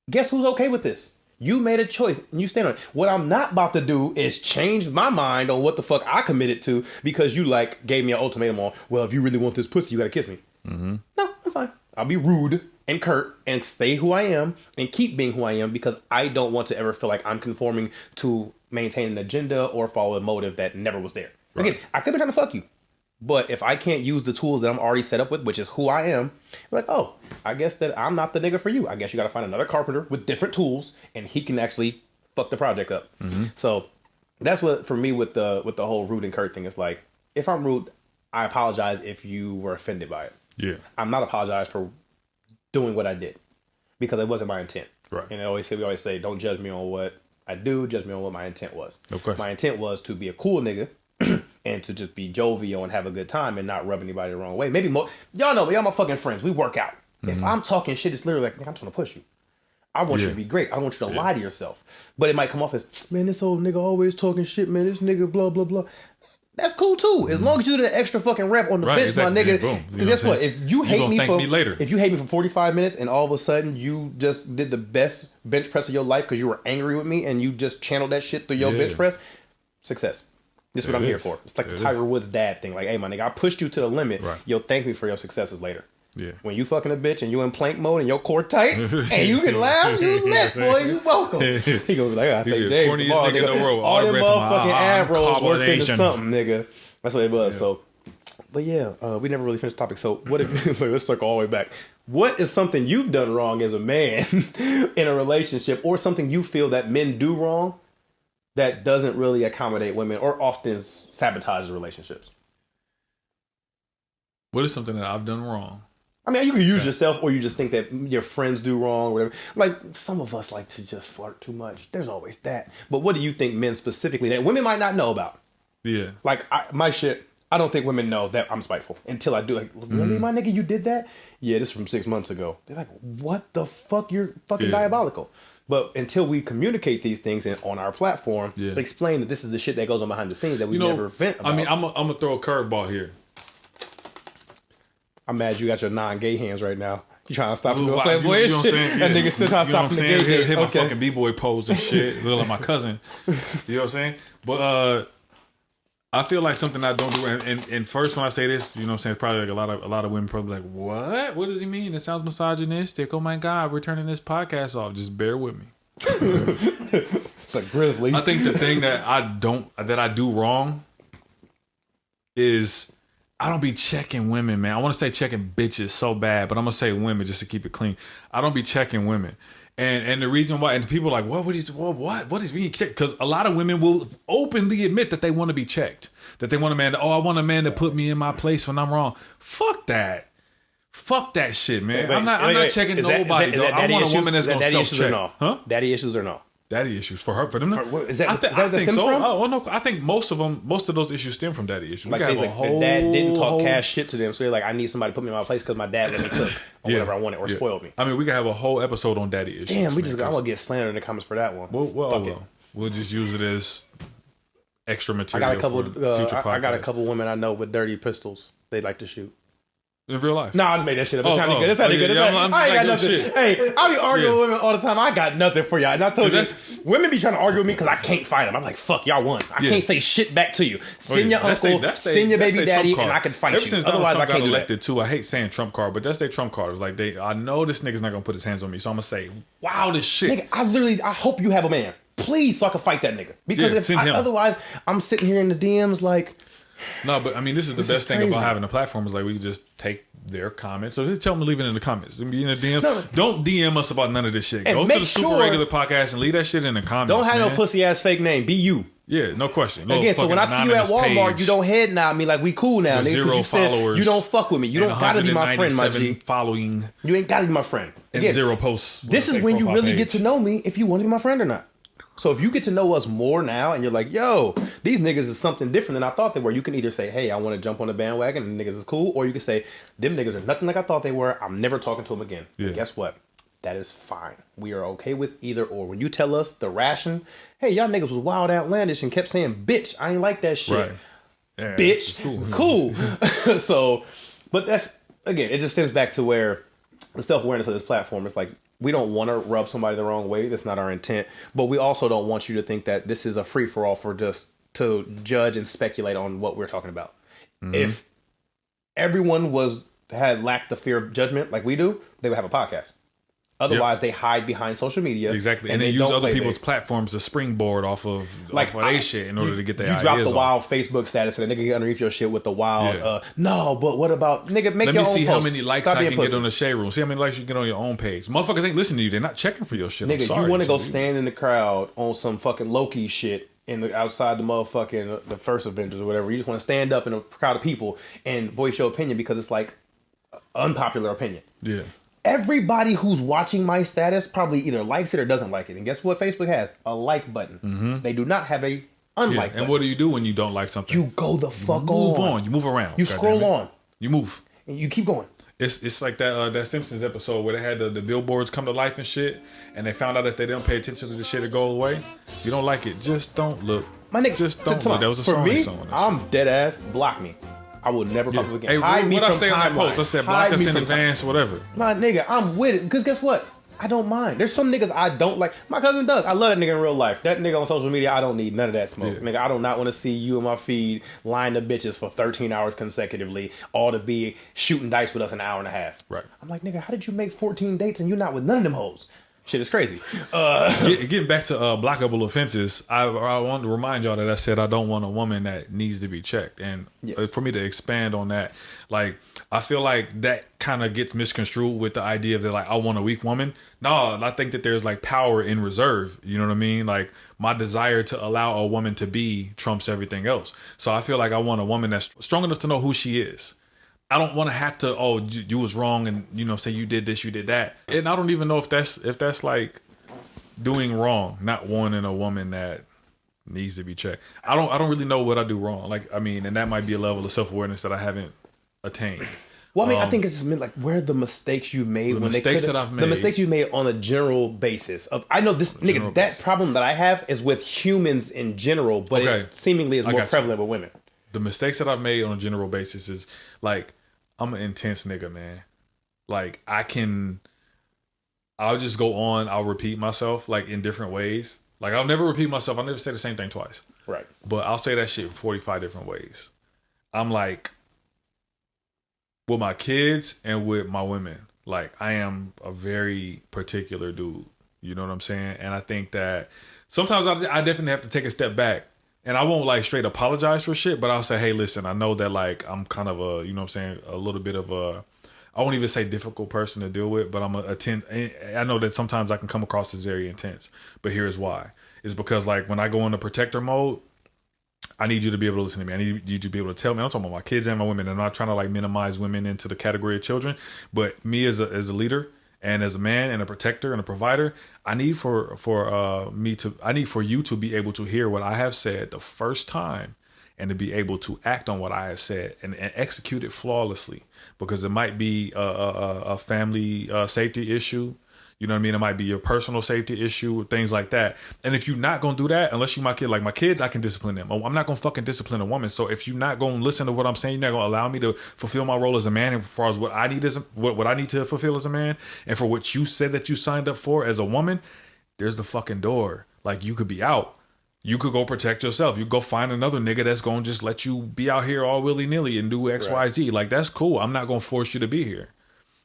Guess who's okay with this? You made a choice and you stand on it. What I'm not about to do is change my mind on what the fuck I committed to because you like gave me an ultimatum on, well, if you really want this pussy, you gotta kiss me. No, I'm fine. I'll be rude and curt and stay who I am and keep being who I am because I don't want to ever feel like I'm conforming to maintain an agenda or follow a motive that never was there. Right. Again, I could be trying to fuck you. But if I can't use the tools that I'm already set up with, which is who I am, I'm like, oh, I guess that I'm not the nigga for you. I guess you got to find another carpenter with different tools, and he can actually fuck the project up. So that's what for me with the whole rude and curt thing. It's like if I'm rude, I apologize if you were offended by it. Yeah, I'm not apologize for doing what I did because it wasn't my intent. Right. And we always say, don't judge me on what I do, judge me on what my intent was. Of course. My intent was to be a cool nigga. And to just be jovial and have a good time and not rub anybody the wrong way. Maybe y'all know, y'all my fucking friends. We work out. If I'm talking shit, it's literally like, I'm just gonna push you. I want you to be great. I don't want you to lie to yourself. But it might come off as, man, this old nigga always talking shit, man. This nigga blah, blah, blah. That's cool too. As long as you do the extra fucking rep on the bench, exactly. My nigga. Because guess what? If you hate me if you hate me for 45 minutes and all of a sudden you just did the best bench press of your life because you were angry with me and you just channeled that shit through your bench press, success. This is what I'm here for. It's like the Tiger Woods dad thing. Like, hey, my nigga, I pushed you to the limit. Right. You'll thank me for your successes later. Yeah. When you fucking a bitch and you in plank mode and your core tight and you can laugh, you lit, boy. You welcome. He gonna be like, I think James, corniest nigga in the world. All them motherfucking ab rolls worked into something, nigga. That's what it was. Yeah. So, but yeah, we never really finished the topic. So, what if let's circle all the way back? What is something you've done wrong as a man in a relationship, or something you feel that men do wrong that doesn't really accommodate women or often sabotages relationships? What is something that I've done wrong I mean, you can use yourself, or you just think that your friends do wrong, or whatever. Like, some of us like to just flirt too much. There's always that. But what do you think men specifically that women might not know about? Yeah. Like, my shit, I don't think women know that I'm spiteful until I do. Like, really, my nigga, you did that? Yeah, this is from 6 months ago. They're like, what the fuck? You're fucking diabolical. But until we communicate these things on our platform, explain that this is the shit that goes on behind the scenes that we never vent about. I mean, I'm gonna throw a curveball here. I'm mad you got your non-gay hands right now. You trying to stop me doing Playboy and shit. That nigga still trying to stop me. Hit my fucking b-boy pose and shit. Look like my cousin. You know what I'm saying? But I feel like something I don't do. And first, when I say this, you know what I'm saying, probably like a lot of women probably like, what? What does he mean? It sounds misogynistic. Oh my God, we're turning this podcast off. Just bear with me. It's like Grizzly. I think the thing that I do wrong is I don't be checking women, man. I want to say checking bitches so bad, but I'm gonna say women just to keep it clean. I don't be checking women, and the reason why, and people are like, what is being checked? Because a lot of women will openly admit that they want to be checked, that they want a man. I want a man to put me in my place when I'm wrong. Fuck that shit, man. I'm not checking nobody. I want a woman that's gonna self-check. Huh? Daddy issues or no? Daddy issues for them. Is that I think so. From? Oh no, I think most of those issues stem from daddy issues. Like, the dad didn't talk cash shit to them, so they're like, I need somebody to put me in my place because my dad let me cook or whatever I wanted or spoiled me. I mean, we could have a whole episode on daddy issues. Damn, I'm gonna get slandered in the comments for that one. We'll just use it as extra material. For future podcasts. I got a couple women I know with dirty pistols they like to shoot. In real life? No, I just made that shit up. It sounded good. It sounded good. I ain't got nothing. Shit. Hey, I be arguing with women all the time. I got nothing for y'all. And I told you, women be trying to argue with me because I can't fight them. I'm like, fuck, y'all won. I can't say shit back to you. Send your uncle, send your baby daddy, and I can fight you. Ever since Otherwise, Donald Trump I can't got do elected too, I hate saying Trump card, but that's their Trump card. It's like I know this nigga's not gonna put his hands on me, so I'm gonna say wildest shit. Nigga, I hope you have a man, please, so I can fight that nigga. Because otherwise, I'm sitting here in the DMs like. No, but I mean, this is the best thing about having a platform is like we can just take their comments. So just tell them to leave it in the comments. Be in the DM. Don't DM us about none of this shit. Go to the Super Regular Podcast and leave that shit in the comments. Don't have no pussy ass fake name. Be you. Yeah, no question. Again, so when I see you at Walmart, you don't head nod me like we cool now. With 0 followers. You don't fuck with me. You don't gotta be my friend, my G. Following. You ain't gotta be my friend. Again, and 0 posts. This is when you really get to know me if you want to be my friend or not. So if you get to know us more now and you're like, yo, these niggas is something different than I thought they were, you can either say, hey, I want to jump on the bandwagon and niggas is cool, or you can say, them niggas are nothing like I thought they were. I'm never talking to them again. Yeah. Guess what? That is fine. We are okay with either or. When you tell us the ration, hey, y'all niggas was wild outlandish and kept saying, bitch, I ain't like that shit. Right. Yeah, bitch, cool. So, but that's, again, it just stems back to where the self-awareness of this platform is like, we don't want to rub somebody the wrong way. That's not our intent. But we also don't want you to think that this is a free-for-all for just to judge and speculate on what we're talking about. Mm-hmm. If everyone had lacked the fear of judgment like we do, they would have a podcast. Otherwise, they hide behind social media. Exactly. And they use other people's platforms to springboard off of their shit in order to get their ideas. You drop the wild Facebook status and a nigga get underneath your shit with the wild, no, but what about, nigga, make your own post. Let me see how many likes I can get on the Shade Room. See how many likes you get on your own page. Motherfuckers ain't listening to you. They're not checking for your shit. Nigga, you want to go stand in the crowd on some fucking Loki shit outside the motherfucking, the first Avengers or whatever. You just want to stand up in a crowd of people and voice your opinion because it's like unpopular opinion. Yeah. Everybody who's watching my status probably either likes it or doesn't like it. And guess what Facebook has? A like button. Mm-hmm. They do not have a unlike button. And what do you do when you don't like something? You go the fuck on. Move on. You move around. You scroll on. You move. And you keep going. It's like that Simpsons episode where they had the billboards come to life and shit, and they found out if they didn't pay attention to the shit, it go away. If you don't like it, just don't look. My nigga, just don't look. That was a song. I'm dead ass. Block me. I will never fuck with again. Hey, what I say on that post? I said block us in advance, whatever. My nigga, I'm with it. Because guess what? I don't mind. There's some niggas I don't like. My cousin Doug, I love that nigga in real life. That nigga on social media, I don't need none of that smoke. Yeah. Nigga, I do not want to see you in my feed lying to bitches for 13 hours consecutively, all to be shooting dice with us an hour and a half. Right. I'm like, nigga, how did you make 14 dates and you're not with none of them hoes? Shit is crazy. Getting back to blockable offenses, I want to remind y'all that I said I don't want a woman that needs to be checked. And for me to expand on that, like, I feel like that kind of gets misconstrued with the idea that, like, I want a weak woman. No, I think that there's, like, power in reserve. You know what I mean? Like, my desire to allow a woman to be trumps everything else. So I feel like I want a woman that's strong enough to know who she is. I don't want to have to. Oh, you was wrong, and you know, say you did this, you did that, and I don't even know if that's like doing wrong, not wanting a woman that needs to be checked. I don't really know what I do wrong. Like, I mean, and that might be a level of self-awareness that I haven't attained. Well, I mean, I think it's just meant like where are the mistakes you made. The mistakes that I've made. The mistakes you made on a general basis. I know this nigga. That problem that I have is with humans in general, but it seemingly is more prevalent with women. The mistakes that I've made on a general basis is like, I'm an intense nigga, man. Like, I'll just go on. I'll repeat myself like in different ways. Like, I'll never repeat myself. I'll never say the same thing twice. Right. But I'll say that shit 45 different ways. I'm like, with my kids and with my women, like, I am a very particular dude. You know what I'm saying? And I think that sometimes I definitely have to take a step back. And I won't like straight apologize for shit, but I'll say, hey, listen, I know that like I'm kind of a, you know what I'm saying, a little bit of a, I won't even say difficult person to deal with, but I know that sometimes I can come across as very intense. But here's why. It's because like when I go into protector mode, I need you to be able to listen to me. I need you to be able to tell me. I'm talking about my kids and my women. I'm not trying to like minimize women into the category of children, but me as a leader and as a man and a protector and a provider, I need for you to be able to hear what I have said the first time and to be able to act on what I have said and execute it flawlessly, because it might be a family safety issue. You know what I mean? It might be your personal safety issue, things like that. And if you're not going to do that, unless you my kid, like my kids, I can discipline them. I'm not going to fucking discipline a woman. So if you're not going to listen to what I'm saying, you're not going to allow me to fulfill my role as a man as far as what I need what I need to fulfill as a man, and for what you said that you signed up for as a woman, there's the fucking door. Like, you could be out. You could go protect yourself. You go find another nigga that's going to just let you be out here all willy-nilly and do X, Y, Z. Like, that's cool. I'm not going to force you to be here.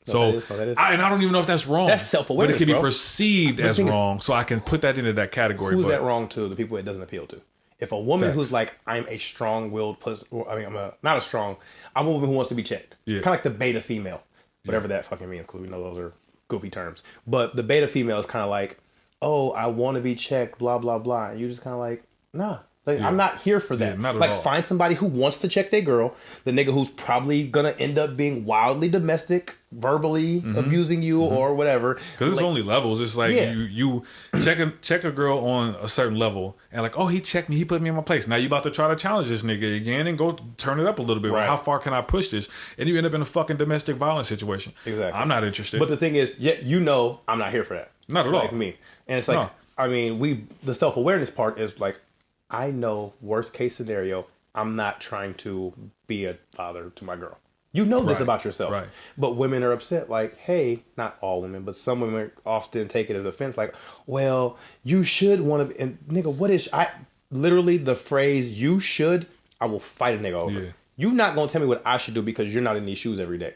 So, and I don't even know if that's wrong. That's self-awareness, but it can be perceived as wrong. So I can put that into that category. Who's that wrong to? The people it doesn't appeal to. If a woman who's like, I'm a strong-willed person, I'm a woman who wants to be checked. Yeah. Kind of like the beta female, whatever that fucking means, because we know those are goofy terms. But the beta female is kind of like, oh, I want to be checked, blah, blah, blah. And you're just kind of like, nah. Like, I'm not here for that. Not at like, all. Find somebody who wants to check their girl, the nigga who's probably gonna end up being wildly domestic, verbally abusing you or whatever. Because it's only levels. It's like you check a girl on a certain level and like, oh, he checked me, he put me in my place. Now you about to try to challenge this nigga again and go turn it up a little bit. Right. How far can I push this? And you end up in a fucking domestic violence situation. Exactly. I'm not interested. But the thing is, you know, I'm not here for that. Not at all. Like me. And it's like, I mean, the self-awareness part is like, I know, worst case scenario, I'm not trying to be a father to my girl. You know this about yourself. Right. But women are upset like, hey, not all women, but some women often take it as offense like, well, you should want to, and nigga, what is, literally the phrase, you should, I will fight a nigga over. Yeah. You're not going to tell me what I should do because you're not in these shoes every day.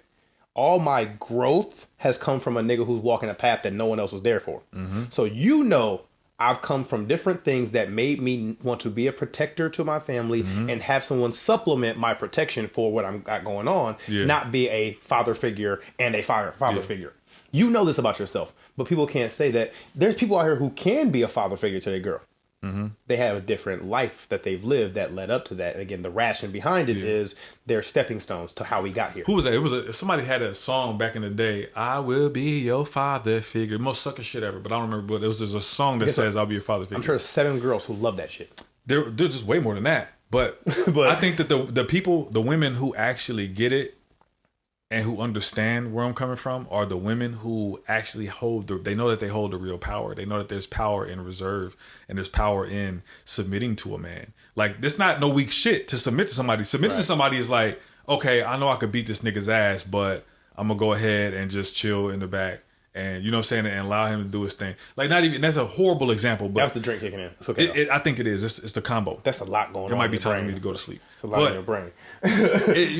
All my growth has come from a nigga who's walking a path that no one else was there for. Mm-hmm. So you know, I've come from different things that made me want to be a protector to my family and have someone supplement my protection for what I've got going on, not be a father figure and a father figure. You know this about yourself, but people can't say that. There's people out here who can be a father figure to their girl. Mm-hmm. They have a different life that they've lived that led up to that. And again, the ration behind it is their stepping stones to how we got here. Who was that? It was somebody had a song back in the day. I will be your father figure. Most sucker shit ever, but I don't remember. But it was just a song that says I'll be your father figure. I'm sure there's 7 girls who love that shit. There's just way more than that. But I think that the women who actually get it and who understand where I'm coming from are the women who actually they know that they hold the real power. They know that there's power in reserve and there's power in submitting to a man. Like, this not no weak shit to submit to somebody. Submitting to somebody is like, okay, I know I could beat this nigga's ass, but I'm going to go ahead and just chill in the back. And you know what I'm saying, and allow him to do his thing. Like, not even, that's a horrible example, but that's the drink kicking in. It's okay, I think it is. It's the combo. That's a lot going on. It might be telling me to go to sleep. It's a lot in your brain.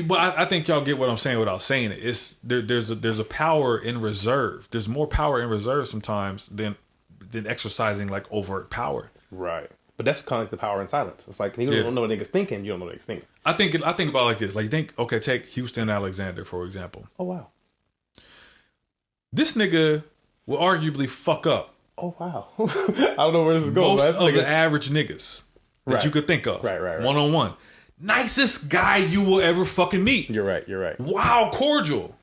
But I think y'all get what I'm saying without saying it. It's there's a power in reserve. There's more power in reserve sometimes than exercising like overt power. Right. But that's kind of like the power in silence. It's like, you don't know what niggas thinking. You don't know what niggas thinking. I think about it like this. Like, you think, okay, take Houston Alexander for example. Oh wow. This nigga will arguably fuck up. Oh wow. I don't know where this is going. Most of the average niggas that you could think of. Right. 1-on-1. nicest guy you will ever fucking meet. You're right. You're right. Wild cordial.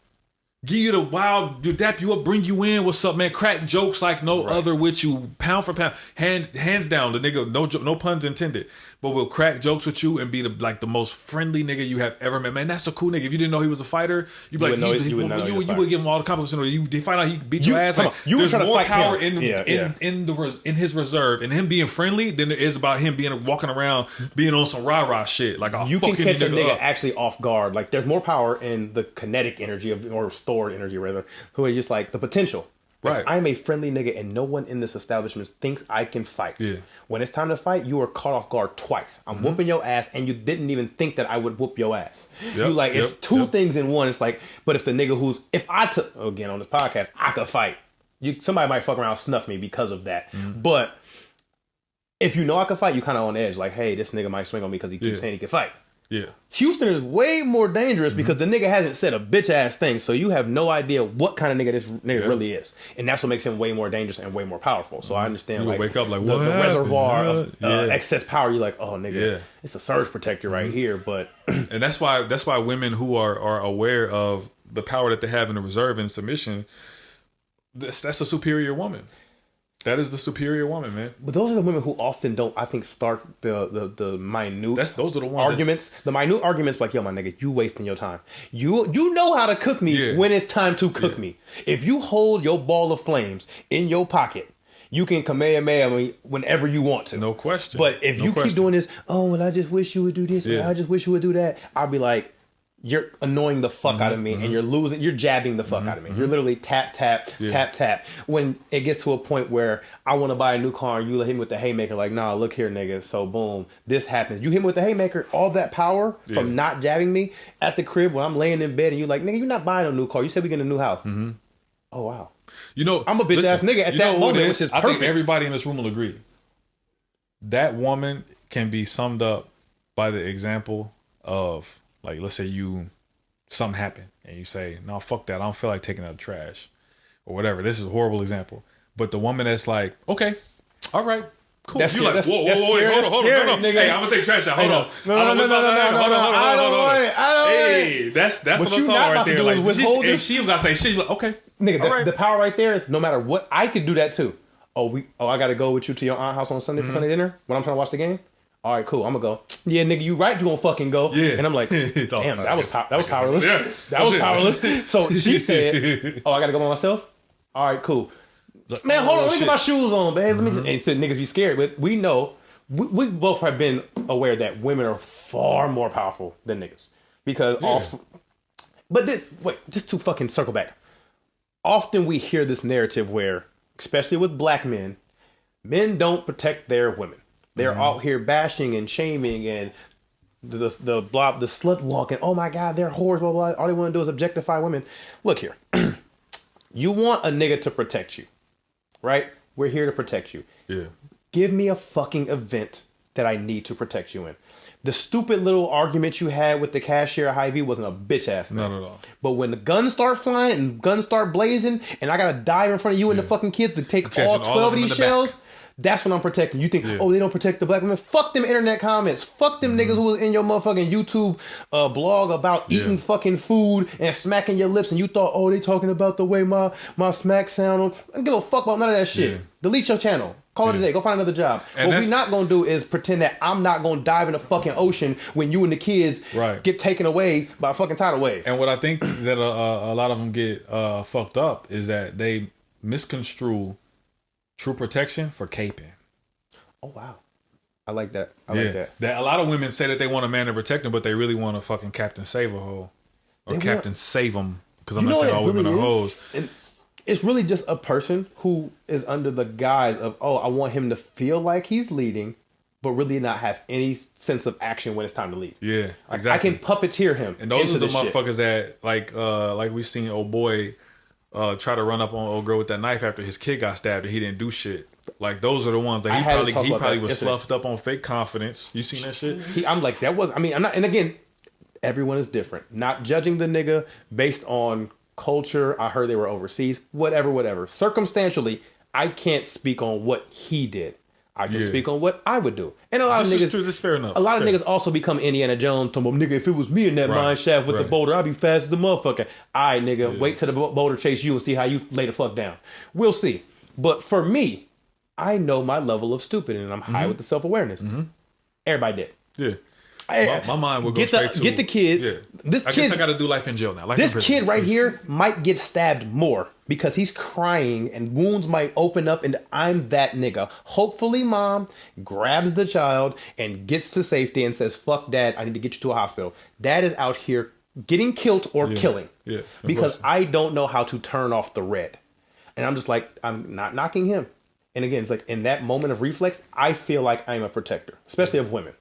Give you the wild, dap you up, bring you in. What's up, man? Crack jokes like no other with you, pound for pound, hands down. The nigga, no puns intended, but will crack jokes with you and be the most friendly nigga you have ever met. Man, that's a cool nigga. If you didn't know he was a fighter, you would give him all the compliments. You find out he beat your ass. Like, there's more power in his reserve and him being friendly than there is about him walking around being on some rah rah shit. Like you can catch a nigga actually off guard. Like there's more power in the kinetic energy or stored energy rather, who is just like the potential. Right. I'm a friendly nigga and no one in this establishment thinks I can fight. Yeah. When it's time to fight, you are caught off guard twice. I'm whooping your ass and you didn't even think that I would whoop your ass. Yep, you like, it's two things in one. It's like, but if the nigga if I took, again on this podcast, I could fight. Somebody might fuck around and snuff me because of that. But if you know I could fight, you kind of on edge. Like, hey, this nigga might swing on me because he keeps saying he can fight. Yeah. Houston is way more dangerous because the nigga hasn't said a bitch ass thing, so you have no idea what kind of nigga this nigga really is, and that's what makes him way more dangerous and way more powerful. So I understand, like, wake up like the reservoir of excess power. You're like, oh nigga, it's a surge protector right here. But and that's why women who are aware of the power that they have in the reserve and submission, that's a superior woman. That is the superior woman, man. But those are the women who often don't, I think, start the minute those are the ones arguments. The minute arguments like, yo, my nigga, you wasting your time. You know how to cook me when it's time to cook me. If you hold your ball of flames in your pocket, you can kamehameha me whenever you want to. No question. But if you keep doing this, oh, well, I just wish you would do this. I just wish you would do that. I'll be like, you're annoying the fuck out of me and you're jabbing the fuck out of me. You're literally tap, tap. When it gets to a point where I want to buy a new car and you hit me with the haymaker, like, nah, look here, nigga. So boom, this happens. You hit me with the haymaker, all that power from not jabbing me at the crib when I'm laying in bed and you're like, nigga, you're not buying a new car. You said we get a new house. Oh, wow. You know, I'm a bitch ass nigga at that moment, which is perfect. I think everybody in this room will agree. That woman can be summed up by the example of, like, let's say something happened and you say, no, fuck that. I don't feel like taking out the trash or whatever. This is a horrible example. But the woman that's like, okay, all right, cool. You're like, whoa, wait, hold on. Hey, I'm going to take trash out. Hold on. No. Hey, that's what I'm talking right there. Like, she was going to say, she's like, okay. Nigga, the power right there is no matter what, I could do that too. I got to go with you to your aunt's house on Sunday for Sunday dinner when I'm trying to watch the game. All right, cool. I'm gonna go. Yeah, nigga, you right. You gonna fucking go? Yeah. And I'm like, damn, that was powerless. Yeah. That was powerless. So she said, "Oh, I gotta go by myself." All right, cool. Man, hold on. Let me get my shoes on, babe. Let me. And said niggas be scared, but we know we both have been aware that women are far more powerful than niggas because just to fucking circle back. Often we hear this narrative where, especially with black men don't protect their women. They're out here bashing and shaming and the slut walking. Oh my God, they're whores, blah, blah. All they want to do is objectify women. Look here. You want a nigga to protect you, right? We're here to protect you. Yeah. Give me a fucking event that I need to protect you in. The stupid little argument you had with the cashier at Hy-Vee wasn't a bitch ass thing. Not at all. But when the guns start flying and guns start blazing and I gotta dive in front of you and the fucking kids to take all 12 of these shells, that's what I'm protecting. You think, they don't protect the black women? Fuck them internet comments. Fuck them niggas who was in your motherfucking YouTube blog about eating fucking food and smacking your lips and you thought, they talking about the way my smack sound. I don't give a fuck about none of that shit. Yeah. Delete your channel. Call it a day. Go find another job. And what we're not going to do is pretend that I'm not going to dive in the fucking ocean when you and the kids get taken away by a fucking tidal wave. And what I think that a lot of them get fucked up is that they misconstrue true protection for caping. Oh, wow. I like that. I like that. That a lot of women say that they want a man to protect them, but they really want a fucking Captain Save a hoe. Or Captain Save them. Because I'm not saying all women are hoes. It's really just a person who is under the guise of, I want him to feel like he's leading, but really not have any sense of action when it's time to lead. Yeah, exactly. I can puppeteer him. And those are the motherfuckers that, like we seen old boy try to run up on old girl with that knife after his kid got stabbed and he didn't do shit. Like, those are the ones that he probably was fluffed up on fake confidence. You seen that shit? I'm like, I'm not, and again, everyone is different. Not judging the nigga based on culture. I heard they were overseas. Whatever. Circumstantially, I can't speak on what he did. I can speak on what I would do. And a lot of niggas, is true. This is fair enough. A lot of niggas also become Indiana Jones. Talking about, nigga, if it was me in that mine shaft with the boulder, I'd be fast as the motherfucker. All right, nigga, wait till the boulder chase you and see how you lay the fuck down. We'll see. But for me, I know my level of stupid, and I'm high with the self-awareness. Everybody did. Yeah. My mind will go straight to get the kid. Yeah. This I guess I got to do life in jail now. This kid right here might get stabbed more because he's crying and wounds might open up, and I'm that nigga. Hopefully, mom grabs the child and gets to safety and says, "Fuck, dad, I need to get you to a hospital." Dad is out here getting killed or killing because I don't know how to turn off the red, and I'm just like, I'm not knocking him. And again, it's like in that moment of reflex, I feel like I'm a protector, especially of women.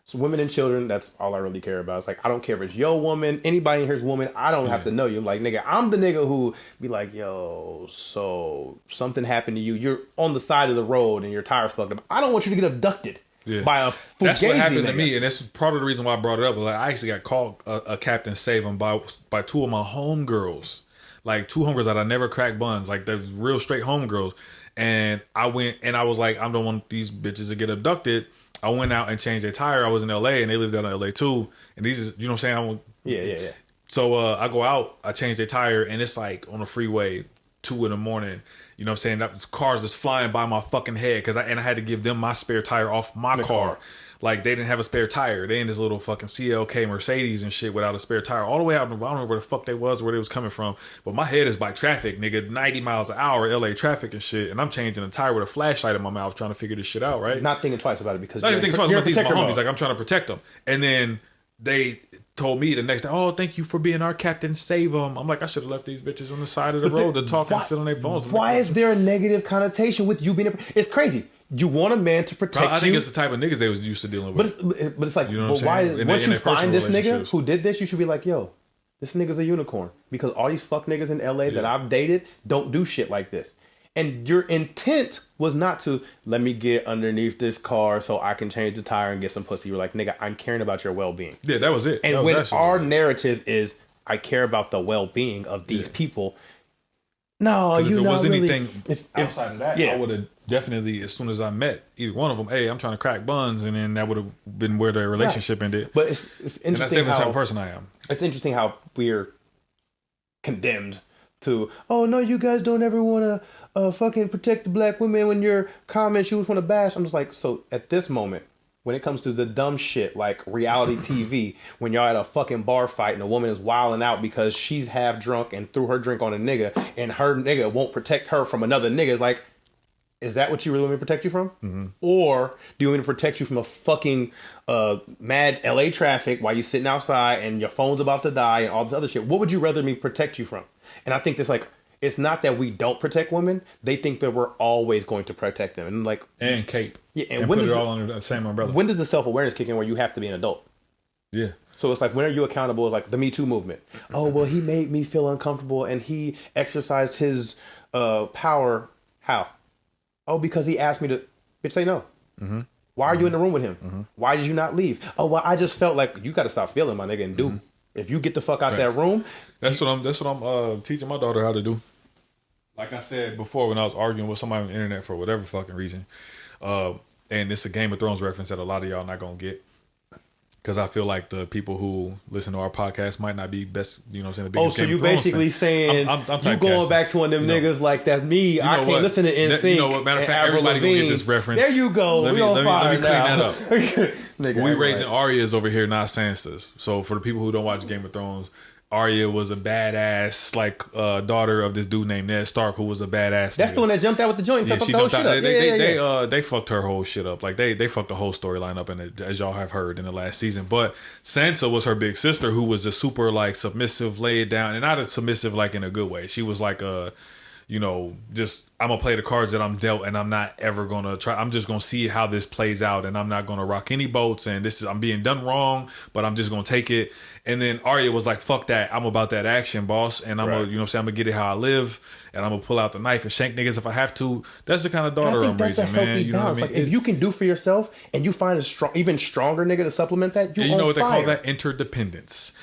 So women and children, that's all I really care about. It's like, I don't care if it's your woman, anybody in here's woman, I don't have to know you. I'm like, nigga, I'm the nigga who be like, yo, so something happened to you. You're on the side of the road and your tire's fucked up. I don't want you to get abducted by a fugazi. That's what happened nigga. to me, and that's part of the reason why I brought it up. Like, I actually got called a captain saving by two of my homegirls. Like, two homegirls that I never cracked buns. Like, they're real straight homegirls. And I went, and I was like, I don't want these bitches to get abducted. I went out and changed their tire. I was in LA, and they lived out in LA too. And these is, you know what I'm saying? Yeah. So I go out, I change their tire, and it's like on the freeway, 2 in the morning. You know what I'm saying? That cars just flying by my fucking head because I had to give them my spare tire off my car. Like, they didn't have a spare tire. They in this little fucking CLK Mercedes and shit without a spare tire. All the way out, I don't know where the fuck they was, where they was coming from. But my head is by traffic, nigga. 90 miles an hour, LA traffic and shit. And I'm changing a tire with a flashlight in my mouth trying to figure this shit out, right? Not thinking twice about it because not even thinking twice about these my homies. Mode. Like, I'm trying to protect them. And then they told me the next day, oh, thank you for being our captain, save them. I'm like, I should have left these bitches on the side of the road to talk and sit on their phones. Why is there a negative connotation with you being it's crazy. You want a man to protect you. I think it's the type of niggas they was used to dealing with. But it's like, you know why? Once you find this nigga who did this, you should be like, yo, this nigga's a unicorn. Because all these fuck niggas in LA that I've dated don't do shit like this. And your intent was not to let me get underneath this car so I can change the tire and get some pussy. You're like, nigga, I'm caring about your well-being. Yeah, that was it. And when our narrative is, I care about the well-being of these people. No, if it was really, anything outside of that, I would have definitely, as soon as I met either one of them, hey, I'm trying to crack buns, and then that would have been where their relationship ended. But it's interesting. And that's definitely the type of person I am. It's interesting how we're condemned to, oh no, you guys don't ever want to fucking protect the black women when your comments you just want to bash. I'm just like, so at this moment, when it comes to the dumb shit like reality TV, when y'all at a fucking bar fight and a woman is wilding out because she's half drunk and threw her drink on a nigga and her nigga won't protect her from another nigga, it's like, is that what you really want me to protect you from? Mm-hmm. Or do you want me to protect you from a fucking mad LA traffic while you're sitting outside and your phone's about to die and all this other shit? What would you rather me protect you from? And I think that's like, it's not that we don't protect women. They think that we're always going to protect them. And like, and cape. Yeah, and when put it all under the same umbrella. When does the self-awareness kick in where you have to be an adult? Yeah. So it's like, when are you accountable? It's like the Me Too movement. Oh, well, he made me feel uncomfortable and he exercised his power. How? Oh, because he asked me to. Bitch, say no. Mm-hmm. Why are you in the room with him? Mm-hmm. Why did you not leave? Oh, well, I just felt like you got to stop feeling, my nigga, and do. Mm-hmm. If you get the fuck out that room. That's what I'm teaching my daughter how to do. Like I said before, when I was arguing with somebody on the internet for whatever fucking reason, and it's a Game of Thrones reference that a lot of y'all not gonna get, because I feel like the people who listen to our podcast might not be best, you know what I'm saying? The biggest so you basically saying I'm you going back to one of them niggas like that's me. I can't listen to NSYNC. You know what? Matter of fact, everybody gonna get this reference. There you go. Let me clean that up. Nigga, we raising Arya's over here, not Sansas. So for the people who don't watch Game of Thrones, Arya was a badass, like daughter of this dude named Ned Stark, who was a badass. That's nigga. the one that jumped out with the joint. Yeah, she jumped out. They fucked her whole shit up. Like they fucked the whole storyline up, as y'all have heard in the last season. But Sansa was her big sister, who was a super like submissive, laid down, and not a submissive like in a good way. She was like a, you know, just I'm gonna play the cards that I'm dealt, and I'm not ever gonna try. I'm just gonna see how this plays out, and I'm not gonna rock any boats. And I'm being done wrong, but I'm just gonna take it. And then Arya was like, fuck that. I'm about that action, boss. And I'm gonna, you know what I'm saying? I'm gonna get it how I live. And I'm gonna pull out the knife and shank niggas if I have to. That's the kind of daughter I'm raising, man. You know what I mean? Like, if you can do for yourself and you find a even stronger nigga to supplement that, you know what they call that? Interdependence.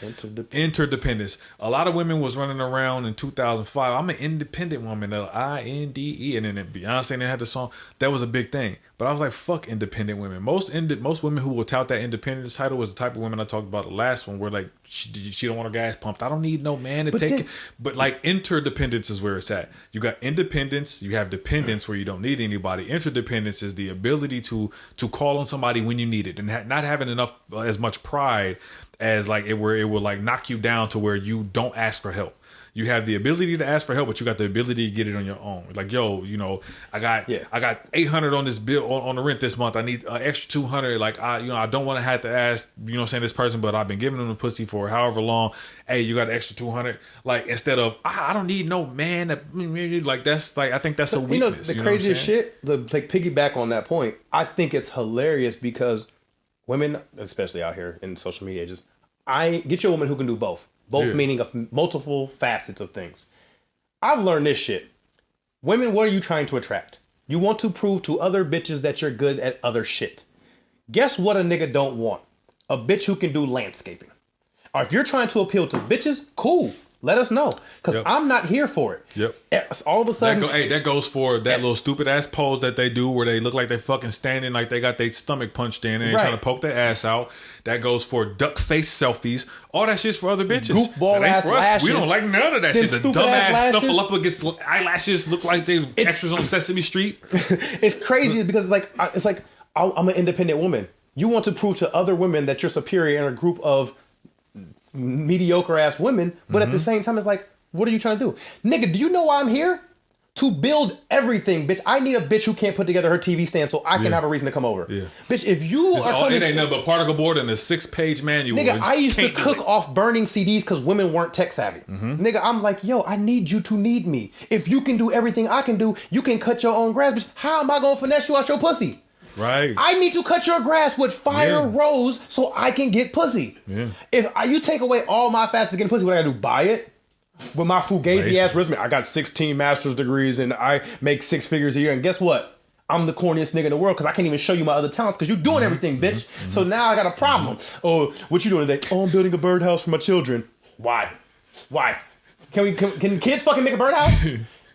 A lot of women was running around in 2005. I'm an independent woman. woman, INDE, and then Beyonce had the song. That was a big thing. But I was like, fuck independent women. Most women who will tout that independence title was the type of women I talked about the last one, where like she don't want her gas pumped. I don't need no man to take it. But like interdependence is where it's at. You got independence, you have dependence where you don't need anybody. Interdependence is the ability to call on somebody when you need it, and not having enough as much pride as like where it will like knock you down to where you don't ask for help. You have the ability to ask for help, but you got the ability to get it on your own. Like, yo, you know, I got $800 on this bill on the rent this month. I need an extra $200. Like, I don't want to have to ask, you know, saying this person, but I've been giving them the pussy for however long. Hey, you got an extra $200. Like, instead of I don't need no man. Like, that's like, I think that's a weakness. You know, the craziest shit. Like piggyback on that point. I think it's hilarious because women, especially out here in social media, just get you a woman who can do both. Both meaning of multiple facets of things. I've learned this shit. Women, what are you trying to attract? You want to prove to other bitches that you're good at other shit. Guess what a nigga don't want? A bitch who can do landscaping. Or if you're trying to appeal to bitches, cool. Let us know. Because I'm not here for it. Yep. All of a sudden... that goes for that little stupid ass pose that they do where they look like they fucking standing like they got their stomach punched in and they trying to poke their ass out. That goes for duck face selfies. All that shit's for other bitches. Goofball that ain't ass for us. lashes. We don't like none of that shit. The dumb ass stuff up against eyelashes look like they extras on Sesame Street. It's crazy because it's like I'm an independent woman. You want to prove to other women that you're superior in a group of mediocre ass women, but at the same time, it's like, what are you trying to do? Nigga, do you know why I'm here? To build everything, bitch. I need a bitch who can't put together her TV stand so I can have a reason to come over. Yeah. Bitch, if you are it ain't nothing but particle board and a 6-page manual. Nigga, I used to cook off burning CDs because women weren't tech savvy. Nigga, I'm like, yo, I need you to need me. If you can do everything I can do, you can cut your own grass, bitch. How am I gonna finesse you out your pussy? Right. I need to cut your grass with fire rows so I can get pussy. Yeah. If you take away all my facets to get pussy, what I gotta do? Buy it? With my fugazi ass resume, I got 16 master's degrees and I make 6 figures a year. And guess what? I'm the corniest nigga in the world because I can't even show you my other talents because you're doing everything, bitch. So now I got a problem. Oh, what you doing today? Oh, I'm building a birdhouse for my children. Why? Can kids fucking make a birdhouse?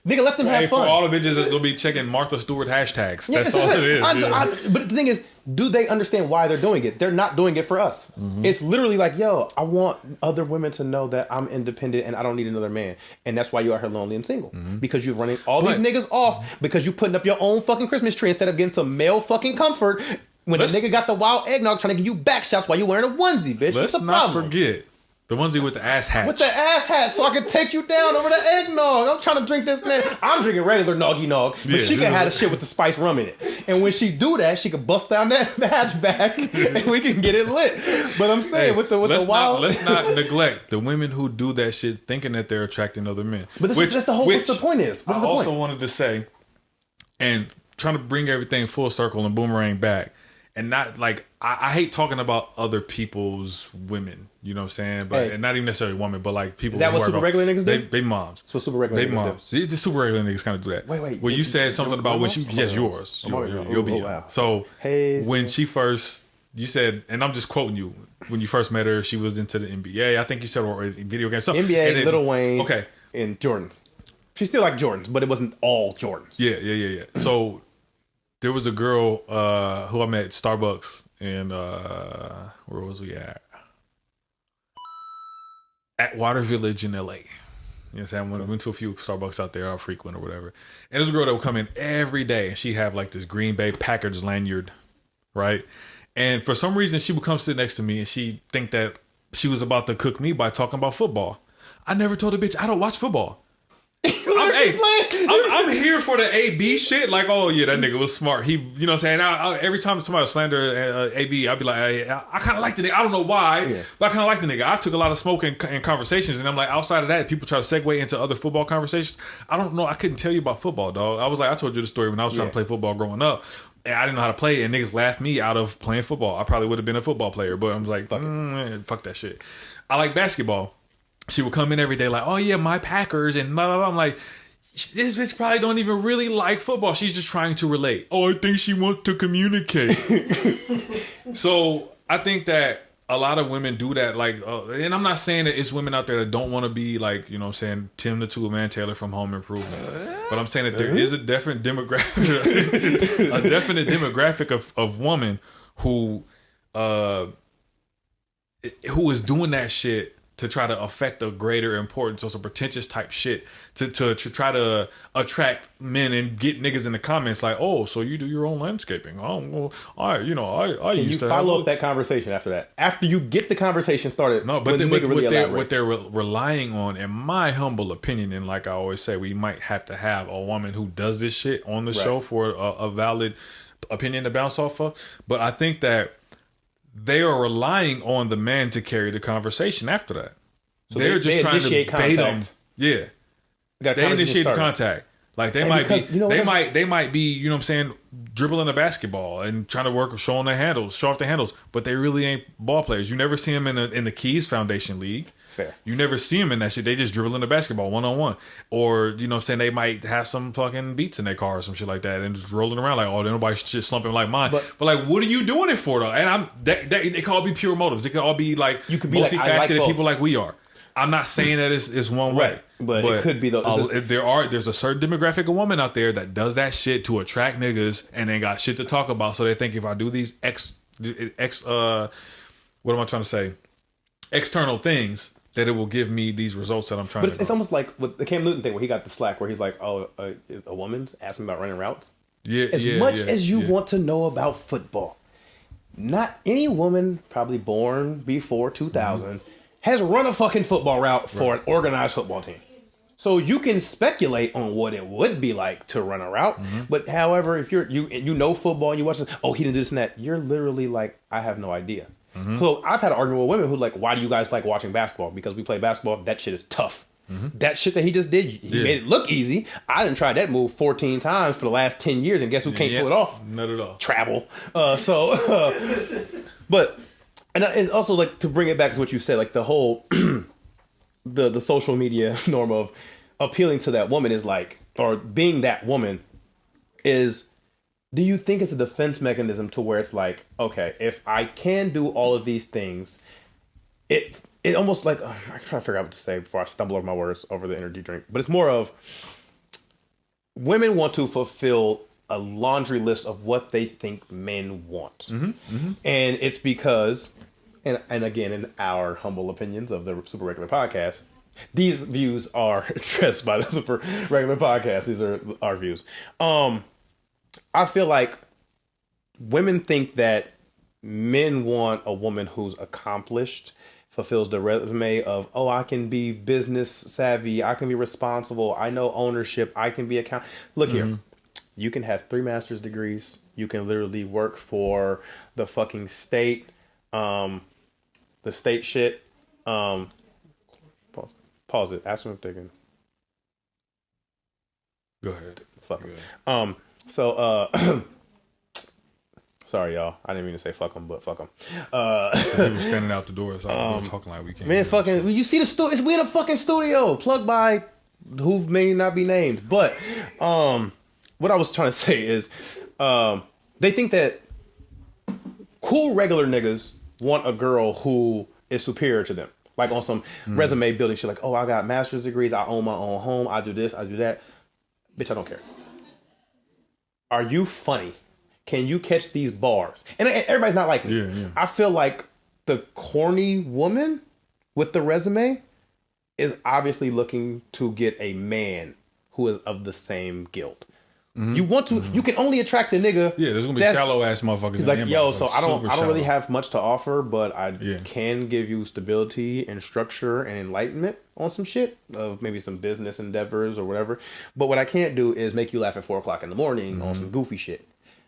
Nigga, let them have fun. For all the bitches that's gonna be checking Martha Stewart hashtags. That's all it is. But the thing is, do they understand why they're doing it? They're not doing it for us. It's literally like, yo, I want other women to know that I'm independent and I don't need another man. And that's why you are here lonely and single. Because you're running all these niggas off because you're putting up your own fucking Christmas tree instead of getting some male fucking comfort when a nigga got the wild eggnog trying to give you back shots while you wearing a onesie, bitch. Let's not forget. The onesie with the ass hat. With the ass hat, so I can take you down over the eggnog. I'm trying to drink this, man. I'm drinking regular noggy nog, but she can have the shit with the spice rum in it. And when she do that, she can bust down that hatchback, and we can get it lit. But I'm saying, with the wild... Let's not neglect the women who do that shit thinking that they're attracting other men. But that's the whole... What's the point is? I also wanted to say, and trying to bring everything full circle and boomerang back, and not like... I hate talking about other people's women, you know what I'm saying? But and not even necessarily women, but like people. Is that what super regular niggas do? They moms. So super regular niggas moms. Do. The super regular niggas kind of do that. Wait. Well, you said something about when she. Yes, yours. You'll be. Wow. So when she first, you said, and I'm just quoting you. When you first met her, she was into the NBA. I think you said, or video games. So, NBA, Lil Wayne, okay, and Jordans. She still like Jordans, but it wasn't all Jordans. Yeah. So there was a girl who I met at Starbucks. And where was we at? At Water Village in LA. You know what I'm saying? I went to a few Starbucks out there, I frequent or whatever. And there's a girl that would come in every day and she'd have like this Green Bay Packers lanyard, right? And for some reason she would come sit next to me and she'd think that she was about to cook me by talking about football. I never told the bitch I don't watch football. I'm here for the AB shit. Like, oh yeah, that nigga was smart. He, you know what I'm saying? Every time somebody slander AB, I'd be like, I kind of like the nigga. I don't know why, but I kind of like the nigga. I took a lot of smoke in conversations, and I'm like, outside of that, people try to segue into other football conversations. I don't know. I couldn't tell you about football, dog. I was like, I told you the story when I was trying to play football growing up. And I didn't know how to play, and niggas laughed me out of playing football. I probably would have been a football player, but I was like, fuck that shit. I like basketball. She would come in every day like, oh yeah, my Packers, and blah, blah, blah. I'm like, this bitch probably don't even really like football. She's just trying to relate. Oh, I think she wants to communicate. So I think that a lot of women do that, like, and I'm not saying that it's women out there that don't want to be like, you know what I'm saying, Tim the Tool Man Taylor from Home Improvement. But I'm saying that there is a definite demographic, a definite demographic of woman who is doing that shit to try to affect a greater importance or some pretentious type shit to try to attract men and get niggas in the comments like, oh, so you do your own landscaping? Oh, well, I Can used you to follow up that conversation after that? After you get the conversation started, no, but really what they're relying on, in my humble opinion, and like I always say, we might have to have a woman who does this shit on the show for a valid opinion to bounce off of. But I think that they are relying on the man to carry the conversation after that. So they're just trying to bait them. Yeah. They initiate the contact. Like they might be, you know what I'm saying, dribbling a basketball and trying to work, show off the handles, but they really ain't ball players. You never see them in the Keys Foundation League. Fair. You never see them in that shit. They just dribbling the basketball one-on-one. Or, you know what I'm saying, they might have some fucking beats in their car or some shit like that and just rolling around like, oh, nobody's just slumping like mine. But like, what are you doing it for, though? And they can all be pure motives. It can all be like multifaceted people like we are. I'm not saying that it's one way. But it could be there's a certain demographic of woman out there that does that shit to attract niggas and they got shit to talk about. So they think if I do these what am I trying to say? External things, that it will give me these results that I'm trying to do. But it's almost like with the Cam Newton thing where he got the slack where he's like, oh, a woman's asking about running routes. As much as you want to know about football, not any woman probably born before 2000 has run a fucking football route for an organized football team. So you can speculate on what it would be like to run a route. But however, if you know football and you watch this, oh, he didn't do this and that, you're literally like, I have no idea. So I've had an argument with women who like, why do you guys like watching basketball? Because we play basketball. That shit is tough. That shit that he just did, he made it look easy. I done tried that move 14 times for the last 10 years, and guess who can't pull it off? Not at all. Travel. But and also like to bring it back to what you said, like the whole the social media norm of appealing to that woman is like, or being that woman is. Do you think it's a defense mechanism to where it's like, okay, if I can do all of these things, it almost like, I'm trying to figure out what to say before I stumble over my words over the energy drink. But it's more of women want to fulfill a laundry list of what they think men want. And it's because, and again, in our humble opinions of the Super Regular Podcast, these views are expressed by the Super Regular Podcast. These are our views. I feel like women think that men want a woman who's accomplished, fulfills the resume of, oh, I can be business savvy, I can be responsible, I know ownership, I can be account. Look here, you can have 3 master's degrees, you can literally work for the fucking state, the state shit. Pause it. Ask them if they can. Go ahead. Fuck them. So, sorry, y'all. I didn't mean to say fuck them, but fuck them. We were standing out the door, so I was talking like we can't. Man, fucking, you see the studio? We in a fucking studio, plugged by who may not be named. But what I was trying to say is, they think that cool regular niggas want a girl who is superior to them, like on some resume building shit. Like, oh, I got master's degrees, I own my own home, I do this, I do that. Bitch, I don't care. Are you funny? Can you catch these bars? And everybody's not like me. Yeah. I feel like the corny woman with the resume is obviously looking to get a man who is of the same guild. You want to, you can only attract the nigga. Yeah, there's gonna be shallow ass motherfuckers. He's like, yo, so I don't really have much to offer, but I can give you stability and structure and enlightenment on some shit of maybe some business endeavors or whatever. But what I can't do is make you laugh at 4:00 in the morning on some goofy shit.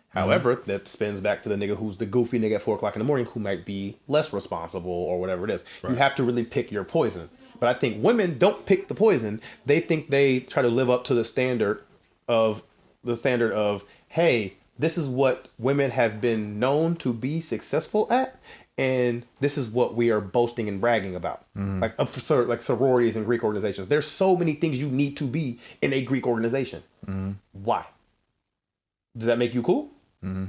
However, that spins back to the nigga who's the goofy nigga at 4:00 in the morning who might be less responsible or whatever it is. Right. You have to really pick your poison. But I think women don't pick the poison. They think they try to live up to the standard of, hey, this is what women have been known to be successful at, and this is what we are boasting and bragging about. Like sororities and Greek organizations. There's so many things you need to be in a Greek organization. Why? Does that make you cool?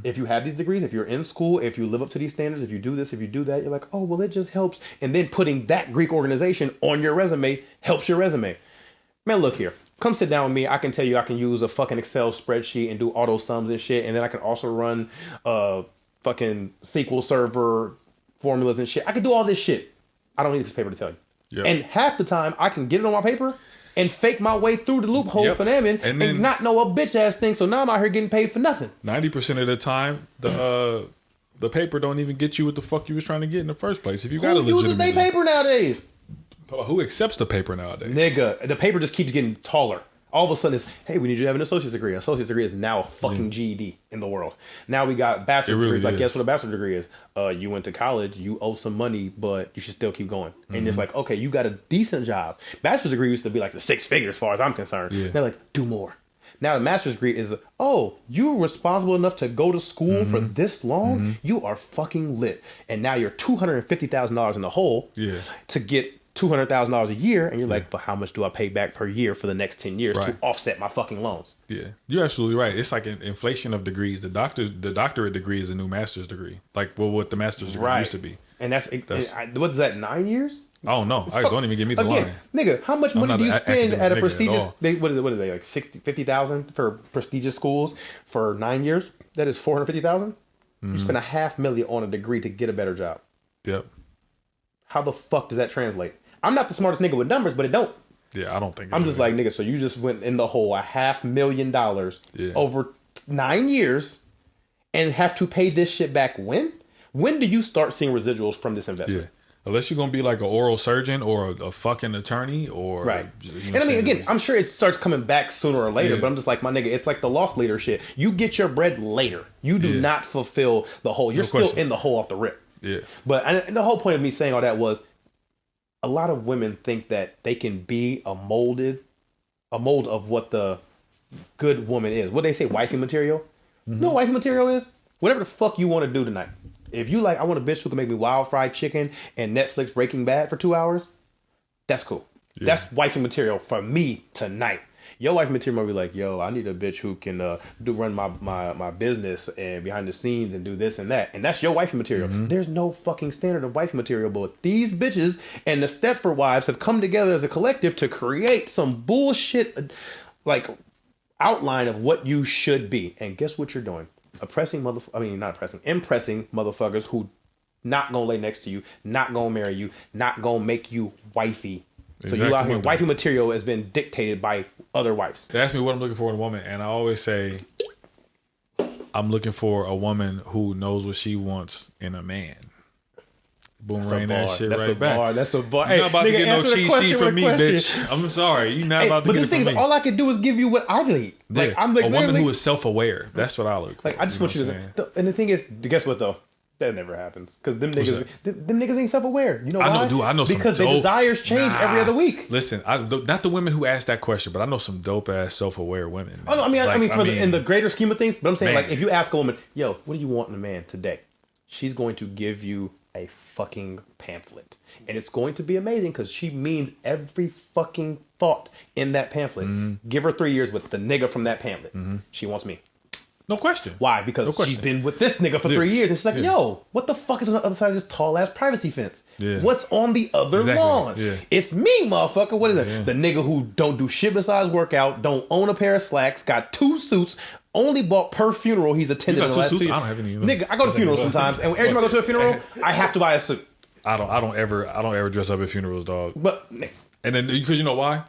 If you have these degrees, if you're in school, if you live up to these standards, if you do this, if you do that, you're like, oh, well, it just helps. And then putting that Greek organization on your resume helps your resume. Man, look here. Come sit down with me. I can tell you I can use a fucking Excel spreadsheet and do auto sums and shit. And then I can also run fucking SQL Server formulas and shit. I can do all this shit. I don't need a piece of paper to tell you. Yep. And half the time I can get it on my paper and fake my way through the loophole for them and not know a bitch ass thing. So now I'm out here getting paid for nothing. 90% of the time, the paper don't even get you what the fuck you was trying to get in the first place. If you got a legitimate, who uses their paper nowadays? Who accepts the paper nowadays? Nigga, the paper just keeps getting taller. All of a sudden it's, hey, we need you to have an associate's degree. An associate's degree is now a fucking GED in the world. Now we got bachelor's degrees. Like, guess what a bachelor's degree is? You went to college, you owe some money, but you should still keep going. And it's like, okay, you got a decent job. Bachelor's degree used to be like the 6 figures as far as I'm concerned. Yeah. They're like, do more. Now the master's degree is, oh, you're responsible enough to go to school for this long? You are fucking lit. And now you're $250,000 in the hole to get $200,000 a year, and you're like, but how much do I pay back per year for the next 10 years to offset my fucking loans? Yeah, you're absolutely right. It's like an inflation of degrees. The doctorate degree is a new master's degree, like what the master's degree used to be. And that's what is that, 9 years? I don't know. Don't even give me the line. Nigga, how much money do you spend at a prestigious? What are they like 50,000 for prestigious schools for 9 years? That is 450,000. You spend $500,000 on a degree to get a better job. Yep. How the fuck does that translate? I'm not the smartest nigga with numbers, but it don't. Yeah, I don't think. I'm just like, nigga, so you just went in the hole $500,000 over 9 years and have to pay this shit back when? When do you start seeing residuals from this investment? Yeah. Unless you're going to be like an oral surgeon or a fucking attorney or... Right. And I mean, again, I'm sure it starts coming back sooner or later, but I'm just like, my nigga, it's like the lost leader shit. You get your bread later. You do not fulfill the hole. You're still in the hole off the rip. Yeah. But the whole point of me saying all that was, a lot of women think that they can be a mold of what the good woman is. What they say, wifey material? You know what wifey material is? Whatever the fuck you want to do tonight. If you like, I want a bitch who can make me wild fried chicken and Netflix Breaking Bad for 2 hours, that's cool. Yeah. That's wifey material for me tonight. Your wife material might be like, yo, I need a bitch who can run my business and behind the scenes and do this and that. And that's your wifey material. There's no fucking standard of wifey material, but these bitches and the Stepford wives have come together as a collective to create some bullshit like outline of what you should be. And guess what you're doing? Impressing motherfuckers who not gonna lay next to you, not gonna marry you, not gonna make you wifey. Exactly. So you out here, wifey material has been dictated by other wives. They ask me what I'm looking for in a woman, and I always say I'm looking for a woman who knows what she wants in a man. Boomerang that shit right back. That's a bar. You're not about to get no cheat sheet from me, bitch. I'm sorry. You're not about to get it from me. But the thing is, all I can do is give you what I need. Like, I'm like a woman who is self-aware. That's what I look for. Like, I just want you to... And the thing is, guess what, though? That never happens. Because them niggas ain't self-aware. You know why? I know some because dope... their desires change every other week. Listen, not the women who ask that question, but I know some dope-ass self-aware women. Oh, I mean, in the greater scheme of things, but I'm saying, like, if you ask a woman, yo, what do you want in a man today? She's going to give you a fucking pamphlet. And it's going to be amazing because she means every fucking thought in that pamphlet. Give her 3 years with the nigga from that pamphlet. She wants me. No question. Why? Because she's been with this nigga for 3 years. And she's like, yo, what the fuck is on the other side of this tall ass privacy fence? Yeah. What's on the other lawn? Yeah. It's me, motherfucker. What is it? Yeah. The nigga who don't do shit besides workout, don't own a pair of slacks, got 2 suits, only bought per funeral he's attended in the last 2 years. I don't have any. Nigga, I go to funerals sometimes, and every time I go to a funeral, I have to buy a suit. I don't ever dress up at funerals, dog. But and then because you know why?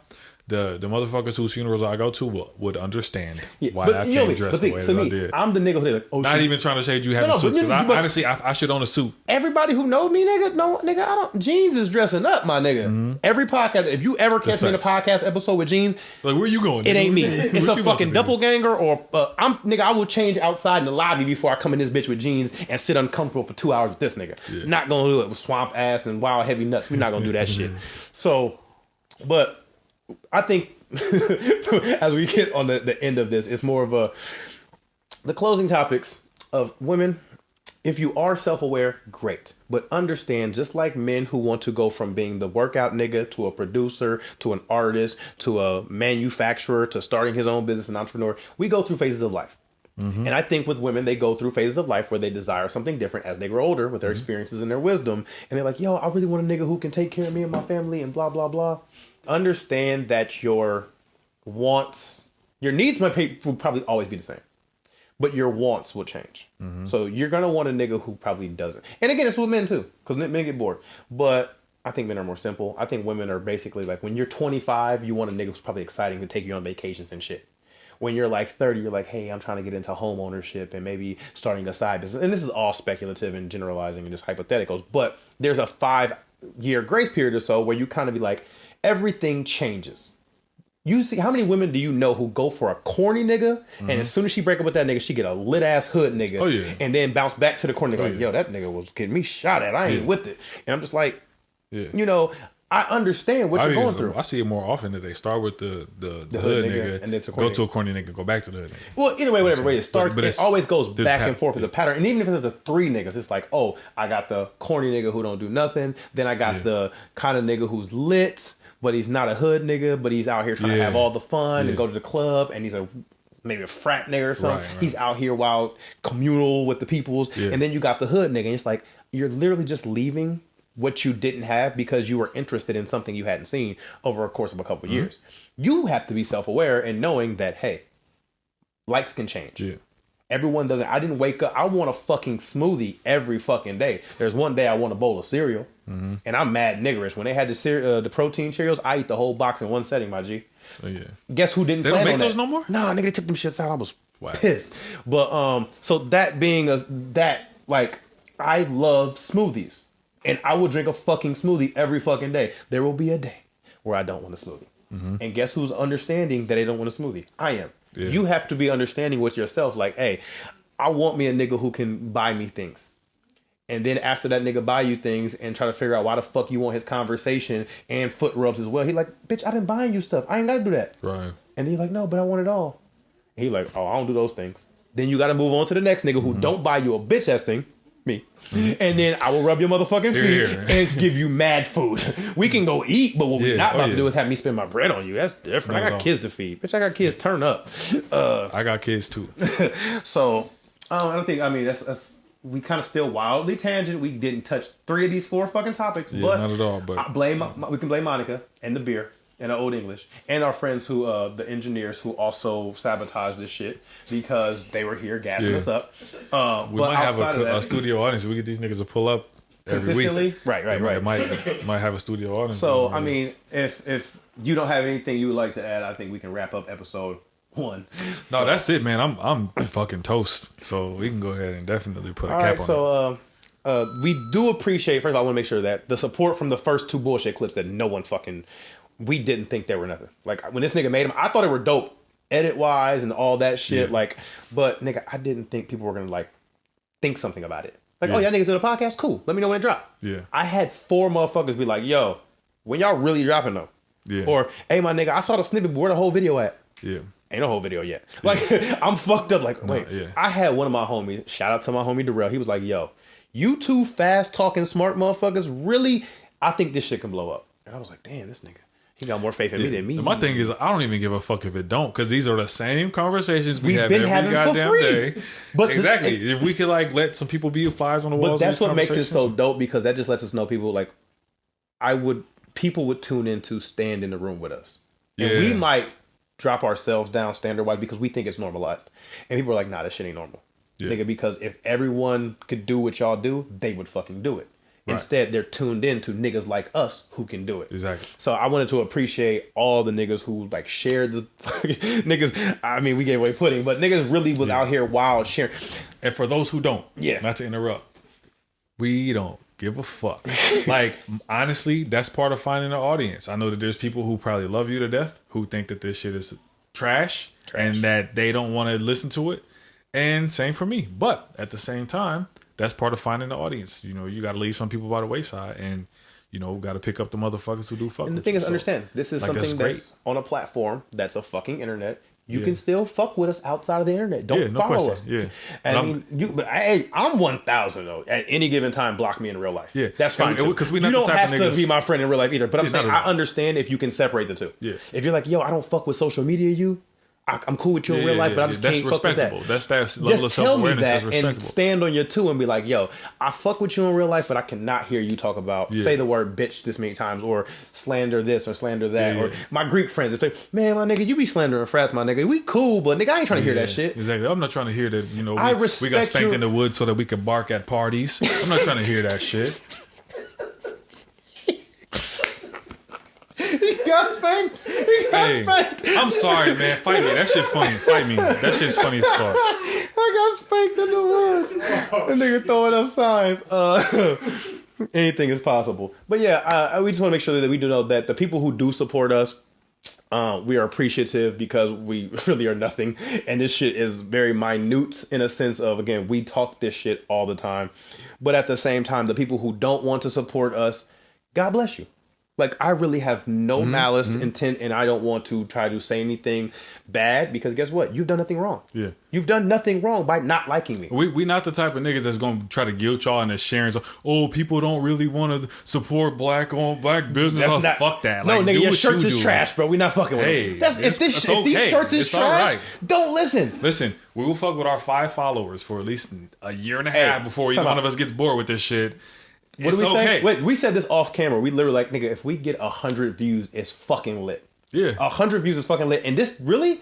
The motherfuckers whose funerals I go to would understand why I can't dress the way that I did. I'm the nigga who like, not even trying to shade you having suits. Because honestly, I should own a suit. Everybody who knows me, nigga, I don't. Jeans is dressing up, my nigga. Every podcast, if you ever catch me in a podcast episode with jeans, like where you going? It ain't me. It's a fucking doppelganger, or I will change outside in the lobby before I come in this bitch with jeans and sit uncomfortable for 2 hours with this nigga. Yeah. Not gonna do it with swamp ass and wild heavy nuts. We're not gonna do that shit. So, but I think as we get on the end of this, it's more of the closing topics of women. If you are self-aware, great. But understand, just like men who want to go from being the workout nigga to a producer, to an artist, to a manufacturer, to starting his own business, an entrepreneur, we go through phases of life. And I think with women, they go through phases of life where they desire something different as they grow older with their experiences and their wisdom. And they're like, yo, I really want a nigga who can take care of me and my family and blah, blah, blah. Understand that your wants, your needs will probably always be the same, but your wants will change. So you're going to want a nigga who probably doesn't. And again, it's with men too, because men get bored. But I think men are more simple. I think women are basically like, when you're 25, you want a nigga who's probably exciting to take you on vacations and shit. When you're like 30, you're like, hey, I'm trying to get into home ownership and maybe starting a side business. And this is all speculative and generalizing and just hypotheticals. But there's a 5-year grace period or so where you kind of be like, everything changes. You see, how many women do you know who go for a corny nigga, and as soon as she break up with that nigga, she get a lit ass hood nigga, and then bounce back to the corny nigga like, yo, that nigga was getting me shot at. I ain't with it. And I'm just like, you know, I understand what you're going through. I see it more often that they start with the hood nigga and then go to a corny nigga, go back to the hood nigga. Well, either way, whatever way it starts, but it always goes back and forth as a Yeah. pattern. And even if it's the 3 niggas, it's like, oh, I got the corny nigga who don't do nothing. Then I got the kind of nigga who's lit, but he's not a hood nigga, but he's out here trying to have all the fun and go to the club, and he's maybe a frat nigga or something. Right. He's out here while communal with the peoples. And then you got the hood nigga, and it's like, you're literally just leaving what you didn't have because you were interested in something you hadn't seen over a course of a couple of years. You have to be self-aware and knowing that, hey, likes can change. Everyone doesn't. I didn't wake up. I want a fucking smoothie every fucking day. There's one day I want a bowl of cereal, and I'm mad niggerish. When they had the protein Cheerios, I eat the whole box in one setting, my G. Guess who didn't? They plan don't make on those that? no more. Nah, nigga, they took them shits out. I was pissed. But so that being like, I love smoothies. And I will drink a fucking smoothie every fucking day. There will be a day where I don't want a smoothie. And guess who's understanding that they don't want a smoothie? I am. You have to be understanding with yourself. Like, hey, I want me a nigga who can buy me things. And then after that nigga buy you things and try to figure out why the fuck you want his conversation and foot rubs as well. He like, bitch, I've been buying you stuff. I ain't got to do that. Right. And then he's like, no, but I want it all. And he like, oh, I don't do those things. Then you got to move on to the next nigga who don't buy you a bitch ass thing. Me. And then I will rub your motherfucking feet and give you mad food. We can go eat, but what we're not about to do is have me spend my bread on you. That's different. I got kids to feed. Bitch, I got kids. Turn up. I got kids too. So, I don't think, I mean, that's we kind of still wildly tangent. We didn't touch 3 of these 4 fucking topics. But not at all. But we can blame Monica and the beer and the Old English and our friends who, the engineers who also sabotaged this shit because they were here gassing us up. We might have a studio audience. We get these niggas to pull up every week. Right. Might have a studio audience. So, I mean, if you don't have anything you would like to add, I think we can wrap up episode 1. No, that's it, man. I'm fucking toast. So we can go ahead and definitely put a cap on it. So, we do appreciate, first of all, I want to make sure that the support from the first 2 bullshit clips that no one fucking... We didn't think they were nothing. Like, when this nigga made them, I thought they were dope, edit-wise and all that shit. Like, but, nigga, I didn't think people were going to, like, think something about it. Like, oh, y'all niggas doing a podcast? Cool. Let me know when it drop. I had 4 motherfuckers be like, yo, when y'all really dropping, though? Or, hey, my nigga, I saw the snippet, but where the whole video at? Ain't no whole video yet. Like, I'm fucked up. Like, wait. I had one of my homies, shout out to my homie Darrell. He was like, yo, you 2 fast-talking smart motherfuckers, really, I think this shit can blow up. And I was like, damn, this nigga. He got more faith in me than me. My thing is, I don't even give a fuck if it don't, because these are the same conversations we have been every goddamn day. But exactly, if we could like let some people be flies on the walls. But that's what makes it so dope, because that just lets us know people like people would tune in to stand in the room with us, and we might drop ourselves down standard wise because we think it's normalized, and people are like, nah, that shit ain't normal, nigga. Because if everyone could do what y'all do, they would fucking do it. Instead, they're tuned in to niggas like us who can do it. Exactly. So I wanted to appreciate all the niggas who like shared the fucking niggas. I mean, we gave away pudding, but niggas really was out here wild sharing. And for those who don't, not to interrupt, we don't give a fuck. Like, honestly, that's part of finding an audience. I know that there's people who probably love you to death who think that this shit is trash. And that they don't want to listen to it. And same for me. But at the same time, that's part of finding the audience. You know, you got to leave some people by the wayside, and you know, got to pick up the motherfuckers who do fuck. And the thing is, understand, this is like, something that's on a platform that's a fucking internet. You can still fuck with us outside of the internet. Don't follow us. And I mean, I'm 1,000 though. At any given time, block me in real life. That's fine. Because we you don't have to be my friend in real life either. But I'm saying I understand if you can separate the two. If you're like, yo, I don't fuck with social media, I'm cool with you in real life, but I just that's can't fuck with that. respectable. That's that level of Just tell me self-awareness that is respectable. and stand on your two and be like, yo, I fuck with you in real life, but I cannot hear you talk about, say the word bitch this many times, or slander this or slander that. Or my Greek friends, if they, man, my nigga, you be slandering frats, my nigga. We cool, but nigga, I ain't trying to hear that shit. Exactly. I'm not trying to hear that, you know, I we got respect spanked in the woods so that we could bark at parties. I'm not trying to hear that shit. He got spanked. Spanked. I'm sorry, man. Fight me. That shit funny. Fight me. That shit's funny as fuck. I got spanked in the woods. That nigga throwing up signs. Anything is possible. But yeah, we just want to make sure that we do know that the people who do support us, we are appreciative because we really are nothing. And this shit is very minute in a sense of, again, we talk this shit all the time. But at the same time, the people who don't want to support us, God bless you. Like, I really have no malice intent, and I don't want to try to say anything bad because guess what? You've done nothing wrong. Yeah. You've done nothing wrong by not liking me. We not the type of niggas that's gonna try to guilt y'all into sharing. So, oh, people don't really want to support black business. That's Oh, not, fuck that. No, Like, nigga, do your what shirts you is do. trash, bro. We not fucking with Hey, them. If it's these okay. shirts is It's all trash, right. don't listen. Listen, we will fuck with our 5 followers for at least a year and a half before either one of us gets bored with this shit. What It's do we say? okay. Wait, we said this off camera. We literally like, nigga, if we get 100 views, it's fucking lit. Yeah. 100 views is fucking lit. And this really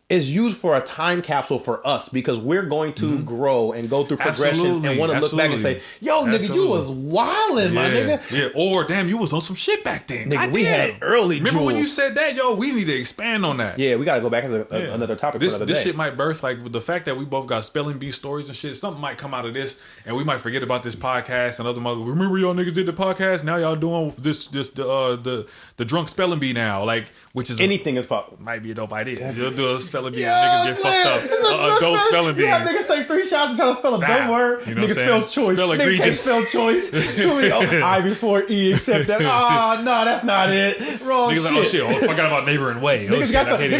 is used for a time capsule for us because we're going to grow and go through progressions and want to look back and say, yo, nigga, you was wildin', my nigga. Yeah, or damn, you was on some shit back then. Nigga, God we damn. had early Remember when jewels. you said that? Yo, we need to expand on that. Yeah, we got to go back as another topic This for another this day. shit might birth, like, with the fact that we both got spelling bee stories and shit. Something might come out of this, and we might forget about this podcast and other mother. Remember y'all niggas did the podcast? Now y'all doing the drunk spelling bee now, like, which is Anything is possible. might be a dope idea. You'll do a spelling bee and niggas get fucked up. Adult spelling bee. Yeah, niggas take 3 shots and try to spell a dumb word. You know what Niggas I'm spell saying? choice. Spell Nigga can't egregious. spell choice. Too many I before E except that. Oh, no, that's not it. Wrong Niggas shit. like, oh shit, I forgot about neighbor and way. Niggas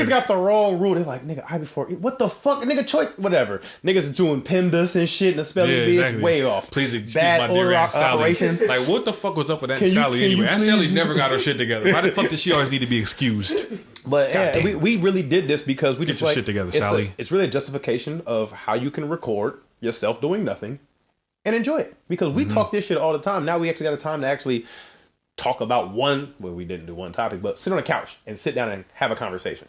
got the wrong rule. They're like, nigga, I before E. What the fuck? Nigga, choice. Whatever. Niggas doing PEMDAS and shit and the spelling bee is way off. Please excuse Bad my dear order Aunt Sally. operations. Like, what the fuck was up with Aunt Can you- Sally can you anyway? Aunt Sally please- never got her shit together. Why the fuck does she always need to be excused? But yeah, damn. we really did this because we Get just your like shit together, it's Sally. it's really a justification of how you can record yourself doing nothing and enjoy it. Because we talk this shit all the time. Now we actually got a time to actually talk about we didn't do one topic, but sit on a couch and sit down and have a conversation.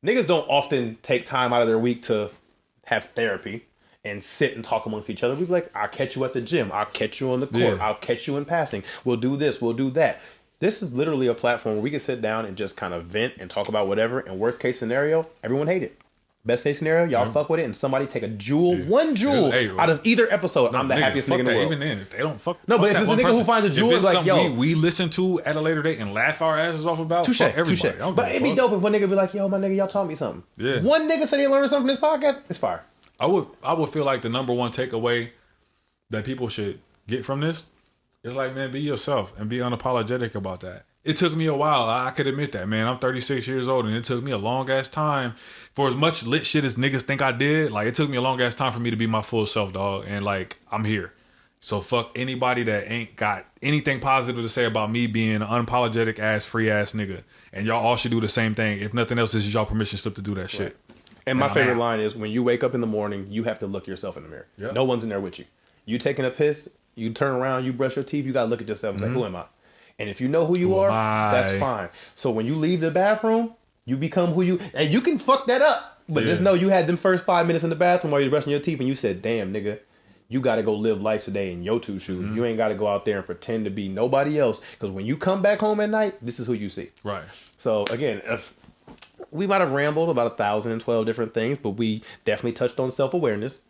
Niggas don't often take time out of their week to have therapy and sit and talk amongst each other. We be like, I'll catch you at the gym. I'll catch you on the court. Yeah. I'll catch you in passing. We'll do this. We'll do that. This is literally a platform where we can sit down and just kind of vent and talk about whatever. And worst case scenario, everyone hate it. Best case scenario, y'all fuck with it and somebody take a jewel, one jewel out of either episode. I'm the happiest nigga in the world. Even then, if they don't fuck. No, but fuck if that it's a one nigga who person. finds a jewel, If it's like, something yo. we listen to at a later date and laugh our asses off about, Touche, fuck everybody. touche. I don't But give a it'd be fuck. dope if one nigga be like, yo, my nigga, y'all taught me something. Yeah. One nigga said he learned something from this podcast. It's fire. I would feel like the number one takeaway that people should get from this is like, man, be yourself and be unapologetic about that. It took me a while. I could admit that, man. I'm 36 years old, and it took me a long ass time for as much lit shit as niggas think I did. Like, it took me a long ass time for me to be my full self, dog. And like, I'm here. So fuck anybody that ain't got anything positive to say about me being an unapologetic ass, free ass nigga. And y'all all should do the same thing. If nothing else, this is y'all permission slip to do that shit. And my I'm favorite out. line is when you wake up in the morning, you have to look yourself in the mirror. Yep. No one's in there with you. You taking a piss, you turn around, you brush your teeth, you got to look at yourself and say, who am I? And if you know who you Who are, am I? that's fine. So when you leave the bathroom, you become who you, and you can fuck that up. But just know you had them first 5 minutes in the bathroom while you're brushing your teeth and you said, damn, nigga, you got to go live life today in your 2 shoes. You ain't got to go out there and pretend to be nobody else. Because when you come back home at night, this is who you see. Right. So again, if we might have rambled about 1,012 different things, but we definitely touched on self-awareness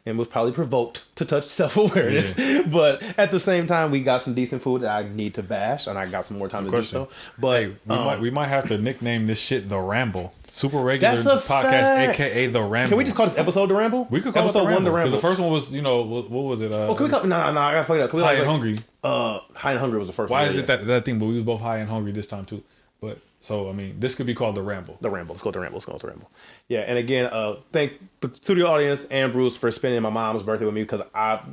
and was probably provoked to touch self-awareness. Yeah. But at the same time, we got some decent food that I need to bash, and I got some more time to do so. But We might have to nickname this shit the Ramble. Super regular That's a podcast, fact. aka the Ramble. can we just call this episode the Ramble? We could call episode it the Ramble. the Because Ramble. the first one was, what was it? Oh, can we call? No, I gotta fuck it up. Can we High like, and Hungry. High and hungry was the first Why one. is it that thing? But we was both high and hungry this time too. But So I mean, this could be called the Ramble. The Ramble. Let's go with the Ramble. Let's go with the Ramble. Yeah, and again, thank the studio audience and Bruce for spending my mom's birthday with me because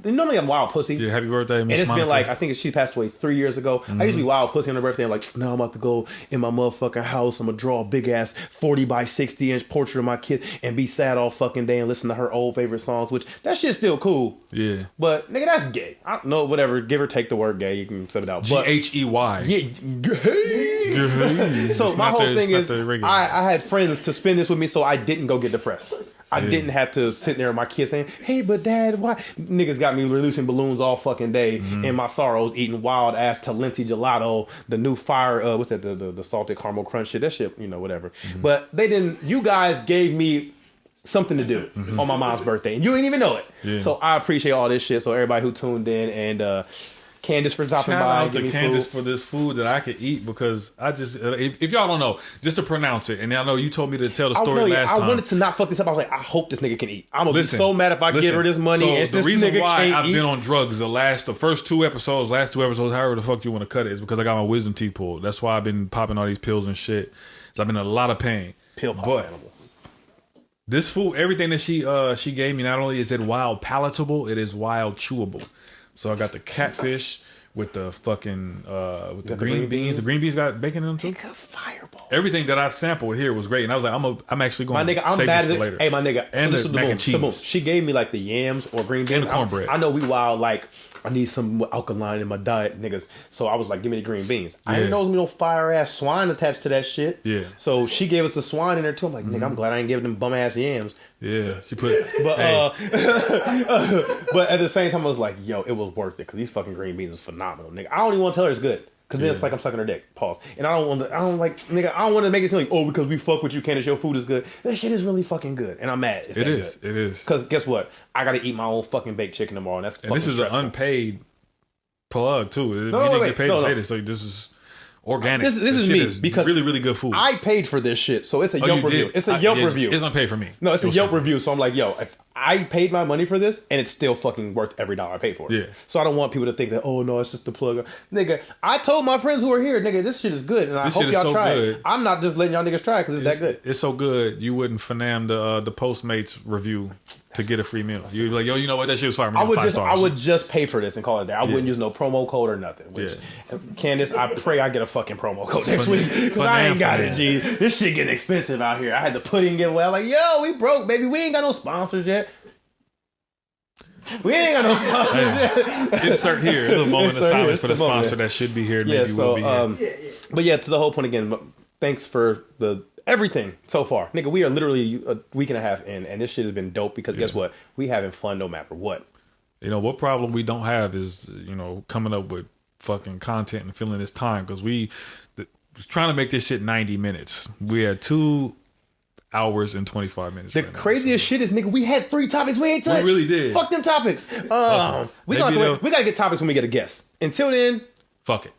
normally I'm wild pussy. Yeah, happy birthday, Miss And it's Monica. been like, I think she passed away 3 years ago. I used to be wild pussy on her birthday. I'm like, no, I'm about to go in my motherfucking house. I'm going to draw a big ass 40 by 60 inch portrait of my kid and be sad all fucking day and listen to her old favorite songs, which that shit's still cool. Yeah. But nigga, that's gay. I don't know, whatever. Give or take the word gay. You can set it out. But Ghey. yeah, gay. So my whole thing is, I had friends to spend this with me, so I didn't go get depressed. I didn't have to sit there with my kids saying, hey, but dad, why? Niggas got me releasing balloons all fucking day in my sorrows, eating wild ass Talenti gelato, the new fire, what's that, the salted caramel crunch shit, that shit, whatever. But they didn't, you guys gave me something to do on my mom's birthday, and you didn't even know it. Yeah. So I appreciate all this shit. So everybody who tuned in, and Candace for dropping by. Shout out to Candace for this food that I could eat because I just, if y'all don't know, just to pronounce it, and I know you told me to tell the story last time. I wanted to not fuck this up. I was like, I hope this nigga can eat. I'm gonna be so mad if I give her this money. So and the this reason nigga why can't I've eat. been on drugs the last two episodes, however the fuck you want to cut it, is because I got my wisdom teeth pulled. That's why I've been popping all these pills and shit. So I've been in a lot of pain. Pill pop But animal. this food, everything that she gave me, not only is it wild palatable, it is wild chewable. So I got the catfish with the fucking with the green beans. The green beans got bacon in them too. Nigga, fireball. Everything that I've sampled here was great, and I was like, I'm actually going to save this for later. Hey, my nigga, and so the this mac and is the boom. cheese. She gave me like the yams or green beans And the cornbread. I know we wild like I need some alkaline in my diet, niggas. So I was like, give me the green beans. I didn't know there was no fire ass swine attached to that shit. Yeah. So she gave us the swine in there too. I'm like, nigga, I'm glad I ain't giving them bum ass yams. Yeah, she put. But hey. but at the same time, I was like, yo, it was worth it because these fucking green beans is phenomenal, nigga. I don't even want to tell her it's good. Cause then it's like I'm sucking her dick. Pause. And I don't want to make it seem like, oh, because we fuck with you, Candace, your food is good. That shit is really fucking good. And I'm mad. It is. It is. Cause guess what? I gotta eat my own fucking baked chicken tomorrow. And that's fucking this is stressful. an unpaid plug too. You No, didn't wait, get paid to say this, so this is organic. This is me because really, really good food. I paid for this shit, so it's a Yelp review. It's a Yelp review. It's unpaid for me. No, it's a Yelp review. So I'm like, yo, if I paid my money for this, and it's still fucking worth every dollar I paid for it. Yeah. So I don't want people to think that, oh no, it's just the plug. Nigga, I told my friends who are here, nigga, this shit is good, and I hope y'all try it. I'm not just letting y'all niggas try it because it's that good. It's so good, you wouldn't Fanam the Postmates review to get a free meal. You'd be like, yo, you know what? That shit was fire. I would just pay for this and call it that. I wouldn't use no promo code or nothing. Which, Candace, I pray I get a fucking promo code next week because I ain't got it, G. This shit getting expensive out here. I had to put in get well. Like, yo, we broke, baby. We ain't got no sponsors yet. We ain't got no sponsors yet. Insert here a moment of silence for the sponsor that should be here. Maybe will be here. But yeah, to the whole point again. Thanks for the everything so far, nigga. We are literally a week and a half in, and this shit has been dope because guess what? We having fun no matter what. You know what problem we don't have is coming up with fucking content and filling this time because we was trying to make this shit 90 minutes. We had 2 hours and 25 minutes. The craziest shit is, nigga, we had 3 topics we ain't touched. We really did. Fuck them topics. We gotta get topics when we get a guest. Until then, fuck it.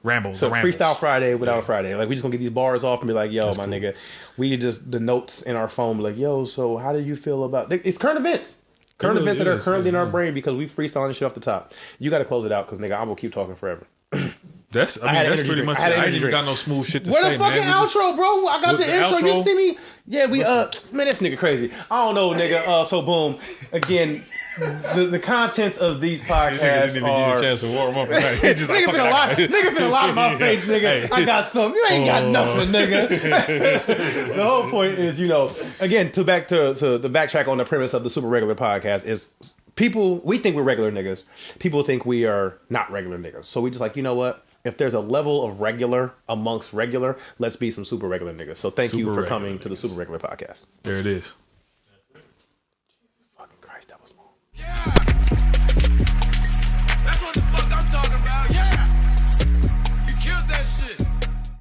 Ramble. So Rambles. Freestyle Friday without a Friday. Like, we just gonna get these bars off and be like, yo, my nigga. We just, the notes in our phone be like, yo, so how do you feel about... It's current events. Current events that are currently in our brain because we freestyling shit off the top. You gotta close it out because, nigga, I'm gonna keep talking forever. That's pretty much it. I ain't even got no smooth shit to say, man. Where the fucking outro, bro? I got the intro. You see me? Yeah, man, this nigga crazy. I don't know, nigga. So boom. Again, the contents of these podcasts didn't even get a chance to warm up. Nigga finna lie in my face, nigga. I got something. You ain't got nothing, nigga. The whole point is, again, to the backtrack on the premise of the Super Regular Podcast is people, we think we're regular niggas. People think we are not regular niggas. So we just like, you know what? If there's a level of regular amongst regular, let's be some super regular niggas. So thank you for coming to the Super Regular Podcast. There it is. Jesus fucking Christ, that was long. Yeah.